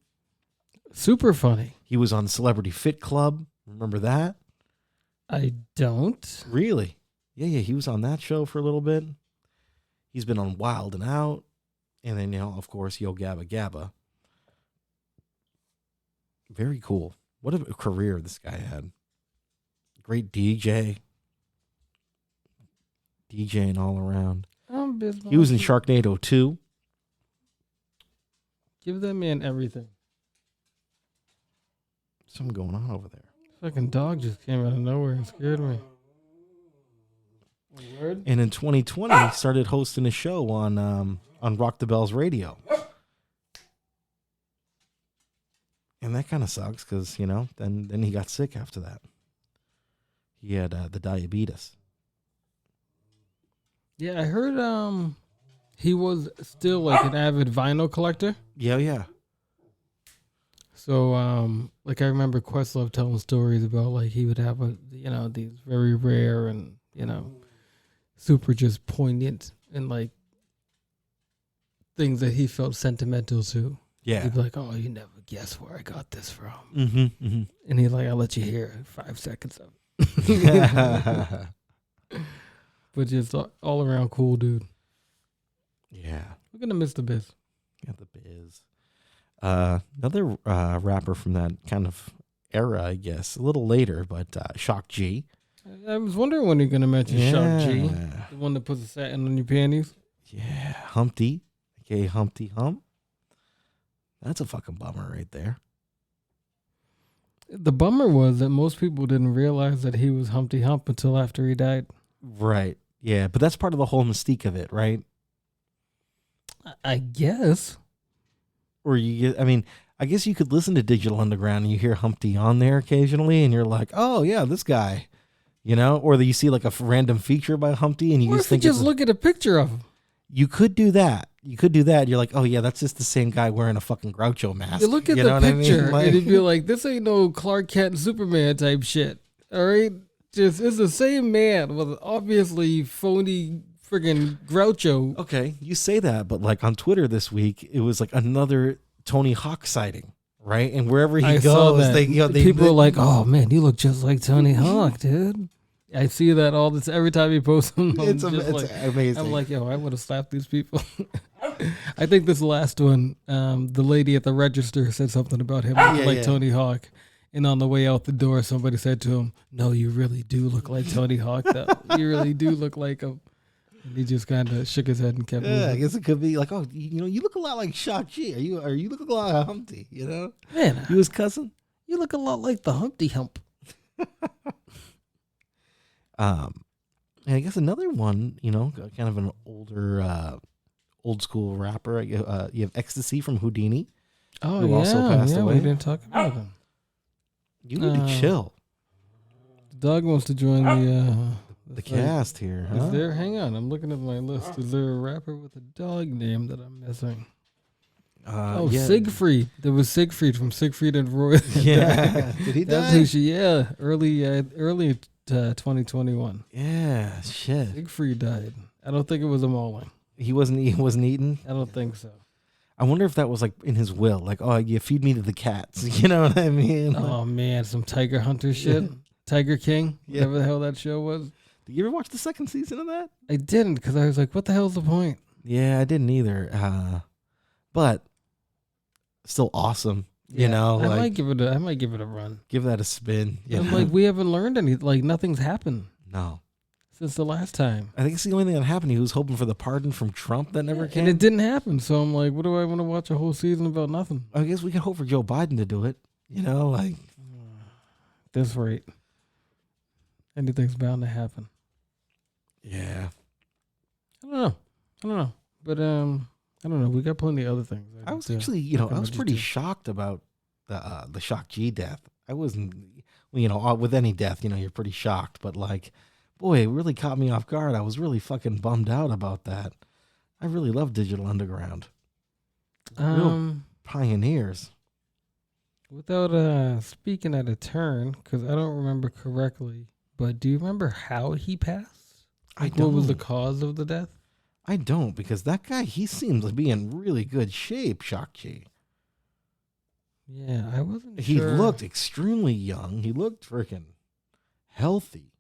[SPEAKER 2] Super funny.
[SPEAKER 1] He was on Celebrity Fit Club. Remember that?
[SPEAKER 2] I don't.
[SPEAKER 1] Really? Yeah. He was on that show for a little bit. He's been on Wild and Out. And then, of course, Yo Gabba Gabba. Very cool. What a career this guy had. Great DJ. DJing all around. He was in Sharknado 2.
[SPEAKER 2] Give that man everything.
[SPEAKER 1] Something going on over there.
[SPEAKER 2] Fucking dog just came out of nowhere and scared me.
[SPEAKER 1] And in 2020, he started hosting a show on Rock the Bells Radio. And that kind of sucks because, then he got sick after that. He had the diabetes.
[SPEAKER 2] Yeah, I heard he was still like an avid vinyl collector.
[SPEAKER 1] Yeah.
[SPEAKER 2] So, I remember Questlove telling stories about, like, he would have, these very rare and, super just poignant and, like, things that he felt sentimental to.
[SPEAKER 1] Yeah.
[SPEAKER 2] He'd be like, oh, you never guess where I got this from.
[SPEAKER 1] Mm-hmm.
[SPEAKER 2] And he's like, I'll let you hear 5 seconds of it. But just all around cool dude.
[SPEAKER 1] Yeah.
[SPEAKER 2] We're going to miss the Biz.
[SPEAKER 1] Yeah, the Biz. Another rapper from that kind of era, I guess, a little later, but Shock G.
[SPEAKER 2] I was wondering when you're going to mention Shock G, the one that puts a satin on your panties.
[SPEAKER 1] Yeah, Humpty, aka Humpty Hump. That's a fucking bummer right there.
[SPEAKER 2] The bummer was that most people didn't realize that he was Humpty Hump until after he died.
[SPEAKER 1] Right. Yeah, but that's part of the whole mystique of it, right?
[SPEAKER 2] I guess.
[SPEAKER 1] Or I guess you could listen to Digital Underground and you hear Humpty on there occasionally and you're like, oh yeah, this guy, or that you see like a random feature by Humpty and you
[SPEAKER 2] What
[SPEAKER 1] just
[SPEAKER 2] if
[SPEAKER 1] think
[SPEAKER 2] you just look at a picture of him?
[SPEAKER 1] You could do that. you could do that. You're like, oh yeah, that's just the same guy wearing a fucking Groucho mask.
[SPEAKER 2] You look at
[SPEAKER 1] know
[SPEAKER 2] the
[SPEAKER 1] what I mean?
[SPEAKER 2] picture
[SPEAKER 1] Like-
[SPEAKER 2] and you'd be like, this ain't no Clark Kent and Superman type shit. All right? Just, it's the same man with obviously phony friggin' Groucho.
[SPEAKER 1] Okay, you say that, but like on Twitter this week, it was like another Tony Hawk sighting, right? And wherever he
[SPEAKER 2] I saw
[SPEAKER 1] goes,
[SPEAKER 2] that. People are like, "Oh man, you look just like Tony Hawk, dude." I see that all this every time he posts them.
[SPEAKER 1] it's amazing.
[SPEAKER 2] I'm like, yo, I would have slapped these people. I think this last one, the lady at the register said something about him like Tony Hawk. And on the way out the door, somebody said to him, "No, you really do look like Tony Hawk. Though. You really do look like him." And he just kind of shook his head and kept moving.
[SPEAKER 1] I guess it could be like, oh, you look a lot like Shang-Chi. Are you look a lot like Humpty? You know,
[SPEAKER 2] Man,
[SPEAKER 1] you his cousin.
[SPEAKER 2] you look a lot like the Humpty Hump.
[SPEAKER 1] And I guess another one, kind of an older, old school rapper. You have Ecstasy from Houdini.
[SPEAKER 2] Oh,
[SPEAKER 1] who also passed away.
[SPEAKER 2] We didn't talk about him.
[SPEAKER 1] You need to chill.
[SPEAKER 2] The dog wants to join
[SPEAKER 1] The cast here, huh?
[SPEAKER 2] Is there? Hang on, I'm looking at my list. Is there a rapper with a dog name that I'm missing?
[SPEAKER 1] Yeah.
[SPEAKER 2] Siegfried. There was Siegfried from Siegfried and Roy.
[SPEAKER 1] Yeah. Did he die?
[SPEAKER 2] That's who she. Yeah, early 2021.
[SPEAKER 1] Yeah, shit.
[SPEAKER 2] Siegfried died. I don't think it was a mauling.
[SPEAKER 1] He wasn't eaten.
[SPEAKER 2] I don't think so.
[SPEAKER 1] I wonder if that was like in his will, like, oh, you feed me to the cats. You know what I mean?
[SPEAKER 2] Oh man, some Tiger Hunter shit. Tiger King, whatever the hell that show was.
[SPEAKER 1] Did you ever watch the second season of that?
[SPEAKER 2] I didn't, because I was like, what the hell's the point?
[SPEAKER 1] Yeah, I didn't either. But still awesome. You know,
[SPEAKER 2] I
[SPEAKER 1] like,
[SPEAKER 2] might give it a run.
[SPEAKER 1] give that a spin.
[SPEAKER 2] I'm like, we haven't learned any. Like nothing's happened
[SPEAKER 1] no.
[SPEAKER 2] since the last time.
[SPEAKER 1] I think it's the only thing that happened. He was hoping for the pardon from Trump that never came.
[SPEAKER 2] And it didn't happen. So I'm like, what do I want to watch a whole season about nothing?
[SPEAKER 1] I guess we can hope for Joe Biden to do it. You know, like.
[SPEAKER 2] This rate. Anything's bound to happen.
[SPEAKER 1] Yeah.
[SPEAKER 2] I don't know. But I don't know. We got plenty of other things.
[SPEAKER 1] I was actually, I was pretty shocked about the Shock G death. I wasn't, with any death, you're pretty shocked. But like, boy, it really caught me off guard. I was really fucking bummed out about that. I really love Digital Underground. Real pioneers.
[SPEAKER 2] Without speaking at a turn, because I don't remember correctly, but do you remember how he passed? Like, what was the cause of the death?
[SPEAKER 1] I don't, because that guy, he seems to be in really good shape, Shock G.
[SPEAKER 2] Yeah, I wasn't
[SPEAKER 1] He
[SPEAKER 2] sure.
[SPEAKER 1] looked extremely young. He looked freaking healthy.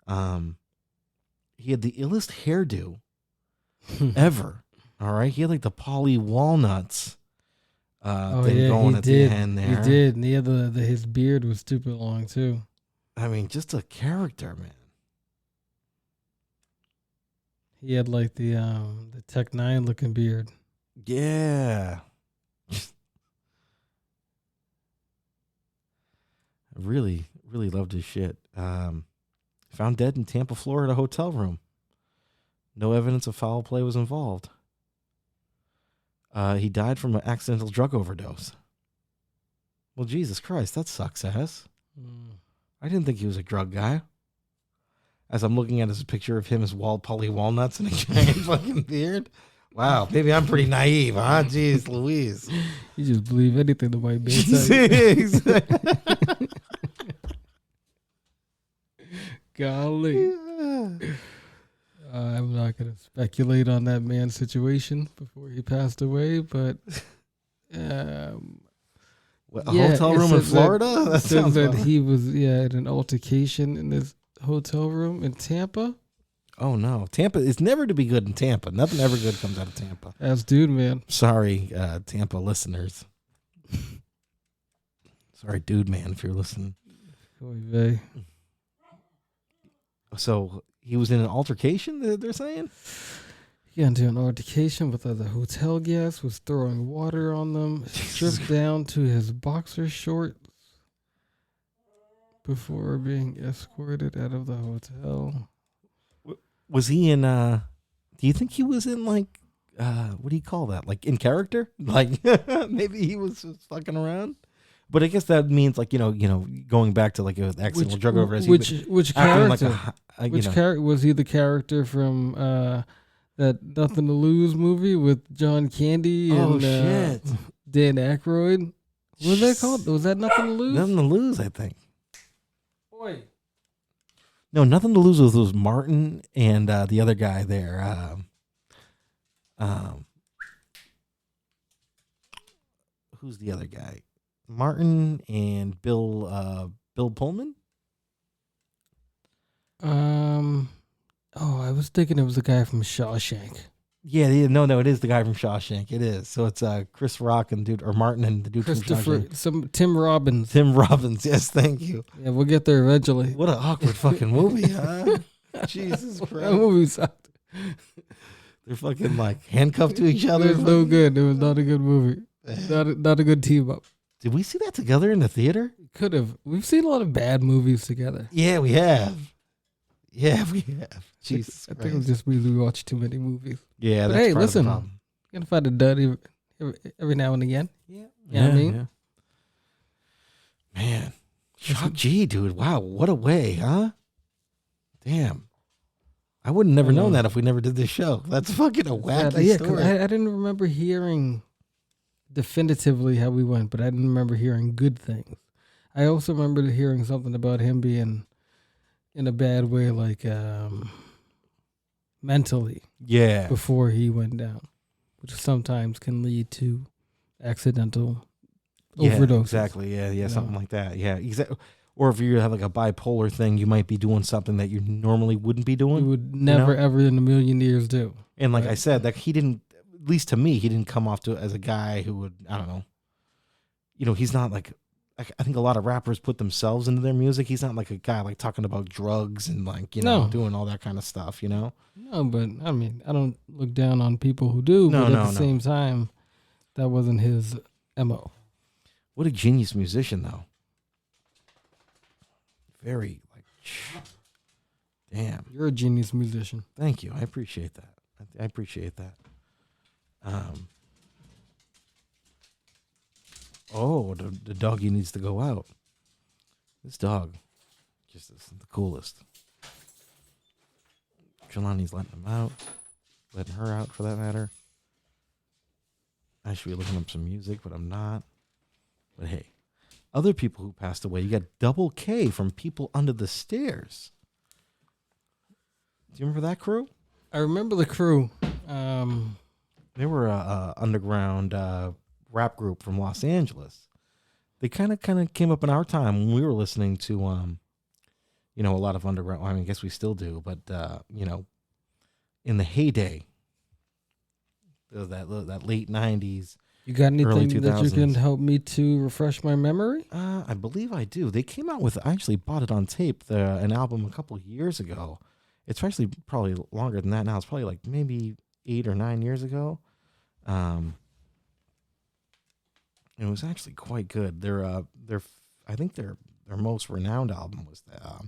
[SPEAKER 1] He had the illest hairdo ever. All right. He had like the Polly Walnuts going at the end there.
[SPEAKER 2] He did. And he had his beard was stupid long too.
[SPEAKER 1] I mean, just a character, man.
[SPEAKER 2] He had like the Tech 9 looking beard.
[SPEAKER 1] Yeah. I really, really loved his shit. Found dead in Tampa, Florida hotel room. No evidence of foul play was involved. He died from an accidental drug overdose. Well, Jesus Christ, that sucks ass. I didn't think he was a drug guy. As I'm looking at his picture of him as Polly Walnuts and a giant fucking beard. Wow, maybe I'm pretty naive, huh? Jeez Louise.
[SPEAKER 2] You just believe anything the white man says. Golly.
[SPEAKER 1] Yeah.
[SPEAKER 2] I'm not going to speculate on that man's situation before he passed away, but
[SPEAKER 1] A hotel room in Florida?
[SPEAKER 2] That says that he was at an altercation in this hotel room in Tampa.
[SPEAKER 1] Oh no, Tampa is never to be good in Tampa. Nothing ever good comes out of Tampa.
[SPEAKER 2] That's dude, man.
[SPEAKER 1] Sorry, Tampa listeners. Sorry, dude, man, if you're listening.
[SPEAKER 2] Oy vey.
[SPEAKER 1] So he was in an altercation, they're saying?
[SPEAKER 2] He got into an altercation with other hotel guests, was throwing water on them, stripped down to his boxer shorts before being escorted out of the hotel.
[SPEAKER 1] Was he in, do you think he was in like, what do you call that? Like in character? Like maybe he was just fucking around? But I guess that means like, going back to like an accidental drug overdose.
[SPEAKER 2] Which character?
[SPEAKER 1] Like
[SPEAKER 2] Which character was he? The character from That Nothing to Lose movie with John Candy and
[SPEAKER 1] shit.
[SPEAKER 2] Dan Aykroyd. What was that called? Was that Nothing to Lose?
[SPEAKER 1] Nothing to Lose, I think.
[SPEAKER 2] Boy.
[SPEAKER 1] No, Nothing to Lose was Martin and the other guy there. Who's the other guy? Martin and Bill Pullman?
[SPEAKER 2] I was thinking it was the guy from Shawshank.
[SPEAKER 1] Yeah, no, it is the guy from Shawshank. It is. So it's Chris Rock and Martin and the dude from Shawshank.
[SPEAKER 2] Tim Robbins.
[SPEAKER 1] Tim Robbins, yes, thank you.
[SPEAKER 2] Yeah, we'll get there eventually.
[SPEAKER 1] What an awkward fucking movie, huh? Jesus Christ.
[SPEAKER 2] That movie sucked.
[SPEAKER 1] They're fucking like handcuffed to each other.
[SPEAKER 2] It was no good. It was not a good movie. Not a good team up.
[SPEAKER 1] Did we see that together in the theater?
[SPEAKER 2] Could have. We've seen a lot of bad movies together.
[SPEAKER 1] Yeah, we have. Jesus
[SPEAKER 2] I
[SPEAKER 1] Christ.
[SPEAKER 2] think it was just we watch too many movies.
[SPEAKER 1] Yeah,
[SPEAKER 2] but
[SPEAKER 1] that's
[SPEAKER 2] hey,
[SPEAKER 1] part
[SPEAKER 2] listen,
[SPEAKER 1] of the problem.
[SPEAKER 2] you gotta find a dud every now and again.
[SPEAKER 1] Yeah.
[SPEAKER 2] You know what I mean?
[SPEAKER 1] Yeah. Man. Shock G, dude. Wow, what a way, huh? Damn. I would have never known that if we never did this show. That's fucking a wacky story.
[SPEAKER 2] I didn't remember hearing definitively how we went, but I didn't remember hearing good things. I also remember hearing something about him being in a bad way, like mentally.
[SPEAKER 1] Yeah.
[SPEAKER 2] Before he went down, which sometimes can lead to accidental overdoses.
[SPEAKER 1] Exactly. Yeah, something like that. Yeah, exactly. Or if you have like a bipolar thing, you might be doing something that you normally wouldn't be doing.
[SPEAKER 2] You would never, ever in a million years do.
[SPEAKER 1] And like I said, that he didn't, at least to me, he didn't come off to as a guy who would, I don't know. He's not like, I think a lot of rappers put themselves into their music. He's not like a guy like talking about drugs and like, doing all that kind of stuff,
[SPEAKER 2] No, but I mean, I don't look down on people who do, but at the same time, that wasn't his MO.
[SPEAKER 1] What a genius musician, though. Very, damn.
[SPEAKER 2] You're a genius musician.
[SPEAKER 1] Thank you. I appreciate that. I appreciate that. The doggy needs to go out. This dog just is the coolest. Jelani's letting him out. Letting her out, for that matter. I should be looking up some music, but I'm not. But hey. Other people who passed away. You got Double K from People Under the Stairs. Do you remember that crew?
[SPEAKER 2] I remember the crew.
[SPEAKER 1] They were a underground rap group from Los Angeles. They kind of came up in our time when we were listening to a lot of underground. Well, I mean, I guess we still do, but in the heyday, that late 90s.
[SPEAKER 2] You got anything that you can help me to refresh my memory?
[SPEAKER 1] I believe I do. They came out with, I actually bought it on tape, an album a couple of years ago. It's actually probably longer than that now. It's probably like maybe 8 or 9 years ago. It was actually quite good. I think their most renowned album was the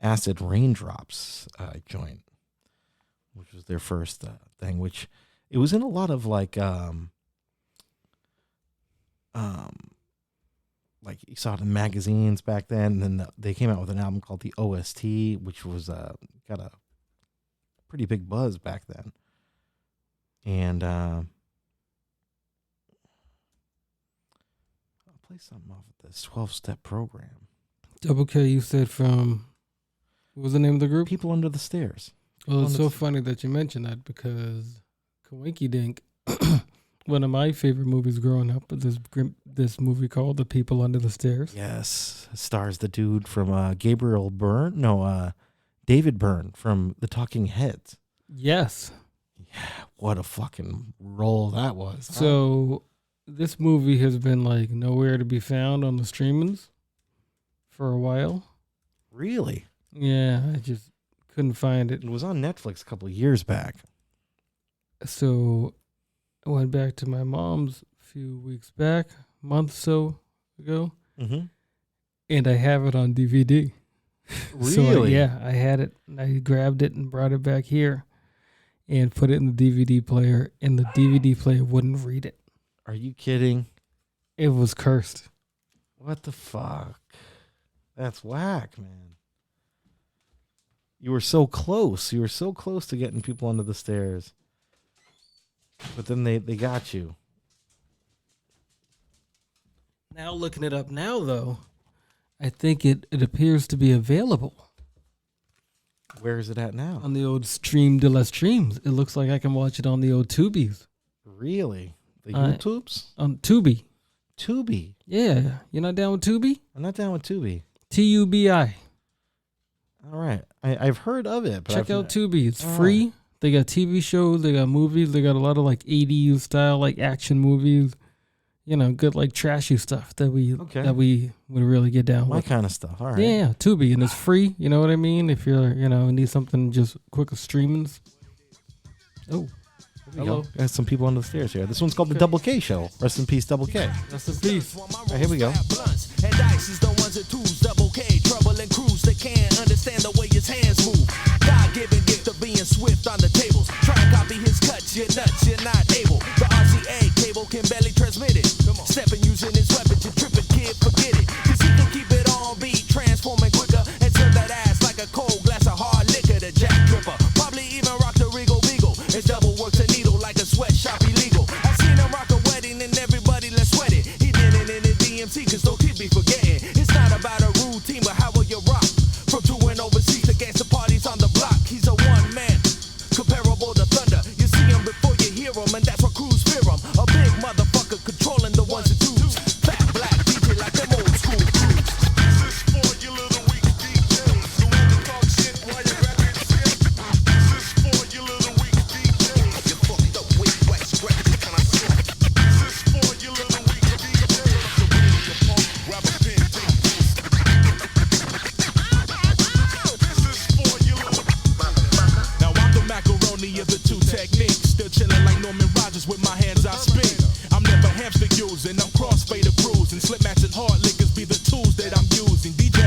[SPEAKER 1] Acid Raindrops joint, which was their first thing, which it was in a lot of like you saw it in magazines back then, and then they came out with an album called the OST, which was got a pretty big buzz back then. And I'll play something off of this 12-step program.
[SPEAKER 2] Double K, you said from, what was the name of the group?
[SPEAKER 1] People Under the Stairs.
[SPEAKER 2] Well, it's so funny that you mentioned that, because Kawinky Dink, one of my favorite movies growing up was this movie called The People Under the Stairs.
[SPEAKER 1] Yes. It stars the dude from David Byrne from The Talking Heads.
[SPEAKER 2] Yes.
[SPEAKER 1] Yeah, what a fucking role that was.
[SPEAKER 2] So this movie has been like nowhere to be found on the streamings for a while.
[SPEAKER 1] Really?
[SPEAKER 2] Yeah, I just couldn't find it.
[SPEAKER 1] It was on Netflix a couple of years back.
[SPEAKER 2] So I went back to my mom's a few weeks back, month or so ago, and I have it on DVD.
[SPEAKER 1] Really?
[SPEAKER 2] So, yeah, I had it. And I grabbed it and brought it back here and put it in the DVD player, and the DVD player wouldn't read it.
[SPEAKER 1] Are you kidding?
[SPEAKER 2] It was cursed.
[SPEAKER 1] What the fuck? That's whack, man. You were so close. You were so close to getting People Under the Stairs. But then they got you.
[SPEAKER 2] Now looking it up now, though, I think it appears to be available
[SPEAKER 1] Where is it at now?
[SPEAKER 2] on the old Stream de la Streams. It looks like I can watch it on the old Tubies.
[SPEAKER 1] Really? The YouTubes?
[SPEAKER 2] On Tubi.
[SPEAKER 1] Tubi.
[SPEAKER 2] Yeah. You're not down with Tubi?
[SPEAKER 1] I'm not down with Tubi.
[SPEAKER 2] Tubi.
[SPEAKER 1] All right. I've heard of it. But
[SPEAKER 2] Check out Tubi. It's
[SPEAKER 1] All
[SPEAKER 2] free.
[SPEAKER 1] right.
[SPEAKER 2] They got TV shows. They got movies. They got a lot of like 80s style, like action movies. You know, good like trashy stuff that we would really get down
[SPEAKER 1] My
[SPEAKER 2] with.
[SPEAKER 1] kind of stuff. All right.
[SPEAKER 2] Yeah, Tubi, and it's free. You know what I mean? If you're, need something just quick streamings. Oh, hello.
[SPEAKER 1] Got some people on the stairs here. This one's called the Double K Show. Rest in peace, Double K.
[SPEAKER 2] Rest in peace.
[SPEAKER 1] All right, here we go.
[SPEAKER 3] And dice is the ones that twos, double K, trouble and cruise. They can't understand the way his hands move. God-given gift of being swift on the tables. Try and copy his cuts, you're nuts, you're not able. The RCA cable can barely transmit it. Stepping using his weapon to trip it, kid, forget it. Cause he can keep it on beat, transforming quicker. And serve that ass like a cold glass of hard liquor. The jack tripper, probably even rock the Regal Beagle. His double works a needle like a sweatshop illegal. I seen him rock a wedding and everybody let's sweat it. He did it in the DMC cause don't keep me forgetting. It's not about a routine but how will you rock? From touring overseas to gangster parties on the block. He's a one man, comparable to thunder. You see him before you hear him and that's what crews fear him. A big motherfucker controlling the ones and twos. Fat black DJ like them old school crews. This is for you little weak DJs. The one that talk shit while you're rapping shit. This is for you little weak DJs. You fucked up with wax, scratch this kind of shit. This is for you little weak DJs. The radio punk, grab a pen, take this. This is for you little. Now I'm the macaroni of the two techniques. Still chilling like Norman Rogers with my hands I spin. I'm never hamster using, I'm crossfader cruising. Slip match and hard liquors be the tools that I'm using. DJ,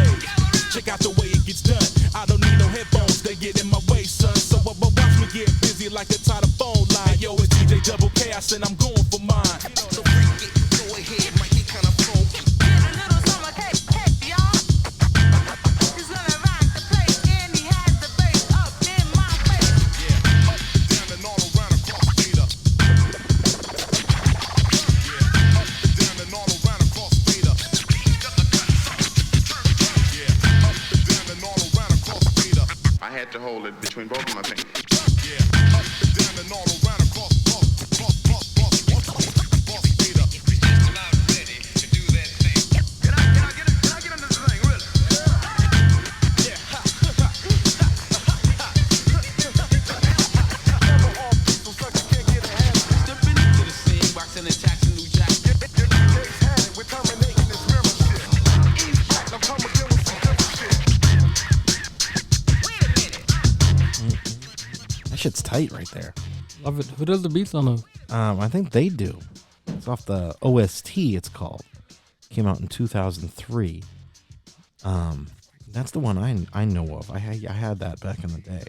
[SPEAKER 3] check out the way it gets done. I don't need no headphones, they get in my way, son. So watch me get busy like a tied phone line. Yo, it's DJ Double K, I said I'm going for mine. So freak it, go ahead, might get kind of folk. Get a little summer cake, y'all. He's gonna rock the place, and he has the bass up in my face. Yeah, up, down, and all around across Peter. Yeah, up, down, and all around across Peter. Yeah, up, down, and all around across Peter.
[SPEAKER 5] I had to hold it between both of my fingers.
[SPEAKER 3] Yeah, up, down, and all around across Peter.
[SPEAKER 1] That shit's tight right there.
[SPEAKER 2] Love it. Who does the beats on those?
[SPEAKER 1] I think they do. It's off the OST, it's called. Came out in 2003. That's the one I know of. I had that back in the day.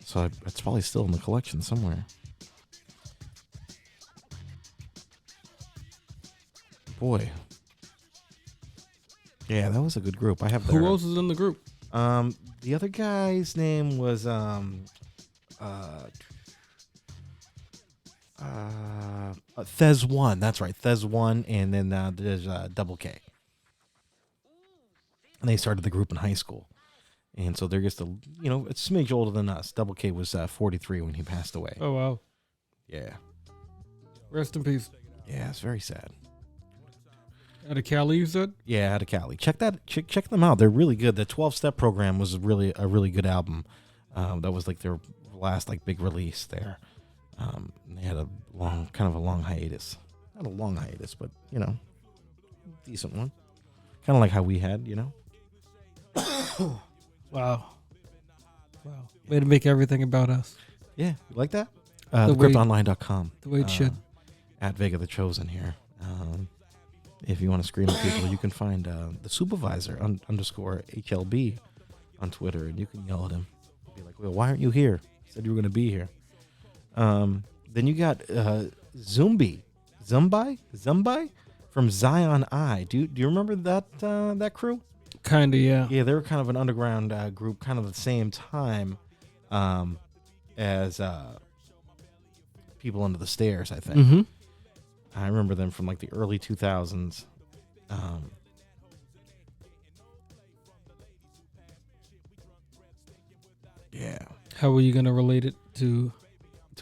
[SPEAKER 1] So it's probably still in the collection somewhere. Boy. Yeah, that was a good group. I have their,
[SPEAKER 2] Who else is in the group?
[SPEAKER 1] the other guy's name was Thez One. That's right, Thez One, and then there's Double K. And they started the group in high school, and so they're just a it's a smidge older than us. Double K was 43 when he passed away.
[SPEAKER 2] Oh wow.
[SPEAKER 1] Yeah,
[SPEAKER 2] Rest in peace.
[SPEAKER 1] yeah, it's very sad.
[SPEAKER 2] Out of Cali, you said?
[SPEAKER 1] Yeah, out of Cali. Check them out. They're really good. The 12-Step Program was a really good album. That was like their last big release there. They had a long hiatus. Not a long hiatus, but decent one. Kind of like how we had,
[SPEAKER 2] Wow. Way to make everything about us.
[SPEAKER 1] Yeah, you like that?
[SPEAKER 2] The way-
[SPEAKER 1] TheCryptOnline.com.
[SPEAKER 2] The way it should.
[SPEAKER 1] At Vega the Chosen here. If you want to scream at people, you can find the supervisor _ HLB on Twitter, and you can yell at him. Be like, well, why aren't you here? Said you were going to be here. Then you got Zumbi from Zion I. Do you remember that crew?
[SPEAKER 2] Kinda, yeah.
[SPEAKER 1] Yeah, they were kind of an underground group, kind of the same time as people under the stairs, I think.
[SPEAKER 2] Mm-hmm.
[SPEAKER 1] I remember them from like the early 2000s. Yeah.
[SPEAKER 2] How were you gonna relate it to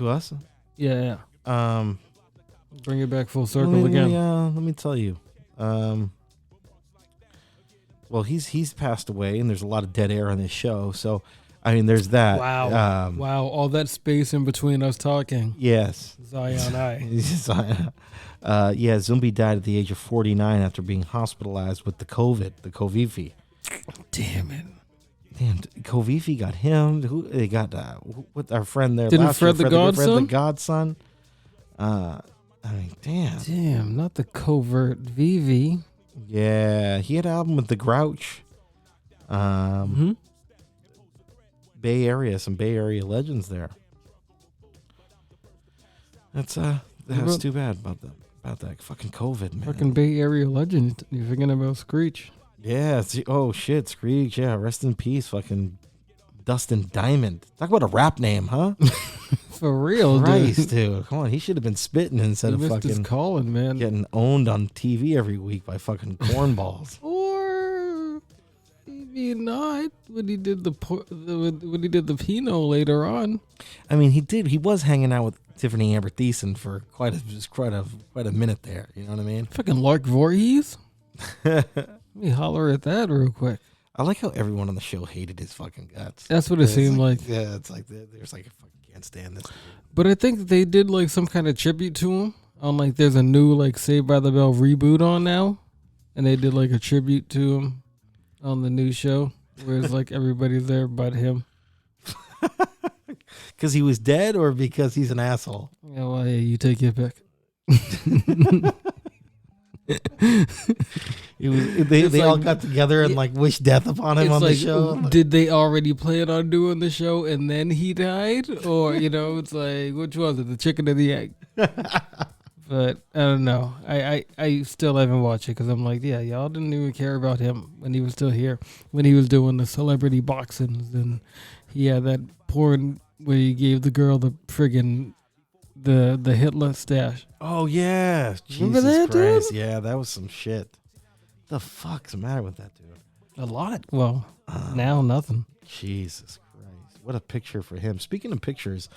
[SPEAKER 1] us?
[SPEAKER 2] Yeah. Bring it back full circle
[SPEAKER 1] let
[SPEAKER 2] again.
[SPEAKER 1] me tell you. Well, he's passed away, and there's a lot of dead air on this show. So, I mean, there's that.
[SPEAKER 2] Wow. Wow. All that space in between us talking.
[SPEAKER 1] Yes.
[SPEAKER 2] Zion I.
[SPEAKER 1] Zumbi died at the age of 49 after being hospitalized with the Covifi.
[SPEAKER 2] Damn it.
[SPEAKER 1] Damn, Covifi got him. Who they got? With our friend there.
[SPEAKER 2] Didn't
[SPEAKER 1] last
[SPEAKER 2] Fred
[SPEAKER 1] year,
[SPEAKER 2] the Godson?
[SPEAKER 1] Fred the Godson. I mean, damn.
[SPEAKER 2] Damn, not the covert VV.
[SPEAKER 1] Yeah, he had an album with the Grouch. Bay Area, some Bay Area legends there. That's too bad about that fucking COVID, man.
[SPEAKER 2] Fucking Bay Area legend. You're forgetting about Screech.
[SPEAKER 1] Yeah. Oh shit, Screech. Yeah, rest in peace, fucking Dustin Diamond. Talk about a rap name, huh?
[SPEAKER 2] For real,
[SPEAKER 1] Christ, dude. Come on, he should have been spitting instead of fucking
[SPEAKER 2] calling, man.
[SPEAKER 1] getting owned on TV every week by fucking cornballs.
[SPEAKER 2] Or maybe not when he did the Pena later on.
[SPEAKER 1] I mean, he was hanging out with Tiffany Amber Thiessen for quite a minute there. You know what I mean?
[SPEAKER 2] Fucking Lark Voorhees. Let me holler at that real quick.
[SPEAKER 1] I like how everyone on the show hated his fucking guts.
[SPEAKER 2] That's what it seemed like.
[SPEAKER 1] Yeah, it's like there's like I fucking can't stand this.
[SPEAKER 2] But I think they did like some kind of tribute to him. On like there's a new like Saved by the Bell reboot on now, and they did like a tribute to him on the new show, where it's like everybody's there but him.
[SPEAKER 1] Because he was dead, or because he's an asshole?
[SPEAKER 2] Yeah, well, yeah, you take your pick.
[SPEAKER 1] They all got together and like wished death upon him on the show.
[SPEAKER 2] Did they already plan on doing the show and then he died? Or, it's like, which was it? The chicken or the egg? But I don't know. I still haven't watched it because I'm like, yeah, y'all didn't even care about him when he was still here. When he was doing the celebrity boxings and he had that porn where he gave the girl the friggin' the Hitler stash.
[SPEAKER 1] Oh yeah,
[SPEAKER 2] Remember
[SPEAKER 1] Jesus
[SPEAKER 2] that,
[SPEAKER 1] Christ.
[SPEAKER 2] dude?
[SPEAKER 1] Yeah, that was some shit. The fuck's the matter with that dude?
[SPEAKER 2] A lot. Well, now nothing.
[SPEAKER 1] Jesus Christ, what a picture for him. Speaking of pictures,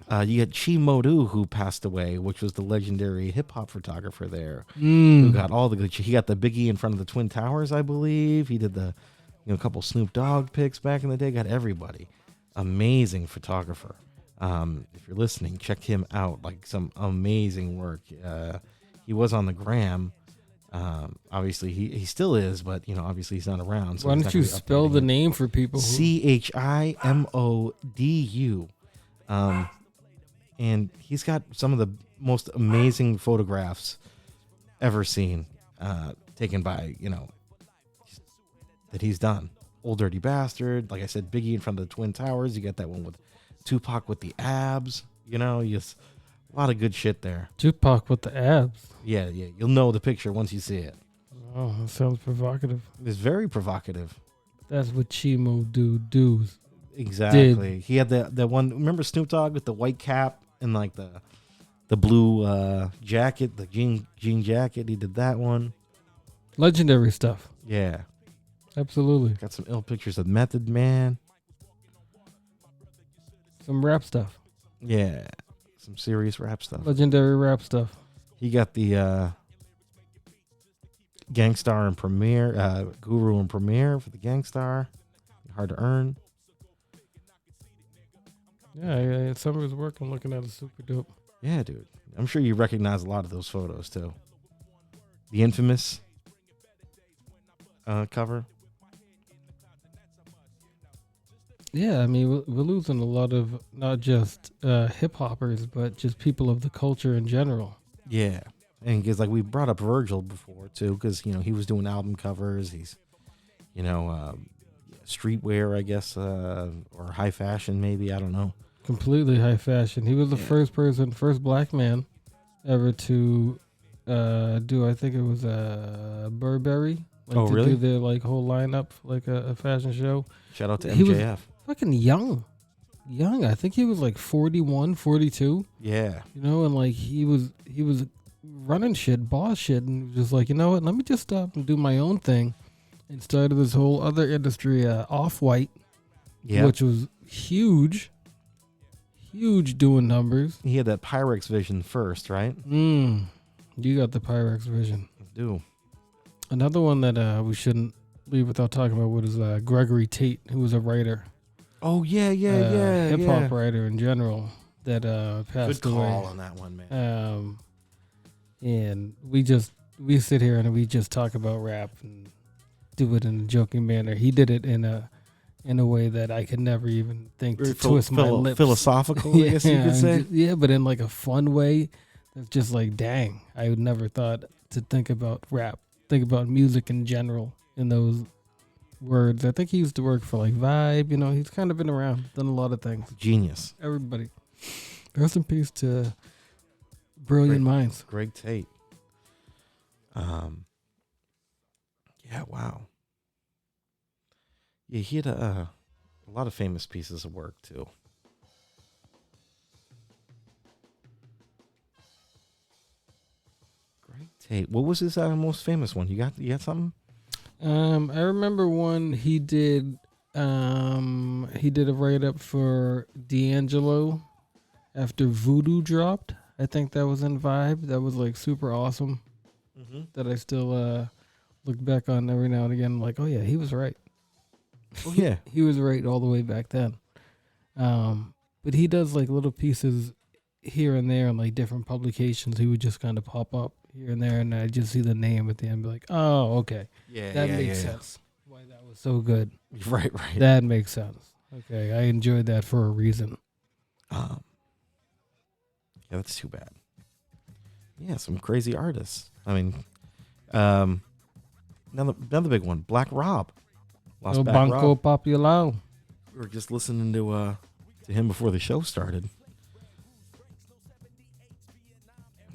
[SPEAKER 1] you got Chi Modu, who passed away, which was the legendary hip hop photographer there, who got all the good. He got the Biggie in front of the Twin Towers, I believe. He did the, a couple Snoop Dogg pics back in the day. Got everybody. Amazing photographer. If you're listening, check him out. Like some amazing work. He was on the gram. Obviously he still is, but obviously he's not around. So
[SPEAKER 2] why don't you spell the name for people?
[SPEAKER 1] CHIMODU. And he's got some of the most amazing photographs ever seen, taken by that he's done. Old Dirty Bastard, like I said, Biggie in front of the Twin Towers. You got that one with Tupac with the abs, just a lot of good shit there.
[SPEAKER 2] Tupac with the abs.
[SPEAKER 1] Yeah, you'll know the picture once you see it.
[SPEAKER 2] Oh, that sounds provocative.
[SPEAKER 1] It's very provocative.
[SPEAKER 2] That's what Chimo does.
[SPEAKER 1] Exactly. Did. He had that one. Remember Snoop Dogg with the white cap and like the blue jacket, the jean jacket. He did that one.
[SPEAKER 2] Legendary stuff.
[SPEAKER 1] Yeah,
[SPEAKER 2] absolutely.
[SPEAKER 1] Got some ill pictures of Method Man.
[SPEAKER 2] Some rap stuff.
[SPEAKER 1] Yeah, some serious rap stuff.
[SPEAKER 2] Legendary rap stuff.
[SPEAKER 1] He got the Gangstar and Premiere, Guru and Premiere for the Gangstar. Hard to earn.
[SPEAKER 2] Yeah, some of his work I'm looking at is super dope.
[SPEAKER 1] Yeah, dude. I'm sure you recognize a lot of those photos too. The infamous cover.
[SPEAKER 2] Yeah, I mean, we're losing a lot of not just hip-hoppers, but just people of the culture in general.
[SPEAKER 1] Yeah, and because like we brought up Virgil before too, because he was doing album covers. He's streetwear, I guess, or high fashion, maybe, I don't know.
[SPEAKER 2] Completely high fashion. He was the first black man ever to do. I think it was Burberry.
[SPEAKER 1] Like, really?
[SPEAKER 2] Do their whole lineup, like a fashion show.
[SPEAKER 1] Shout out to
[SPEAKER 2] he
[SPEAKER 1] MJF.
[SPEAKER 2] Was fucking young young. I think he was like 41, 42.
[SPEAKER 1] Yeah.
[SPEAKER 2] You know, and like he was running shit, boss shit, and just like, you know what? Let me just stop and do my own thing. And started this whole other industry, Off-White, which was huge doing numbers.
[SPEAKER 1] He had that Pyrex vision first, right?
[SPEAKER 2] You got the Pyrex vision.
[SPEAKER 1] I do.
[SPEAKER 2] Another one that we shouldn't leave without talking about was Gregory Tate, who was a writer.
[SPEAKER 1] Oh, yeah.
[SPEAKER 2] Hip-hop writer in general that passed
[SPEAKER 1] Good
[SPEAKER 2] away.
[SPEAKER 1] call on that one, man.
[SPEAKER 2] And we sit here and we just talk about rap and do it in a joking manner. He did it in a way that I could never even think to twist my lips.
[SPEAKER 1] Philosophical, I guess you could say.
[SPEAKER 2] Yeah, but in like a fun way. That's just like, dang, I would never thought to think about rap, think about music in general in those words. I think he used to work for like Vibe. You know, he's kind of been around, done a lot of things.
[SPEAKER 1] Genius.
[SPEAKER 2] Everybody. Rest in peace to brilliant minds.
[SPEAKER 1] Greg Tate. Yeah, wow. Yeah, he had a lot of famous pieces of work too. Greg Tate. What was his most famous one? You got something?
[SPEAKER 2] I remember one he did. He did a write up for D'Angelo after Voodoo dropped. I think that was in Vibe. That was like super awesome.
[SPEAKER 1] Mm-hmm.
[SPEAKER 2] That I still look back on every now and again. Like, oh yeah, he was right.
[SPEAKER 1] Oh yeah,
[SPEAKER 2] he was right all the way back then. But he does like little pieces here and there in like different publications. He would just kind of pop up here and there, and I just see the name at the end, and be like, oh, okay, that makes sense. Why that was so good.
[SPEAKER 1] Right.
[SPEAKER 2] That makes sense. Okay, I enjoyed that for a reason.
[SPEAKER 1] Yeah, that's too bad. Yeah, some crazy artists. I mean, another big one, Black Rob.
[SPEAKER 2] El Banco Popular.
[SPEAKER 1] We were just listening to him before the show started.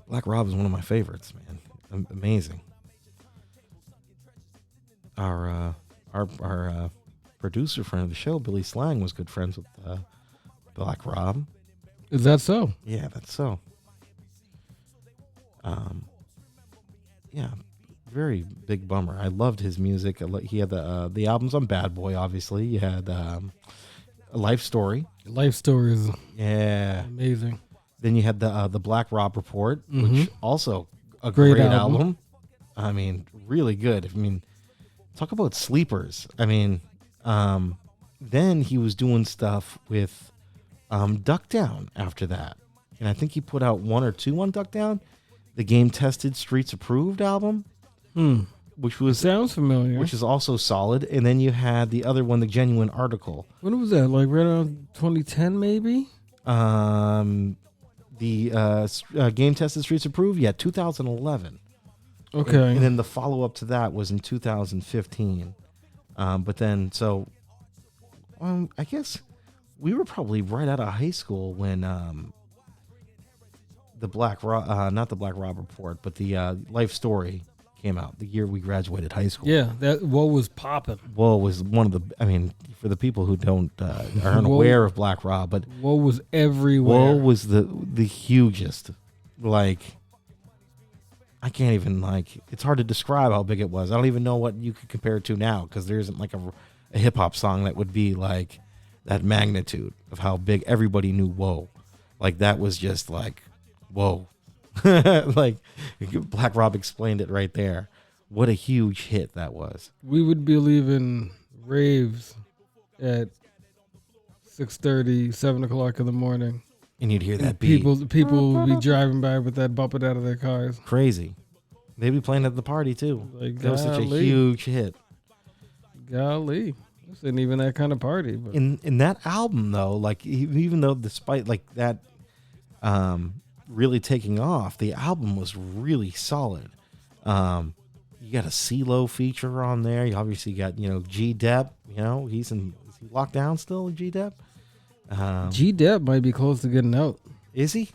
[SPEAKER 1] Black Rob is one of my favorites, man. Amazing. Our producer friend of the show, Billy Slang, was good friends with Black Rob.
[SPEAKER 2] Is that so?
[SPEAKER 1] Yeah, that's so. Yeah, very big bummer. I loved his music. He had the albums on Bad Boy, obviously. You had a Life Story.
[SPEAKER 2] Life Story is
[SPEAKER 1] amazing. Then you had the Black Rob Report,
[SPEAKER 2] mm-hmm.
[SPEAKER 1] which also a great album. I mean, really good. I mean, talk about sleepers. I mean, then he was doing stuff with Duck Down after that. And I think he put out one or two on Duck Down. The Game Tested Streets Approved album. Which
[SPEAKER 2] sounds familiar.
[SPEAKER 1] Which is also solid. And then you had the other one, The Genuine Article.
[SPEAKER 2] When was that? Like right around 2010 maybe?
[SPEAKER 1] The Game Tested Streets Approved? Yeah, 2011.
[SPEAKER 2] Okay.
[SPEAKER 1] And then the follow-up to that was in 2015. But then, so, I guess we were probably right out of high school when the not the Black Rob Report, but the Life Story came out, the year we graduated high school.
[SPEAKER 2] Yeah, that Woe was popping.
[SPEAKER 1] Woe was one of the, I mean, for the people who aren't aware of Black Rob, but
[SPEAKER 2] Woe was everywhere.
[SPEAKER 1] Woe was the hugest. Like, I can't even, it's hard to describe how big it was. I don't even know what you could compare it to now, because there isn't like a hip hop song that would be like that magnitude of how big everybody knew Woe. Like, that was just like, whoa. Like, Black Rob explained it right there. What a huge hit that was.
[SPEAKER 2] We would be leaving raves at 6:30, 7 o'clock in the morning.
[SPEAKER 1] And you'd hear that beat.
[SPEAKER 2] People would be driving by with that bumping out of their cars.
[SPEAKER 1] Crazy. They'd be playing at the party, too.
[SPEAKER 2] Like,
[SPEAKER 1] that was such a huge hit.
[SPEAKER 2] Golly. This isn't even that kind of party. But.
[SPEAKER 1] In that album, though, like, even though despite, like, that really taking off, the album was really solid. You got a CeeLo feature on there. You obviously got, G-Dep. Is he locked down still, G-Dep?
[SPEAKER 2] G-Dep might be close to getting out.
[SPEAKER 1] Is he?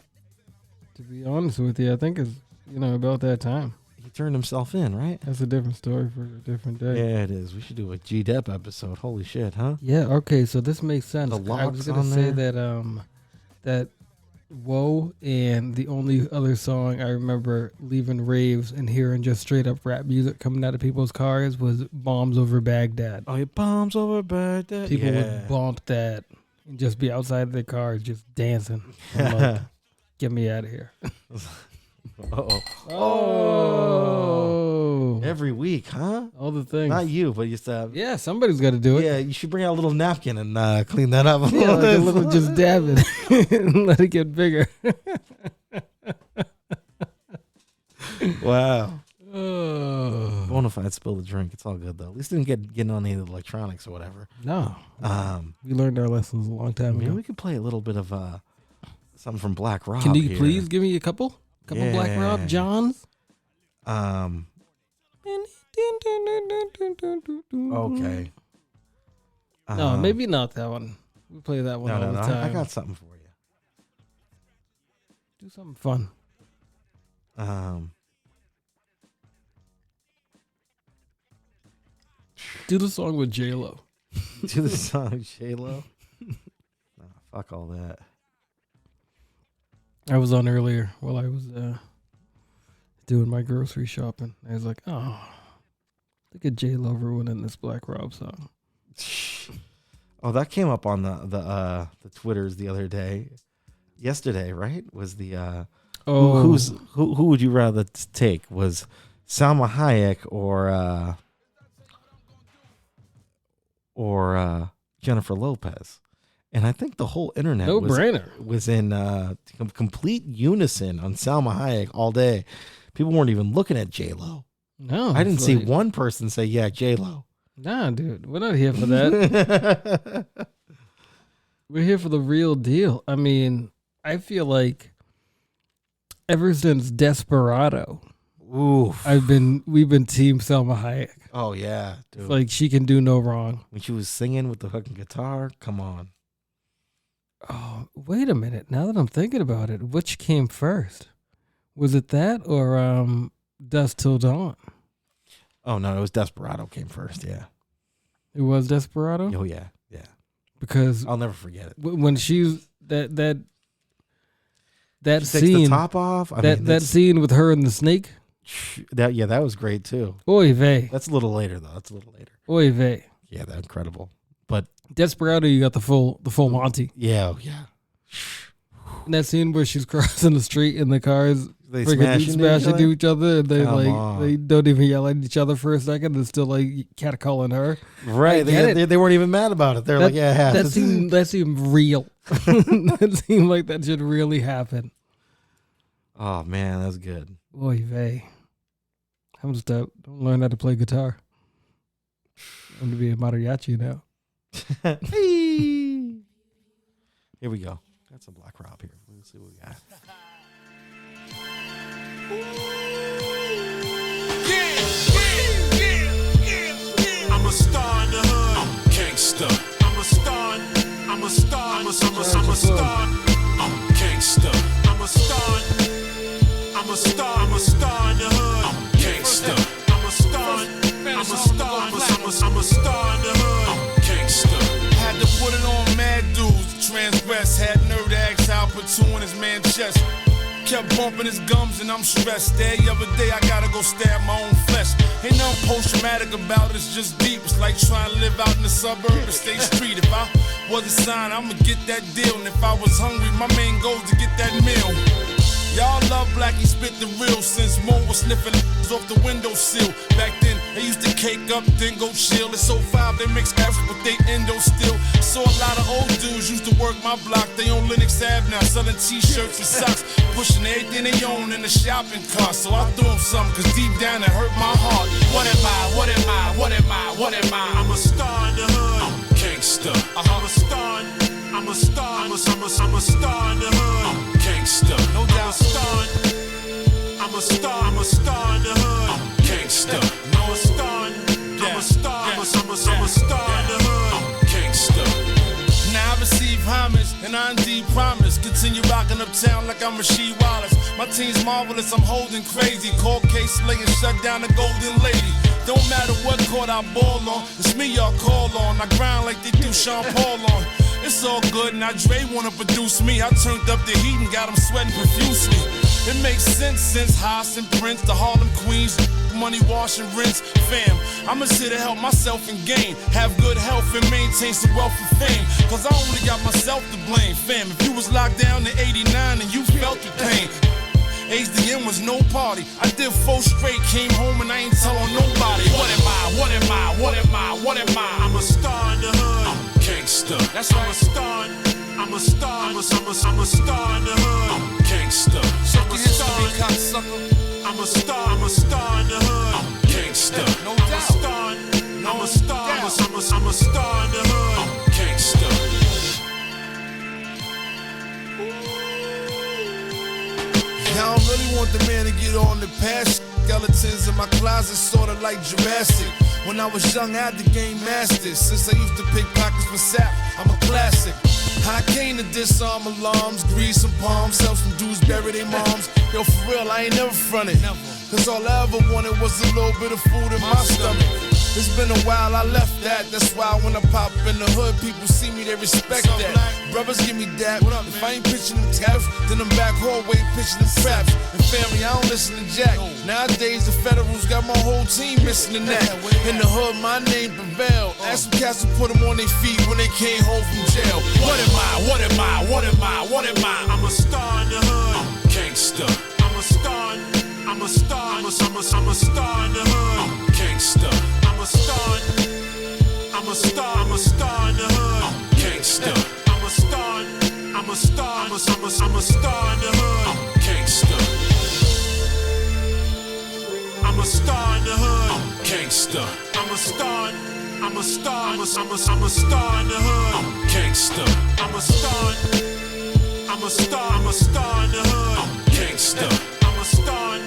[SPEAKER 2] To be honest with you, I think it's, about that time.
[SPEAKER 1] turned himself in, right?
[SPEAKER 2] That's a different story for a different day.
[SPEAKER 1] Yeah, it is. We should do a G-Dep episode. Holy shit, huh?
[SPEAKER 2] Yeah, okay, so this makes sense.
[SPEAKER 1] The
[SPEAKER 2] I was
[SPEAKER 1] locks
[SPEAKER 2] gonna
[SPEAKER 1] on
[SPEAKER 2] say
[SPEAKER 1] there.
[SPEAKER 2] that Whoa, and the only other song I remember leaving raves and hearing just straight up rap music coming out of people's cars was Bombs Over Baghdad.
[SPEAKER 1] Oh, your bombs over Baghdad.
[SPEAKER 2] People would bump that and just be outside their cars just dancing. I'm like, get me out of here.
[SPEAKER 1] Uh-oh.
[SPEAKER 2] Oh.
[SPEAKER 1] Every week, huh?
[SPEAKER 2] All the things.
[SPEAKER 1] Not you, but you said.
[SPEAKER 2] Yeah, somebody's got to do it.
[SPEAKER 1] Yeah, you should bring out a little napkin and clean that up.
[SPEAKER 2] Yeah, like a little just dab it and let it get bigger.
[SPEAKER 1] Wow.
[SPEAKER 2] Oh.
[SPEAKER 1] Bonafide spilled the drink. It's all good, though. At least didn't get on any of the electronics or whatever.
[SPEAKER 2] No. We learned our lessons a long time ago.
[SPEAKER 1] We could play a little bit of something from Black Rob.
[SPEAKER 2] Can you
[SPEAKER 1] here.
[SPEAKER 2] please give me a couple? Black Rob Johns?
[SPEAKER 1] Okay.
[SPEAKER 2] No, maybe not that one. We play that one all the time.
[SPEAKER 1] I got something for you.
[SPEAKER 2] Do something fun. Do the song with J-Lo.
[SPEAKER 1] Do the song J-Lo? Nah, fuck all that.
[SPEAKER 2] I was on earlier while I was doing my grocery shopping. I was like, oh, look at J-Lo ruining this Black Rob song.
[SPEAKER 1] Oh, that came up on the Twitters the other day. Yesterday, right? Was the who would you rather take? Was Salma Hayek or Jennifer Lopez? And I think the whole internet was in complete unison on Salma Hayek all day. People weren't even looking at J-Lo.
[SPEAKER 2] No,
[SPEAKER 1] I didn't see one person say, yeah, J-Lo.
[SPEAKER 2] Nah, dude, we're not here for that. We're here for the real deal. I mean, I feel like ever since Desperado,
[SPEAKER 1] oof,
[SPEAKER 2] we've been Team Salma Hayek.
[SPEAKER 1] Oh yeah, dude.
[SPEAKER 2] It's like she can do no wrong.
[SPEAKER 1] When she was singing with the fucking guitar, come on.
[SPEAKER 2] Oh, wait a minute. Now that I'm thinking about it, which came first? Was it that or Dusk Till Dawn?
[SPEAKER 1] Oh no, it was Desperado came first. Yeah,
[SPEAKER 2] it was Desperado.
[SPEAKER 1] Oh yeah, yeah.
[SPEAKER 2] Because
[SPEAKER 1] I'll never forget it.
[SPEAKER 2] When she's that
[SPEAKER 1] she
[SPEAKER 2] scene,
[SPEAKER 1] takes the top off.
[SPEAKER 2] That scene with her and the snake.
[SPEAKER 1] That was great too.
[SPEAKER 2] Oy vey.
[SPEAKER 1] That's a little later though.
[SPEAKER 2] Oy vey.
[SPEAKER 1] Yeah, that's incredible. But
[SPEAKER 2] Desperado, you got the full Monty.
[SPEAKER 1] Yeah, yeah.
[SPEAKER 2] And that scene where she's crossing the street and the cars
[SPEAKER 1] they
[SPEAKER 2] smash into each other, and they they don't even yell at each other for a second. They're still like catcalling her.
[SPEAKER 1] Right. They weren't even mad about it. They're like, yeah,
[SPEAKER 2] that seemed real. That seemed like that should really happen.
[SPEAKER 1] Oh man, that's good.
[SPEAKER 2] Oy vey. I'm just don't learn how to play guitar. I'm gonna be a mariachi now.
[SPEAKER 1] Hey. Here we go. Got some Black Rob here. Let's see what we got.
[SPEAKER 3] I'm a star in the hood. I'm gangsta. I'm a star. I'm a star. I'm a star. I'm gangsta. I'm a star. I'm a star. I'm a star in the hood. I'm gangsta. I'm a star. I'm a star. I'm a star in the hood. I'm gangsta.
[SPEAKER 6] Had to put it on mad dudes. Transgress. Had nerve to ask how put two in his man chest. Kept bumping his gums and I'm stressed. Every other day I gotta go stab my own flesh. Ain't nothing post-traumatic about it, it's just deep. It's like trying to live out in the suburb of State Street. If I was a sign, I'ma get that deal. And if I was hungry, my main goal is to get that meal. Y'all love Blackie, spit the real. Since Mo was sniffing off the windowsill. Back then, they used to cake up, then go chill. It's 05, they mix F with they endo still. Saw a lot of old dudes used to work my block. They on Lenox Ave now, selling t-shirts and socks. Pushing everything they own in the shopping cart. So I threw them something, cause deep down it hurt my heart. What am I? What am I? What am I? What am I?
[SPEAKER 3] I'm a star in the hood.
[SPEAKER 6] I'm gangsta.
[SPEAKER 3] I'm a star. I'm a star. I'm a star in the hood.
[SPEAKER 6] I'm gangsta.
[SPEAKER 3] No doubt. I'm a star. I'm a star in the hood.
[SPEAKER 6] I'm gangsta.
[SPEAKER 3] No, a star. I'm a star. I'm a star in the hood.
[SPEAKER 6] I'm gangsta. Now I receive homage And I indeed promise, continue rocking uptown like I'm Rasheed Wallace. My team's marvelous, I'm holding crazy. Cold case slaying, shut down the golden lady. Don't matter what court I ball on, it's me y'all call on. I grind like they do Sean Paul on. It's all good, now Dre wanna produce me. I turned up the heat and got him sweating profusely. It makes sense since Haas and Prince, the Harlem Queens, money wash and rinse. Fam, I'm just here to help myself and gain, have good health and maintain some wealth and fame. Cause I only got myself to blame. Fam, if you was locked down in 89 and you felt the pain, HDM was no party. I did 4 straight, came home and I ain't telling nobody. What am I? What am I? What am I? What am I? I'm a star in the hood. I'm a gangster. That's right. I'm a star. I'm a star. I'm a star in the hood. I'm a gangster. So I'm a star, cocksucker. I'm a star. I'm a star in the hood. I'm a gangster. No doubt. I'm a star. I'm a star in the hood. I'm a gangster. I don't really want the man to get on the past. Skeletons in my closet, sorta like Jurassic. When I was young, I had the game mastered. Since I used to pick pockets for sap, I'm a classic. I came to disarm alarms, grease some palms, sell some dudes, bury their moms. Yo, for real, I ain't never fronted. Cause all I ever wanted was a little bit of food in my stomach. It's been a while, I left that. That's why when I pop in the hood, people see me, they respect that. Brothers give me that. If I ain't pitching them taps, then I'm back hallway pitching them craps. And family, I don't listen to Jack. Nowadays, the Federals got my whole team missing the net. In the hood, my name prevailed. Ask some cats to put them on their feet when they came home from jail. What am I? What am I? What am I? What am I? I'm a star in the hood. I'm a gangster. I'm a star. I'm a star. I'm a star in the hood. I'm a gangster. I'm a star. I'm a star. I'm a star in the hood. I'm a gangster. I'm a star. I'm a star. I'm a star in the hood. I'm a gangster. I'm a star in the hood. I'm a gangster. I'm a star. I'm a star. I'm a star in the hood. I'm a gangster. I'm a star. I'm a star. I'm a star in the hood. I'm a gangster. I'm a star.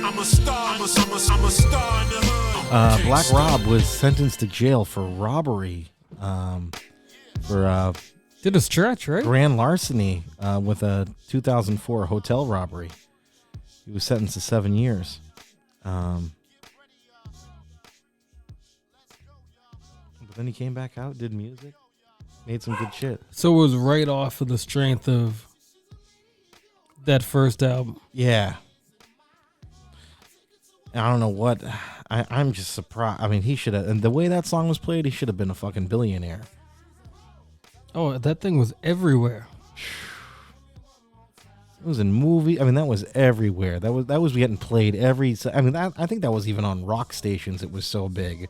[SPEAKER 6] I'm a star. I'm a star in the hood.
[SPEAKER 1] Black Rob was sentenced to jail for robbery, for
[SPEAKER 2] did a stretch, right?
[SPEAKER 1] grand larceny with a 2004 hotel robbery. He was sentenced to 7 years. But then he came back out, did music, made some good shit.
[SPEAKER 2] So it was right off of the strength of that first album.
[SPEAKER 1] Yeah. I don't know what. I'm just surprised. I mean, he should have. And the way that song was played, he should have been a fucking billionaire.
[SPEAKER 2] Oh, that thing was everywhere.
[SPEAKER 1] It was in movie. I mean, that was everywhere. That was getting played every. I mean, I think that was even on rock stations. It was so big.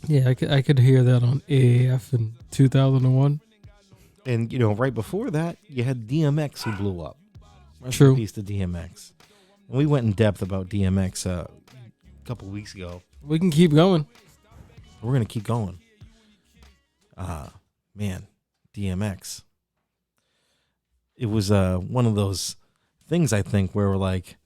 [SPEAKER 2] Yeah, I could hear that on AAF in 2001.
[SPEAKER 1] And you know, right before that, you had DMX who blew up. Rest
[SPEAKER 2] True.
[SPEAKER 1] in peace to DMX. And we went in depth about DMX a couple weeks ago.
[SPEAKER 2] We can keep going.
[SPEAKER 1] We're gonna keep going. Man, DMX. It was one of those things, I think, where we're like,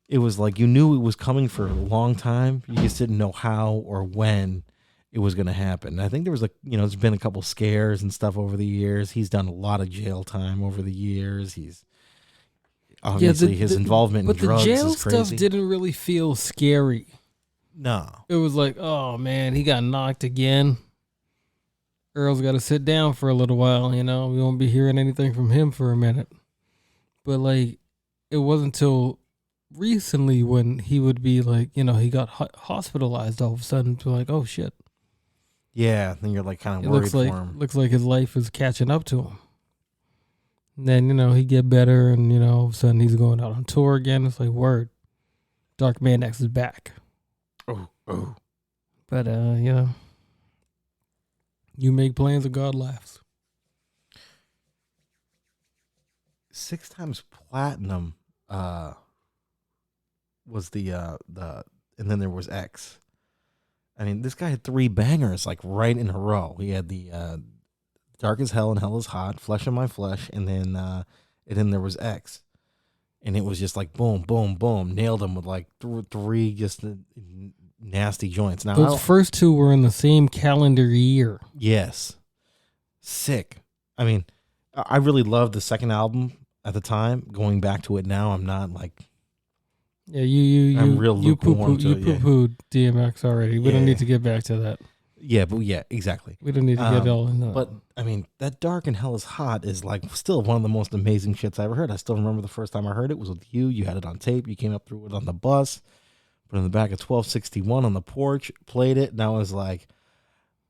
[SPEAKER 1] it was like you knew it was coming for a long time. You just didn't know how or when it was going to happen. I think there was there's been a couple scares and stuff over the years. He's done a lot of jail time over the years. He's obviously his involvement in drugs is crazy.
[SPEAKER 2] But the jail stuff didn't really feel scary.
[SPEAKER 1] No.
[SPEAKER 2] It was like, oh man, he got knocked again. Earl's got to sit down for a little while, we won't be hearing anything from him for a minute. But like, it wasn't until recently when he would be like, he got hospitalized all of a sudden to like, oh shit.
[SPEAKER 1] Yeah, then you're like kind of worried for him.
[SPEAKER 2] Looks like his life is catching up to him. And then, he get better and, all of a sudden he's going out on tour again. It's like, word. Dark Man X is back.
[SPEAKER 1] Oh.
[SPEAKER 2] But, you make plans and God laughs.
[SPEAKER 1] 6 times platinum was the and then there was X. I mean, this guy had 3 bangers like right in a row. He had the Dark as Hell and Hell is Hot, Flesh of My Flesh, and then there was X. And it was just like boom, boom, boom. Nailed him with like 3 just nasty joints. Now
[SPEAKER 2] those first 2 were in the same calendar year.
[SPEAKER 1] Yes. sick. I mean, I really loved the second album at the time. Going back to it now, I'm not like.
[SPEAKER 2] Yeah, you
[SPEAKER 1] I'm real
[SPEAKER 2] you
[SPEAKER 1] lukewarm to it, yeah.
[SPEAKER 2] poo-pooed DMX already. We don't need to get back to that.
[SPEAKER 1] Yeah, but yeah, exactly.
[SPEAKER 2] We don't need to get all into that.
[SPEAKER 1] But I mean, that Dark and Hell is Hot is like still one of the most amazing shits I ever heard. I still remember the first time I heard it was with you. You had it on tape. You came up through it on the bus, put it in the back of 1261 on the porch, played it, and I was like,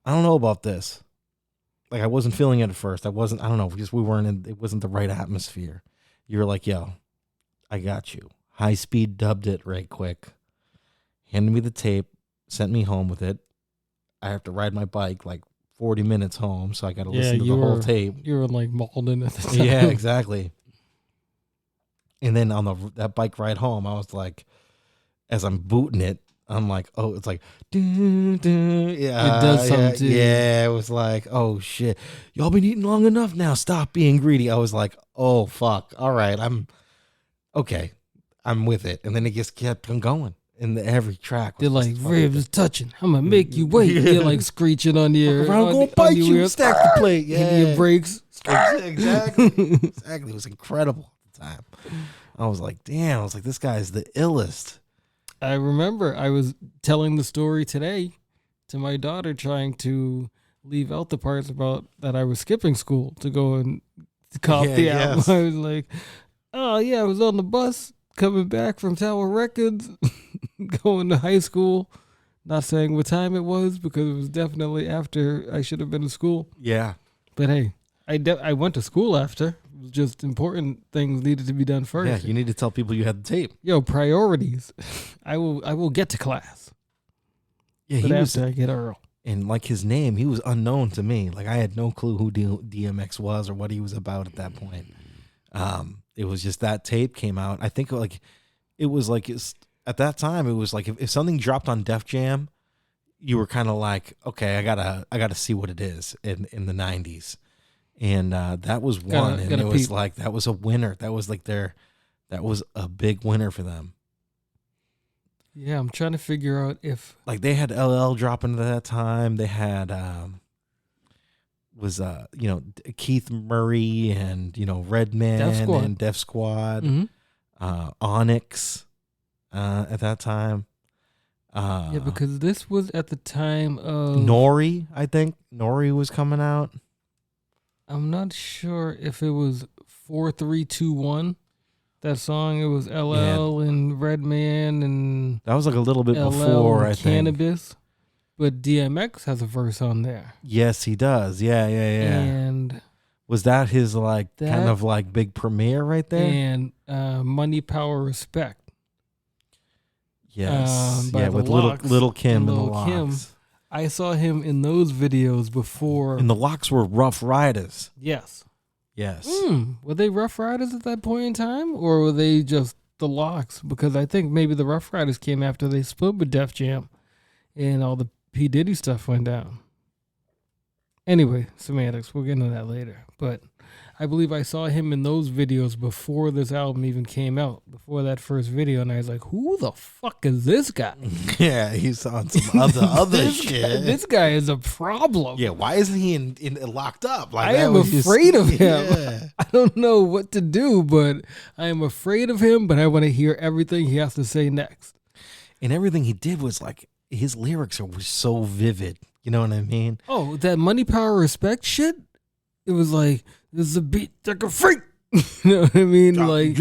[SPEAKER 1] I don't know about this. Like, I wasn't feeling it at first. I don't know, because it wasn't the right atmosphere. You were like, yo, I got you. High speed dubbed it right quick. Handed me the tape, sent me home with it. I have to ride my bike like 40 minutes home, so I got to listen to the whole tape.
[SPEAKER 2] You were like Malden at the time.
[SPEAKER 1] Yeah, exactly. And then on that bike ride home, I was like, as I'm booting it, I'm like, oh, it's like, dun, dun. Yeah,
[SPEAKER 2] it does something too.
[SPEAKER 1] Yeah, it was like, oh shit, y'all been eating long enough now. Stop being greedy. I was like, oh fuck, all right, I'm with it. And then it just kept on going. And every track was
[SPEAKER 2] they're like, ribs is touching. I'm gonna make you wait. They're like screeching on your
[SPEAKER 1] around, gonna bite you. Stack the plate. Yeah,
[SPEAKER 2] give you brakes.
[SPEAKER 1] Exactly. Exactly. It was incredible at the time. I was like, damn. I was like, this guy's the illest.
[SPEAKER 2] I remember I was telling the story today to my daughter, trying to leave out the parts about that I was skipping school to go and cop the album. I was like, oh yeah, I was on the bus coming back from Tower Records, going to high school. Not saying what time it was because it was definitely after I should have been in school.
[SPEAKER 1] Yeah.
[SPEAKER 2] But hey, I went to school after. It was just important things needed to be done first.
[SPEAKER 1] Yeah, you need to tell people you had the tape.
[SPEAKER 2] Yo, priorities. I will get to class.
[SPEAKER 1] Yeah,
[SPEAKER 2] but after I get Earl.
[SPEAKER 1] And like his name, he was unknown to me. Like I had no clue who DMX was or what he was about at that point. It was just that tape came out. I think like it was like at that time it was like if something dropped on Def Jam, you were kind of like, okay, I gotta see what it is in the 90s. And that was one, and it was like that was a winner. That was like that was a big winner for them.
[SPEAKER 2] Yeah, I'm trying to figure out if
[SPEAKER 1] like they had LL dropping at that time. They had Keith Murray and Redman and Def Squad, Onyx at that time.
[SPEAKER 2] Yeah, because this was at the time of
[SPEAKER 1] Nori. I think Nori was coming out.
[SPEAKER 2] I'm not sure if it was 4321. That song, it was LL and Redman and
[SPEAKER 1] that was like a little bit before, I think.
[SPEAKER 2] Cannabis, but DMX has a verse on there.
[SPEAKER 1] Yes, he does. Yeah.
[SPEAKER 2] And
[SPEAKER 1] was that his kind of like big premiere right there?
[SPEAKER 2] And Money, Power, Respect.
[SPEAKER 1] Yes, with Little Kim and the Locks.
[SPEAKER 2] I saw him in those videos before.
[SPEAKER 1] And the Locks were Rough Riders.
[SPEAKER 2] Yes.
[SPEAKER 1] Were
[SPEAKER 2] they Rough Riders at that point in time, or were they just the Locks? Because I think maybe the Rough Riders came after they split with Def Jam, and all the P. Diddy stuff went down. Anyway, semantics. We'll get into that later. But I believe I saw him in those videos before this album even came out, before that first video, and I was like, who the fuck is this guy?
[SPEAKER 1] Yeah, he's on some other shit.
[SPEAKER 2] This guy is a problem.
[SPEAKER 1] Yeah, why isn't he in locked up? Like,
[SPEAKER 2] I am afraid of him. Yeah. I don't know what to do, but I am afraid of him, but I want to hear everything he has to say next.
[SPEAKER 1] And everything he did was like, his lyrics were so vivid. You know what I mean?
[SPEAKER 2] Oh, that Money, Power, Respect shit? It was like, this is a beat like a freak. You know what I mean? Like,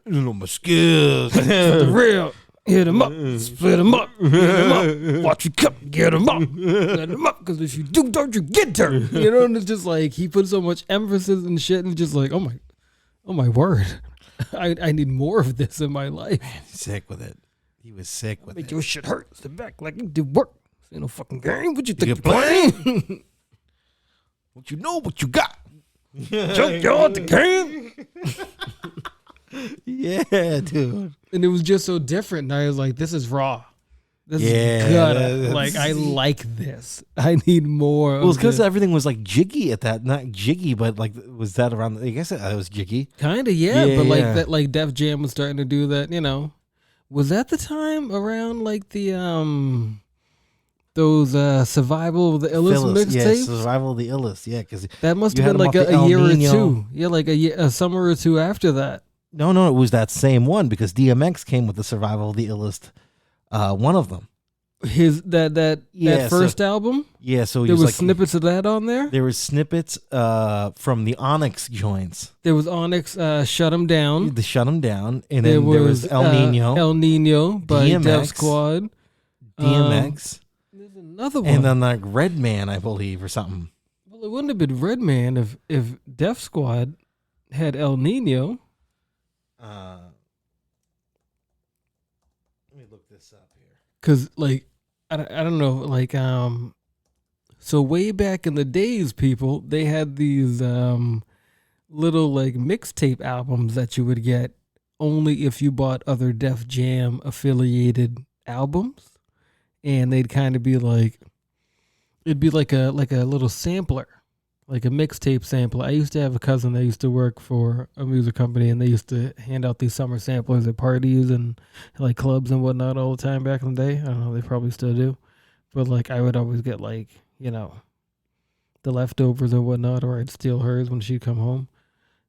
[SPEAKER 1] my skills.
[SPEAKER 2] The real. Hit him up. Split him up. Hit him up. Watch your cup. Get him up. Let him up. Because if you do, don't you get her. You know? And it's just like, he put so much emphasis and shit. And just like, oh my word. I need more of this in my life.
[SPEAKER 1] Man, he's sick with it. He was sick with it.
[SPEAKER 2] Make your shit hurt. Sit back like you did work. This ain't no fucking game. What you think you're playing?
[SPEAKER 1] What you know, what you got.
[SPEAKER 2] Junkyard the game.
[SPEAKER 1] Yeah, dude.
[SPEAKER 2] And it was just so different. And I was like, this is raw. This is good. Like, I like this. I need more.
[SPEAKER 1] Well, it's because everything was like jiggy at that. Not jiggy, but like, was that around? I guess it was jiggy.
[SPEAKER 2] Kind of, yeah. But like that, like Def Jam was starting to do that, Was that the time around like the those Survival of the Illest
[SPEAKER 1] Yeah,
[SPEAKER 2] mixtapes.
[SPEAKER 1] Survival of the Illest. Yeah, because
[SPEAKER 2] That must
[SPEAKER 1] you
[SPEAKER 2] have been
[SPEAKER 1] had
[SPEAKER 2] like
[SPEAKER 1] them off
[SPEAKER 2] a
[SPEAKER 1] the
[SPEAKER 2] year
[SPEAKER 1] El
[SPEAKER 2] or
[SPEAKER 1] Nino.
[SPEAKER 2] two. Yeah, like a summer or two after that.
[SPEAKER 1] No, it was that same one because DMX came with the Survival of the Illest. One of them.
[SPEAKER 2] That first album.
[SPEAKER 1] Yeah, so
[SPEAKER 2] There was
[SPEAKER 1] like,
[SPEAKER 2] snippets of that on there.
[SPEAKER 1] There was snippets from the Onyx joints.
[SPEAKER 2] There was Onyx, Shut 'Em Down.
[SPEAKER 1] The Shut 'Em Down, and then there was El Nino.
[SPEAKER 2] El Nino by
[SPEAKER 1] DMX,
[SPEAKER 2] Def Squad.
[SPEAKER 1] DMX.
[SPEAKER 2] There's another one.
[SPEAKER 1] And then like Redman, I believe, or something.
[SPEAKER 2] Well, it wouldn't have been Redman if Def Squad had El Nino.
[SPEAKER 1] Let me look this up here.
[SPEAKER 2] Cause like I don't know, like so way back in the days, people, they had these little like mixtape albums that you would get only if you bought other Def Jam affiliated albums, and they'd kind of be like, it'd be like a little sampler, like a mixtape sampler. I used to have a cousin that used to work for a music company, and they used to hand out these summer samplers at parties and like clubs and whatnot all the time back in the day. I don't know, they probably still do, but like I would always get like, you know, the leftovers or whatnot, or I'd steal hers when she'd come home,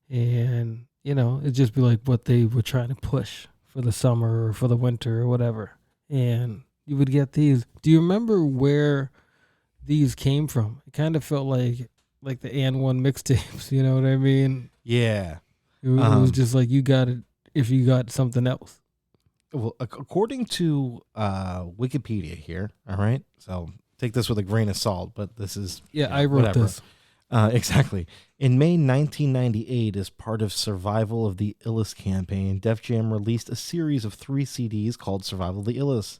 [SPEAKER 2] and you know, it'd just be like what they were trying to push for the summer or for the winter or whatever, and you would get these. Do you remember where these came from? It kind of felt like the And One mixtapes, you know what I mean?
[SPEAKER 1] Yeah.
[SPEAKER 2] It was just like you got it if you got something else.
[SPEAKER 1] Well, according to Wikipedia here, all right? So take this with a grain of salt, but this is...
[SPEAKER 2] Yeah, I wrote this.
[SPEAKER 1] Exactly. In May 1998, as part of Survival of the Illest campaign, Def Jam released a series of 3 CDs called Survival of the Illest,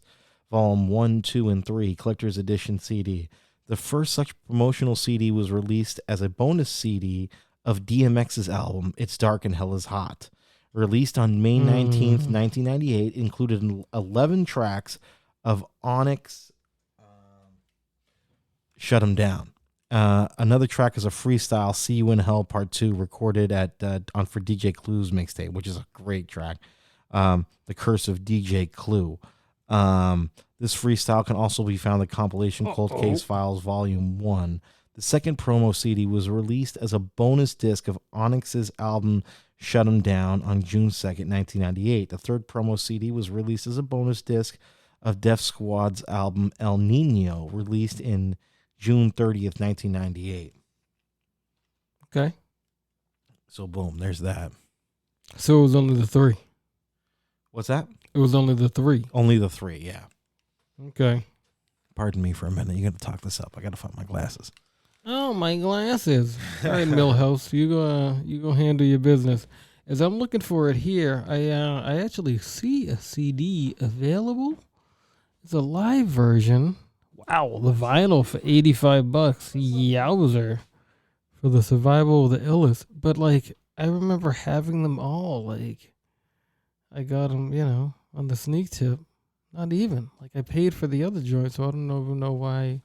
[SPEAKER 1] Volume 1, 2, and 3, Collector's Edition CD. The first such promotional CD was released as a bonus CD of DMX's album, It's Dark and Hell is Hot. Released on May 19th, 1998, included 11 tracks of Onyx, Shut 'Em Down. Another track is a freestyle, See You in Hell Part 2, recorded for DJ Clue's mixtape, which is a great track. The Curse of DJ Clue. This freestyle can also be found in the compilation Cold Case Files Volume 1. The second promo CD was released as a bonus disc of Onyx's album Shut 'Em Down on June 2nd, 1998. The third promo CD was released as a bonus disc of Def Squad's album El Nino, released in June 30th, 1998.
[SPEAKER 2] Okay.
[SPEAKER 1] So boom, there's that.
[SPEAKER 2] So it was only the 3.
[SPEAKER 1] What's that?
[SPEAKER 2] It was only the 3.
[SPEAKER 1] Only the 3, yeah.
[SPEAKER 2] Okay.
[SPEAKER 1] Pardon me for a minute. You got to talk this up. I got to find my glasses.
[SPEAKER 2] Oh, my glasses. All right, Millhouse, you go handle your business. As I'm looking for it here, I actually see a CD available. It's a live version. Wow, the vinyl for $85. Yowzer. For the Survival of the Illest. But like, I remember having them all. Like, I got them, you know, on the sneak tip. Not even. Like, I paid for the other joint, so I don't even know why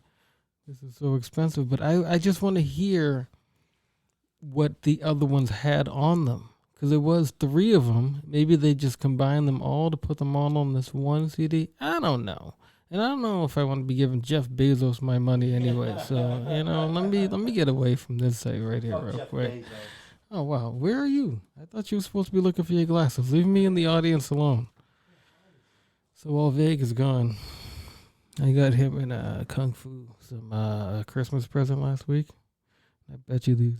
[SPEAKER 2] this is so expensive. But I just want to hear what the other ones had on them. Because there was 3 of them. Maybe they just combined them all to put them all on this one CD. I don't know. And I don't know if I want to be giving Jeff Bezos my money anyway. So, you know, let me get away from this site right here real quick. Oh, wow. Where are you? I thought you were supposed to be looking for your glasses. Leave me in the audience alone. So while Veg is gone, I got him in Kung Fu some Christmas present last week. I bet you these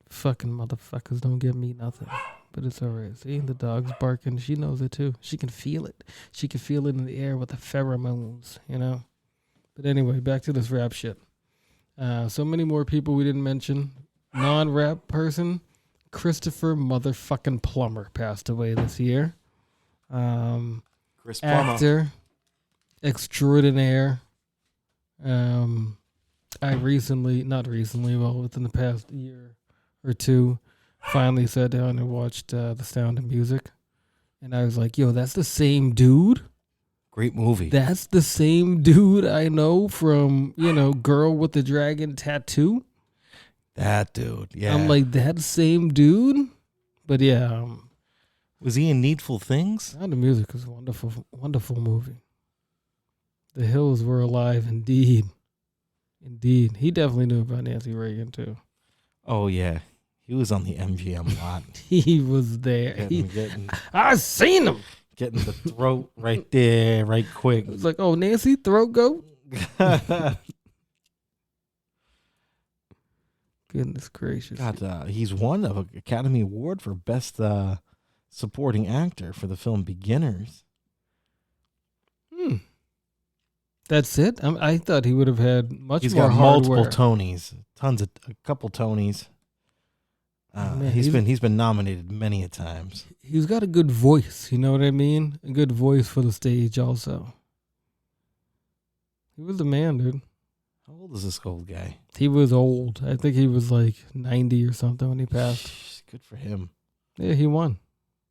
[SPEAKER 2] fucking motherfuckers don't give me nothing. But it's all right. See, the dog's barking. She knows it too. She can feel it. She can feel it in the air with the pheromones, you know. But anyway, back to this rap shit. So many more people we didn't mention. Non-rap person, Christopher motherfucking Plummer passed away this year.
[SPEAKER 1] Chris Plummer.
[SPEAKER 2] Actor extraordinaire. I within the past year or two, finally sat down and watched The Sound of Music. And I was like, yo, that's the same dude?
[SPEAKER 1] Great movie.
[SPEAKER 2] That's the same dude I know from, you know, Girl with the Dragon Tattoo?
[SPEAKER 1] That dude, yeah.
[SPEAKER 2] I'm like, that same dude? But yeah.
[SPEAKER 1] Was he in Needful Things?
[SPEAKER 2] Sound of Music is a wonderful, wonderful movie. The Hills were alive, indeed. Indeed. He definitely knew about Nancy Reagan, too.
[SPEAKER 1] Oh, yeah. He was on the MGM lot.
[SPEAKER 2] He was there. I seen him.
[SPEAKER 1] Getting the throat right there, right quick.
[SPEAKER 2] It's like, oh, Nancy, throat goat? Goodness gracious.
[SPEAKER 1] God, he's won an Academy Award for Best Supporting Actor for the film Beginners.
[SPEAKER 2] That's it? I thought he would have had much
[SPEAKER 1] He's
[SPEAKER 2] more
[SPEAKER 1] got
[SPEAKER 2] hardware.
[SPEAKER 1] multiple Tonys, a couple Tonys.
[SPEAKER 2] Man,
[SPEAKER 1] he's been nominated many a times.
[SPEAKER 2] He's got a good voice, you know what I mean? A good voice for the stage also. He was the man, dude.
[SPEAKER 1] How old is this old guy?
[SPEAKER 2] He was old. I think he was like 90 or something when he passed.
[SPEAKER 1] Good for him.
[SPEAKER 2] Yeah, he won.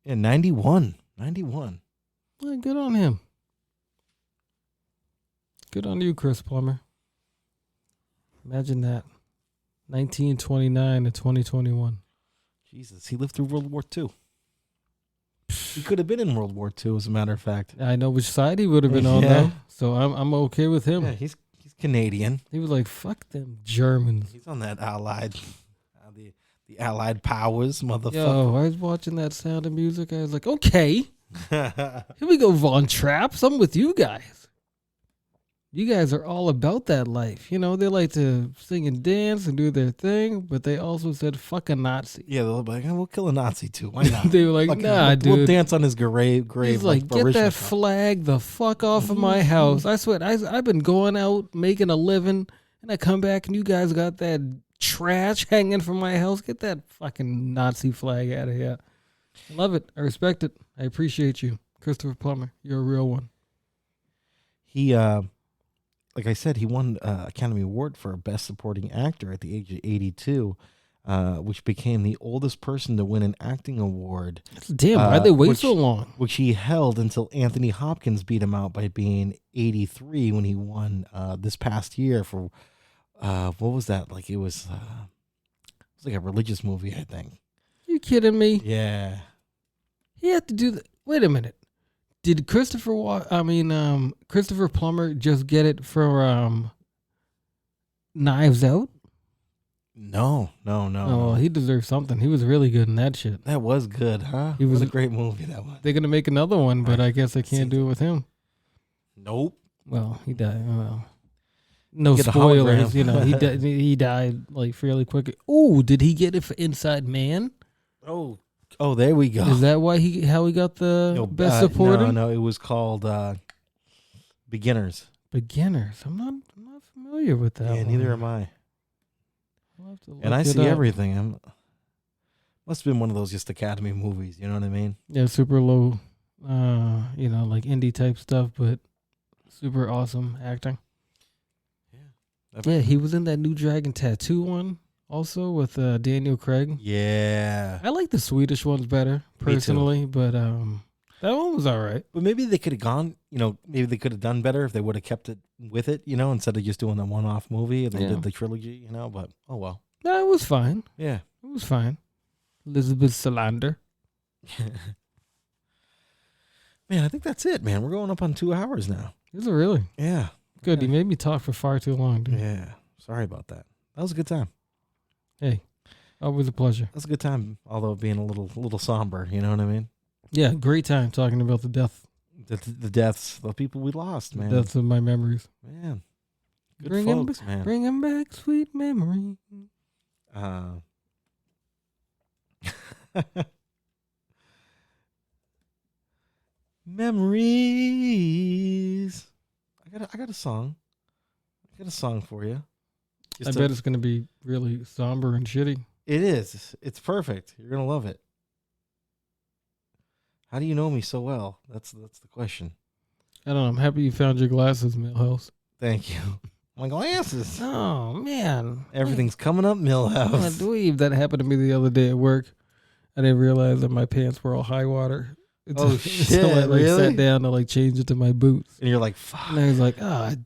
[SPEAKER 1] Yeah, 91. 91.
[SPEAKER 2] Yeah, good on him. Good on you, Chris Plummer. Imagine that. 1929 to 2021.
[SPEAKER 1] Jesus, he lived through World War II. He could have been in World War II, as a matter of fact.
[SPEAKER 2] I know which side he would have been on, though. So I'm okay with him.
[SPEAKER 1] Yeah, he's Canadian.
[SPEAKER 2] He was like, fuck them Germans.
[SPEAKER 1] He's on that Allied, the Allied powers, motherfucker.
[SPEAKER 2] Yo, I was watching that Sound of Music. I was like, okay. Here we go, Von Traps. I'm with you guys. You guys are all about that life. You know, they like to sing and dance and do their thing, but they also said, fuck a Nazi.
[SPEAKER 1] Yeah, they'll be like, we'll kill a Nazi too. Why not?
[SPEAKER 2] They were like, nah, dude.
[SPEAKER 1] We'll dance on his grave.
[SPEAKER 2] He's like, get that flag the fuck off of my house. I swear, I've been going out making a living, and I come back and you guys got that trash hanging from my house. Get that fucking Nazi flag out of here. I love it. I respect it. I appreciate you. Christopher Plummer, you're a real one.
[SPEAKER 1] He, like I said, he won Academy Award for Best Supporting Actor at the age of 82, which became the oldest person to win an acting award.
[SPEAKER 2] Damn, why'd they wait so long?
[SPEAKER 1] Which he held until Anthony Hopkins beat him out by being 83 when he won this past year for, what was that? Like, it was like a religious movie, I think.
[SPEAKER 2] You kidding me?
[SPEAKER 1] Yeah.
[SPEAKER 2] He had to do that. Wait a minute. Did Christopher Plummer just get it for Knives Out?
[SPEAKER 1] No.
[SPEAKER 2] Oh, he deserves something. He was really good in that shit.
[SPEAKER 1] That was good, huh? It was a great movie, that one.
[SPEAKER 2] They're going to make another one, but I guess they can't do it with him.
[SPEAKER 1] Nope.
[SPEAKER 2] Well, he died. Well, no spoilers. You know, he died like fairly quick. Oh, did he get it for Inside Man?
[SPEAKER 1] Oh, there we go.
[SPEAKER 2] Is that why how he got the best supporting?
[SPEAKER 1] No, it was called Beginners.
[SPEAKER 2] Beginners. I'm not familiar with that.
[SPEAKER 1] Yeah,
[SPEAKER 2] one.
[SPEAKER 1] neither am I. And I
[SPEAKER 2] it
[SPEAKER 1] see
[SPEAKER 2] up.
[SPEAKER 1] everything. Must have been one of those just Academy movies. You know what I mean?
[SPEAKER 2] Yeah, super low, like indie type stuff, but super awesome acting. Yeah, he was in that New Dragon Tattoo one. Also with Daniel Craig.
[SPEAKER 1] Yeah.
[SPEAKER 2] I like the Swedish ones better, personally, but that one was all right.
[SPEAKER 1] But maybe they could have gone, maybe they could have done better if they would have kept it with it, instead of just doing the one-off movie. They did the trilogy, but oh well.
[SPEAKER 2] No, it was fine.
[SPEAKER 1] Yeah.
[SPEAKER 2] It was fine. Elizabeth Salander.
[SPEAKER 1] Man, I think that's it, man. We're going up on 2 hours now.
[SPEAKER 2] Is it really?
[SPEAKER 1] Yeah.
[SPEAKER 2] Good. You made me talk for far too long, dude.
[SPEAKER 1] Yeah. Sorry about that. That was a good time.
[SPEAKER 2] Hey, always a pleasure.
[SPEAKER 1] That's a good time, although being a little somber. You know what I mean?
[SPEAKER 2] Yeah, great time talking about the deaths,
[SPEAKER 1] the people we lost, man.
[SPEAKER 2] Deaths of my memories.
[SPEAKER 1] Man, good folks, man.
[SPEAKER 2] Bring them back, sweet memory.
[SPEAKER 1] Memories. I got a song. I got a song for you.
[SPEAKER 2] I bet it's going to be really somber and shitty.
[SPEAKER 1] It is. It's perfect. You're going to love it. How do you know me so well? That's the question.
[SPEAKER 2] I don't know. I'm happy you found your glasses, Millhouse.
[SPEAKER 1] Thank you. My glasses.
[SPEAKER 2] Oh, man.
[SPEAKER 1] Everything's coming up, Millhouse.
[SPEAKER 2] I believe that happened to me the other day at work. I didn't realize that my pants were all high water.
[SPEAKER 1] Shit,
[SPEAKER 2] so I
[SPEAKER 1] really?
[SPEAKER 2] sat down to change it to my boots.
[SPEAKER 1] And you're like, fuck.
[SPEAKER 2] And I was like,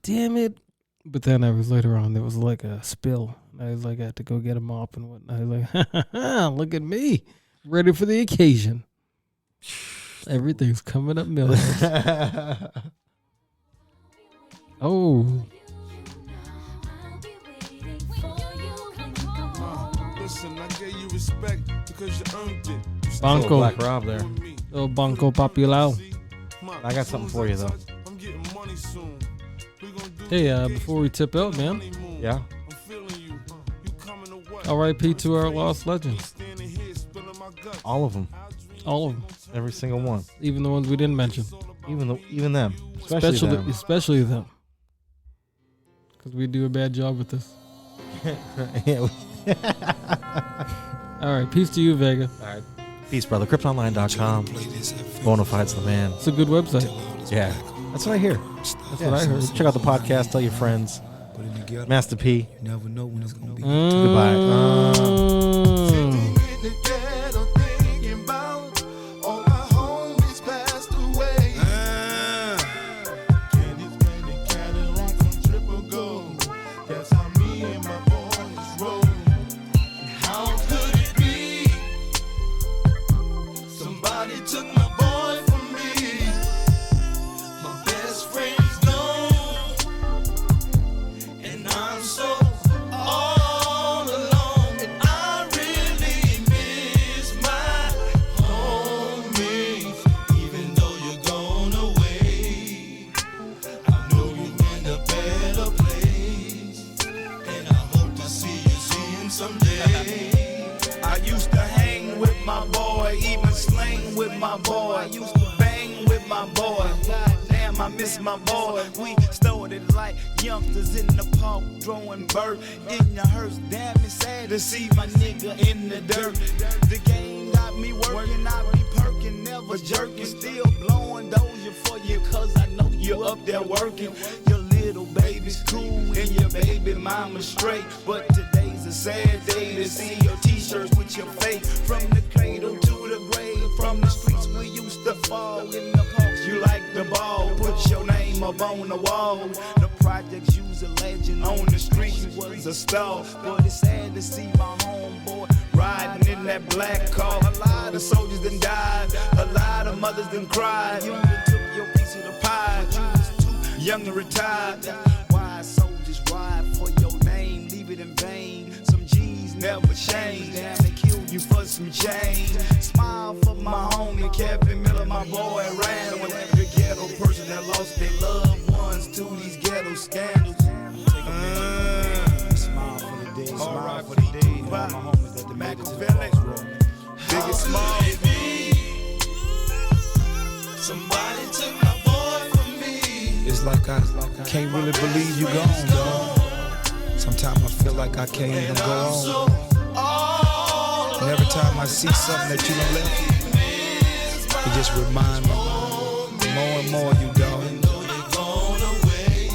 [SPEAKER 2] damn it. But then later on, there was like a spill. I was like, I had to go get a mop and whatnot. I was like, look at me, ready for the occasion. Everything's coming up, Millhouse. Oh.
[SPEAKER 6] Listen, I gave you respect because you earned it.
[SPEAKER 2] Banco.
[SPEAKER 1] Black Rob there.
[SPEAKER 2] Little Banco Popular.
[SPEAKER 1] I got something for you, though.
[SPEAKER 6] I'm getting money soon.
[SPEAKER 2] Hey, before we tip out, man.
[SPEAKER 1] Yeah.
[SPEAKER 2] R.I.P. to our lost legends.
[SPEAKER 1] All of them.
[SPEAKER 2] All of them.
[SPEAKER 1] Every single one.
[SPEAKER 2] Even the ones we didn't mention.
[SPEAKER 1] Even them. Especially them.
[SPEAKER 2] Because we do a bad job with this.
[SPEAKER 1] Yeah.
[SPEAKER 2] All right. Peace to you, Vega.
[SPEAKER 1] All right. Peace, brother. CryptOnline.com. Bonafide's the man.
[SPEAKER 2] It's a good website.
[SPEAKER 1] Yeah. That's what I hear.
[SPEAKER 2] That's what I heard.
[SPEAKER 1] Check out the podcast. Tell your friends. Master P.
[SPEAKER 7] Never know when it's gonna be.
[SPEAKER 1] Goodbye.
[SPEAKER 8] My boy, we started like youngsters in the park, throwing bird in the hearse. Damn, it's sad to see my nigga in the dirt. The game got me working, I be perking, never jerking, still blowing doja for you, cause I know you're up there working. Your little baby's cool and your baby mama's straight, but today's a sad day to see your t-shirts with your face. From the cradle to the grave, from the streets we used to fall in the parks, you like the ball, put your name up on the wall. The projects use a legend on the streets, was a star, but it's sad to see my homeboy riding in that black car. A lot of soldiers done died, a lot of mothers done cried. You done took your piece of the pie, you was too young to retire. Why soldiers ride for your name, leave it in vain. Some G's never change, damn they killed you for some change. Smile for my homie Kevin Miller, my boy ran with every ghetto person that lost their loved ones to these ghetto scandals. Smile for the day, smile for the day. My homies at the Machiavelli, biggest smile. Somebody took my boy from me.
[SPEAKER 7] It's like I can't really believe you gone, dog. Sometimes I feel like I can't even go on. And every time I see something that you done left, it just remind me more and more you, dog.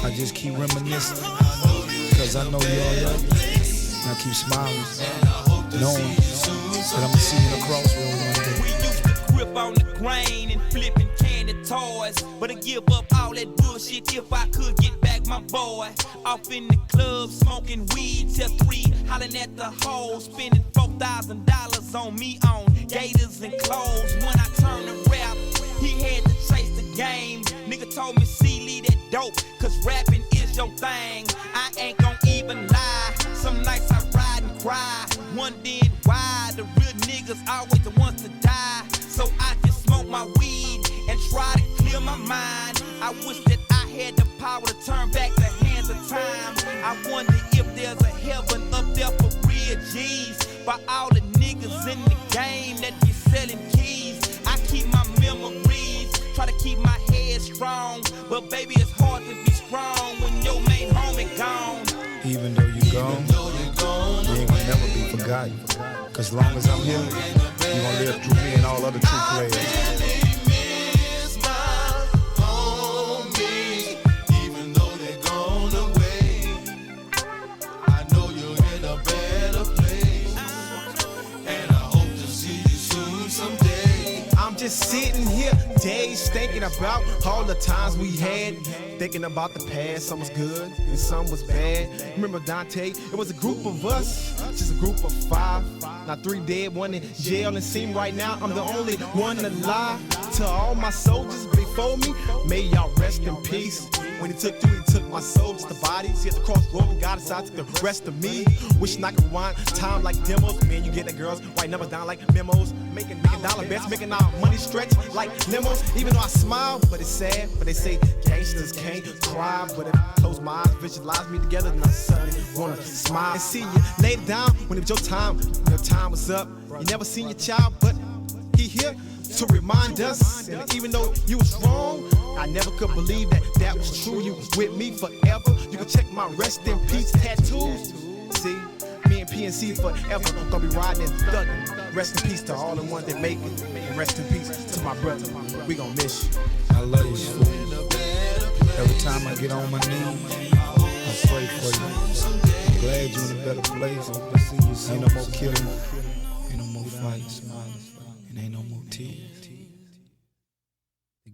[SPEAKER 7] I just keep reminiscing, cause I know you all love me. And I keep smiling, knowing that I'm gonna see you in the crossroad one day.
[SPEAKER 9] We used to grip on the grain and flipping candy toys, but I give up all that bullshit if I could get back my boy. Off in the club, smoking weed till 3, hollering at the hoes, spending $4,000 on me on gators and clothes. When I turned to rap, he had to chase the game. Nigga told me, see, leave that dope, cause rapping is your thing. I ain't gon' even lie, some nights I ride and cry, wondering why the real niggas always the ones to die. So I just smoke my weed and try to clear my mind. I wish that I had the power to turn back the hands of time. I wonder if there's a heaven up there for real G's, for all the niggas in the game that be selling keys. I keep my memories, try to keep my head strong, but baby it's hard to be strong when your main homie gone.
[SPEAKER 7] Even though you gone, you ain't gonna never be forgotten. Cause as long as I'm here, you gonna live through me and all other true players.
[SPEAKER 10] Just sitting here, days thinking about all the times we had, thinking about the past. Some was good and some was bad. Remember Dante? It was a group of us, just a group of 5. Now 3 dead, 1 in jail, and it seems right now I'm the only one alive. To all my soldiers before me, may y'all rest in peace. When he took my soul, just the body. See at the crossroad, and God decided to take the rest of me. Wishing I could rewind time like demos. Man, you get the girls, write numbers down like memos. Making dollar bets, making our money stretch like limos. Even though I smile, but it's sad. But they say gangsters can't cry. But if I close my eyes, visualize me together, then I suddenly wanna smile and see you laid down when it was your time was up. You never seen your child, but he here to remind us. And even though you was wrong, I never could believe that was true. You was with me forever. You can check my rest in peace tattoos. See, me and PNC forever gonna be riding and thugging. Rest in peace to all the ones that make it. And rest in peace to my brother. We gon' miss you.
[SPEAKER 7] I love you, fool. Every time I get on my knees, I pray for you. I'm glad you're in a better place. Ain't no more killing, ain't no more fights, and ain't no more tears.